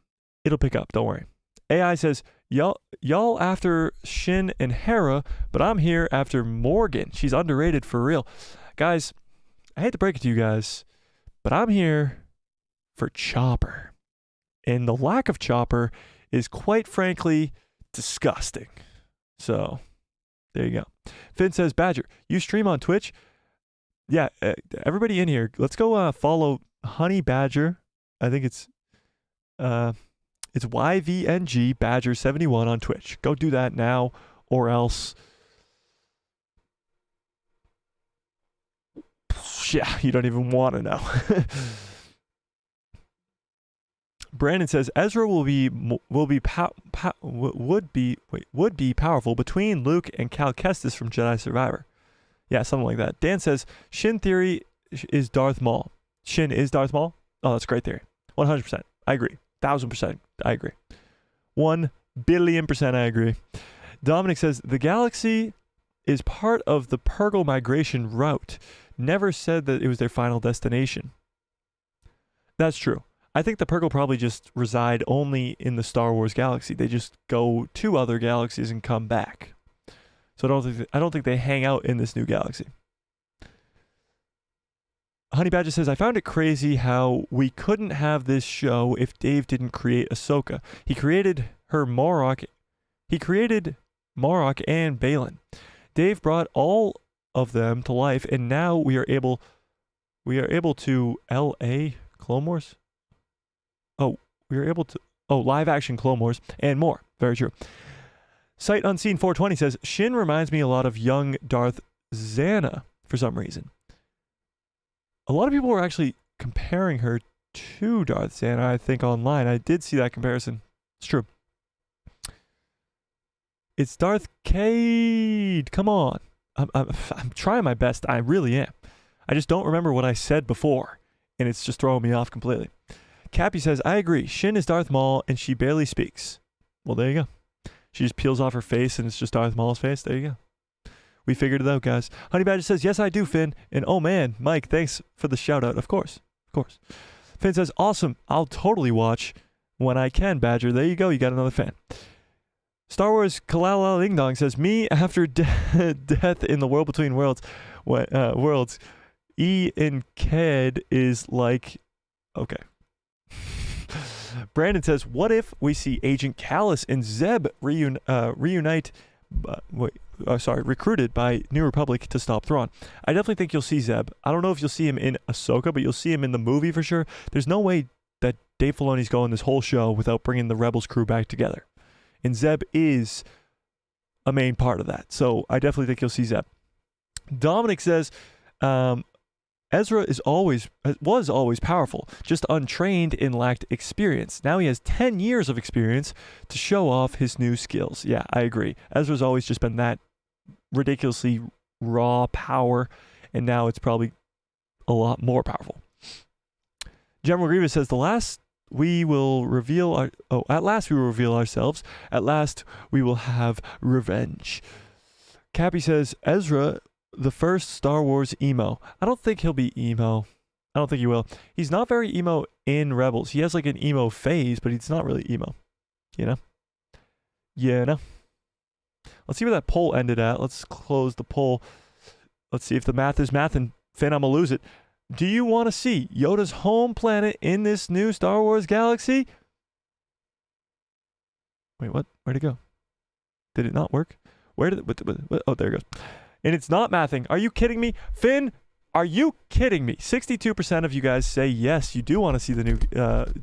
it'll pick up. Don't worry. AI says, y'all after Shin and Hera, but I'm here after Morgan. She's underrated for real. Guys, I hate to break it to you guys, but I'm here for Chopper. And the lack of Chopper is quite frankly disgusting. So, there you go. Finn says, Badger, you stream on Twitch? Yeah, everybody in here, let's go follow Honey Badger. I think it's YVNG Badger 71 on Twitch. Go do that now, or else, yeah, you don't even want to know. Brandon says Ezra would be powerful between Luke and Cal Kestis from Jedi Survivor. Yeah, something like that. Dan says Shin theory is Darth Maul. Shin is Darth Maul. Oh, that's a great theory. 100%. I agree. 1,000%. I agree. 1,000,000,000% I agree. Dominic says the galaxy is part of the Purgle migration route. Never said that it was their final destination. That's true. I think the Purgle probably just reside only in the Star Wars galaxy. They just go to other galaxies and come back. So I don't think they hang out in this new galaxy. Honey Badger says, I found it crazy how we couldn't have this show if Dave didn't create Ahsoka. He created Marok and Balin. Dave brought all of them to life, and now we are able to LA Clone Wars? Live action Clone Wars and more. Very true. Sight Unseen 420 says, Shin reminds me a lot of young Darth Xana for some reason. A lot of people were actually comparing her to Darth Xana, I think, online. I did see that comparison. It's true. It's Darth Cade. Come on. I'm trying my best. I really am. I just don't remember what I said before, and it's just throwing me off completely. Cappy says, I agree. Shin is Darth Maul, and she barely speaks. Well, there you go. She just peels off her face, and it's just Darth Maul's face. There you go. We figured it out, guys. Honey Badger says, yes, I do, Finn. And oh, man, Mike, thanks for the shout-out. Of course. Of course. Finn says, awesome. I'll totally watch when I can, Badger. There you go. You got another fan. Star Wars Kalala Ling Dong says, me after death in the world between worlds. E in Ked is like... Okay. Brandon says, what if we see Agent Callus and Zeb reunite... recruited by New Republic to stop Thrawn. I definitely think you'll see Zeb. I don't know if you'll see him in Ahsoka, but you'll see him in the movie for sure. There's no way that Dave Filoni's going this whole show without bringing the Rebels crew back together. And Zeb is a main part of that. So I definitely think you'll see Zeb. Dominic says, Ezra was always powerful, just untrained and lacked experience. Now he has 10 years of experience to show off his new skills. Yeah, I agree. Ezra's always just been that ridiculously raw power, and now it's probably a lot more powerful. General Grievous says, at last we will reveal ourselves. At last we will have revenge. Cappy says, Ezra, the first Star Wars emo. I don't think he'll be emo. I don't think he will. He's not very emo in Rebels. He has like an emo phase, but he's not really emo. You know? Yeah, no. Let's see where that poll ended at. Let's close the poll. Let's see if the math is math, and Finn, I'm gonna lose it. Do you want to see Yoda's home planet in this new Star Wars galaxy? Wait, what? Where'd it go? Did it not work? Where did it... Oh, there it goes. And it's not mathing. Are you kidding me? Finn, Are you kidding me? 62% of you guys say yes, you do want to see the new,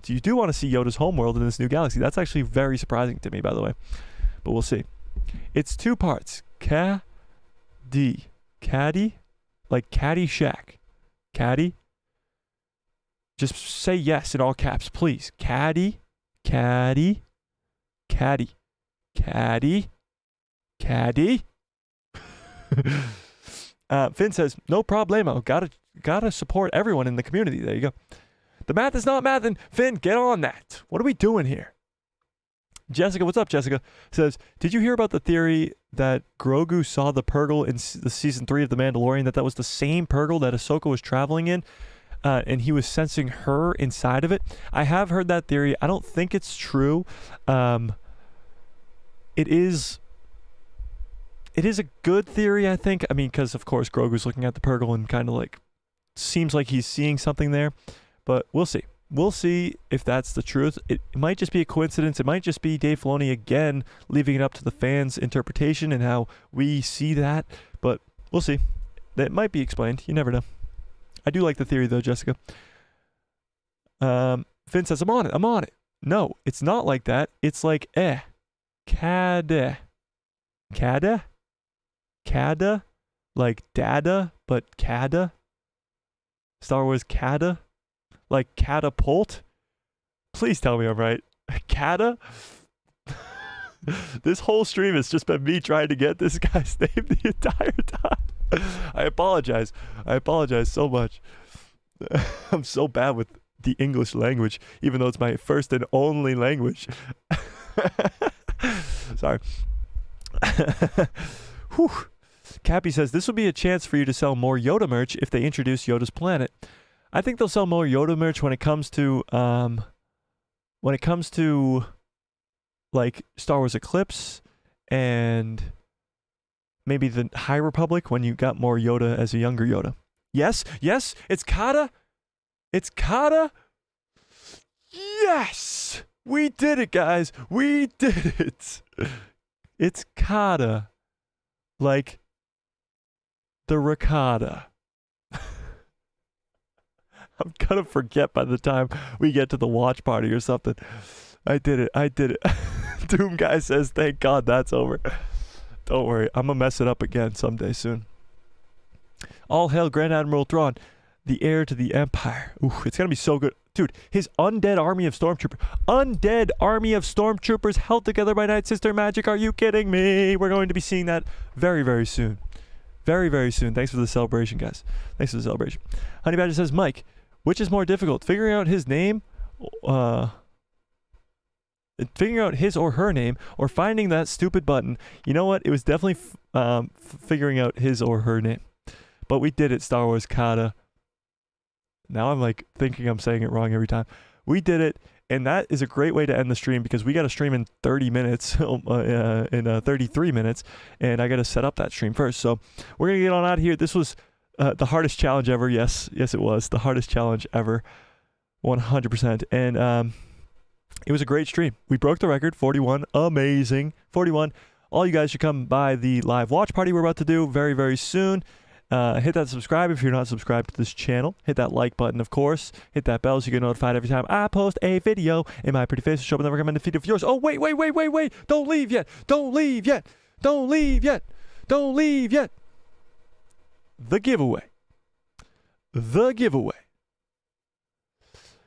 you do want to see Yoda's homeworld in this new galaxy. That's actually very surprising to me, by the way. But we'll see. It's 2 parts. Caddy. Caddy? Like Caddy Shack. Caddy? Just say yes in all caps, please. Caddy. Caddy. Caddy. Caddy. Caddy. Finn says, no problemo. Gotta support everyone in the community. There you go. The math is not math, and Finn, get on that. What are we doing here? Jessica, what's up, Jessica? Says, did you hear about the theory that Grogu saw the Purgle in the season 3 of The Mandalorian, that was the same Purgle that Ahsoka was traveling in, and he was sensing her inside of it? I have heard that theory. I don't think it's true. It is a good theory, I think. I mean, because, of course, Grogu's looking at the Purgle and kind of like seems like he's seeing something there. But we'll see. We'll see if that's the truth. It might just be a coincidence. It might just be Dave Filoni again leaving it up to the fans' interpretation and how we see that. But we'll see. That might be explained. You never know. I do like the theory, though, Jessica. Finn says, I'm on it. I'm on it. No, it's not like that. It's like, Cada. Cada? Cada? Like dada, but Cada? Star Wars Cada? Like catapult? Please tell me I'm right. Cada? This whole stream has just been me trying to get this guy's name the entire time. I apologize. I apologize so much. I'm so bad with the English language, even though it's my first and only language. Sorry. Whew. Cappy says, this will be a chance for you to sell more Yoda merch if they introduce Yoda's planet. I think they'll sell more Yoda merch when it comes to like Star Wars Eclipse and maybe the High Republic, when you got more Yoda as a younger Yoda. Yes, yes, it's Kata. It's Kata. Yes, we did it, guys. We did it. It's Kata, like the ricotta. I'm gonna forget by the time we get to the watch party or something. I did it. I did it. Doom Guy says, thank God that's over. Don't worry. I'm gonna mess it up again someday soon. All hail Grand Admiral Thrawn, the heir to the Empire. Ooh, it's gonna be so good. Dude, his undead army of stormtroopers. Undead army of stormtroopers held together by Night Sister magic. Are you kidding me? We're going to be seeing that very, very soon. Very, very soon. Thanks for the celebration, guys. Thanks for the celebration. Honey Badger says, Mike, which is more difficult, figuring out his name, figuring out his or her name, or finding that stupid button? You know what? It was definitely figuring out his or her name. But we did it, Star Wars Kata. Now I'm like thinking I'm saying it wrong every time. We did it, and that is a great way to end the stream because we got to stream in 30 minutes, in 33 minutes, and I got to set up that stream first. So we're going to get on out of here. This was the hardest challenge ever. Yes, it was the hardest challenge ever, 100%. And it was a great stream. We broke the record, 41, amazing, 41. All you guys should come by the live watch party we're about to do very, very soon. Hit that subscribe if you're not subscribed to this channel. Hit that like button, of course. Hit that bell so you get notified every time I post a video. And my pretty face will show up in the recommended feed of yours. Oh, wait. Don't leave yet. Don't leave yet. Don't leave yet. Don't leave yet. The giveaway. The giveaway.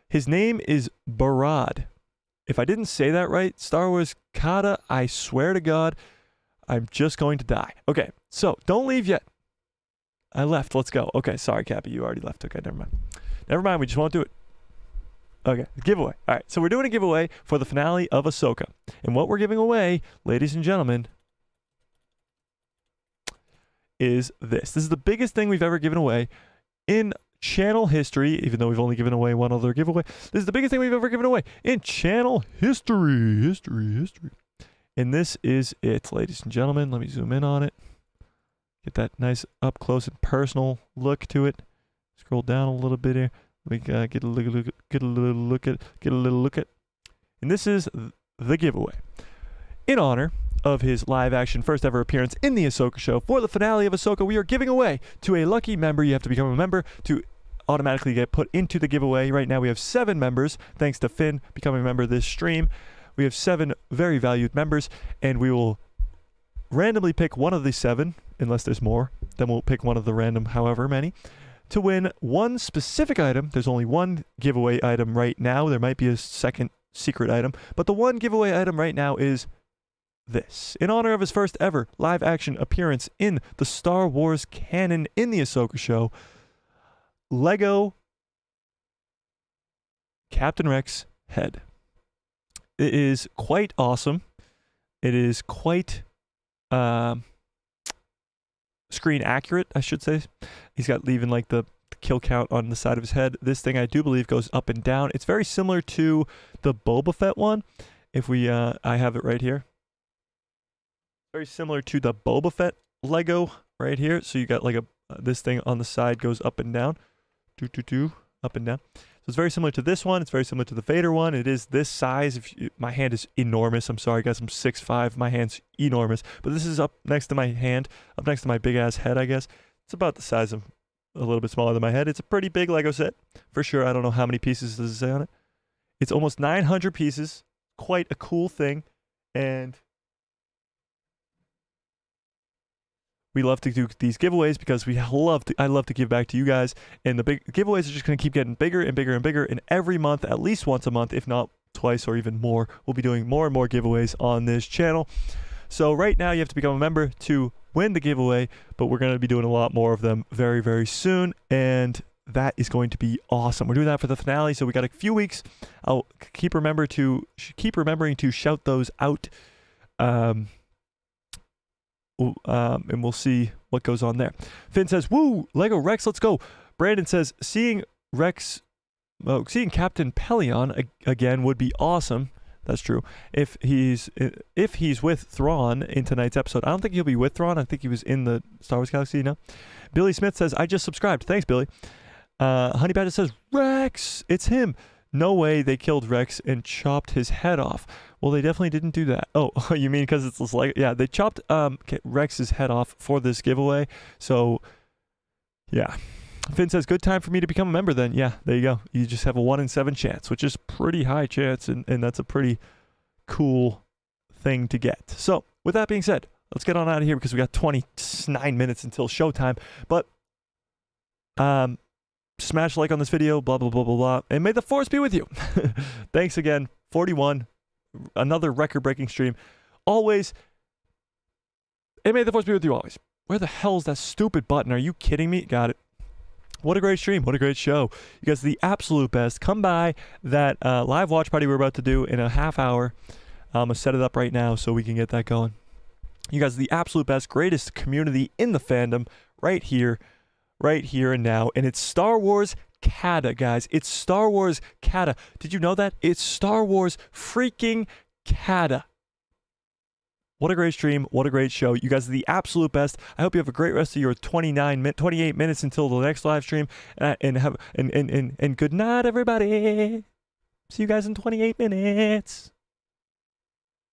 His name is Barad. If I didn't say that right, Star Wars Kata, I swear to God, I'm just going to die. Okay, so don't leave yet. I left. Let's go. Okay, sorry, Cappy. You already left. Okay, never mind. Never mind. We just won't do it. Okay, giveaway. All right, so we're doing a giveaway for the finale of Ahsoka. And what we're giving away, ladies and gentlemen, is this. This is the biggest thing we've ever given away in channel history, even though we've only given away one other giveaway. This is the biggest thing we've ever given away in channel history. History. And this is it, ladies and gentlemen. Let me zoom in on it. Get that nice up close and personal look to it. Scroll down a little bit here. We get a little look at. And this is the giveaway in honor of his live-action first ever appearance in the Ahsoka show. For the finale of Ahsoka, we are giving away to a lucky member. You have to become a member to automatically get put into the giveaway. Right now we have 7 members, thanks to Finn becoming a member of this stream. We have 7 very valued members, and we will randomly pick one of the 7, unless there's more. Then we'll pick one of the random however many, to win one specific item. There's only one giveaway item right now. There might be a second secret item, but the one giveaway item right now is this. In honor of his first ever live action appearance in the Star Wars canon in the Ahsoka show, Lego Captain Rex head. It is quite awesome. It is quite screen accurate, I should say. He's got even like the kill count on the side of his head. This thing I do believe goes up and down. It's very similar to the Boba Fett one. If we, I have it right here. Very similar to the Boba Fett Lego right here. So you got like a this thing on the side goes up and down, up and down. So it's very similar to this one. It's very similar to the Vader one. It is this size. My hand is enormous. I'm sorry, guys. I'm 6'5". My hand's enormous. But this is up next to my hand, up next to my big ass head, I guess. It's about the size of a little bit smaller than my head. It's a pretty big Lego set for sure. I don't know how many pieces does it say on it. It's almost 900 pieces. Quite a cool thing. And we love to do these giveaways because I love to give back to you guys. And the big giveaways are just going to keep getting bigger and bigger and bigger. And every month, at least once a month, if not twice or even more, we'll be doing more and more giveaways on this channel. So right now you have to become a member to win the giveaway, but we're going to be doing a lot more of them very, very soon. And that is going to be awesome. We're doing that for the finale. So we got a few weeks. I'll keep remembering to shout those out. And we'll see what goes on there. Finn says, "Woo, Lego Rex, let's go." Brandon says, seeing Captain Pelion again would be awesome. That's true. If he's with THRAWN in tonight's episode. I don't think he'll be with THRAWN. I think he was in the Star Wars galaxy, you know. Billy Smith says, "I just subscribed." Thanks, Billy. Honey Badger says, "Rex, it's him." No way they killed Rex and chopped his head off. Well, they definitely didn't do that. Oh, you mean because it's like, yeah, they chopped Rex's head off for this giveaway. So, yeah. Finn says, "Good time for me to become a member then." Yeah, there you go. You just have a 1 in 7 chance, which is pretty high chance, and that's a pretty cool thing to get. So, with that being said, let's get on out of here because we got 29 minutes until showtime. But, smash like on this video, blah, blah, blah, blah, blah. And may the force be with you. Thanks again. 41. Another record-breaking stream. Always. And may the force be with you always. Where the hell is that stupid button? Are you kidding me? Got it. What a great stream. What a great show. You guys are the absolute best. Come by that live watch party we're about to do in a half hour. I'm going to set it up right now so we can get that going. You guys are the absolute best, greatest community in the fandom right here and now. And it's Star Wars Kata, guys. It's Star Wars Kata. Did you know that? It's Star Wars freaking Kata. What a great stream. What a great show. You guys are the absolute best. I hope you have a great rest of your 28 minutes until the next live stream. And good night, everybody. See you guys in 28 minutes.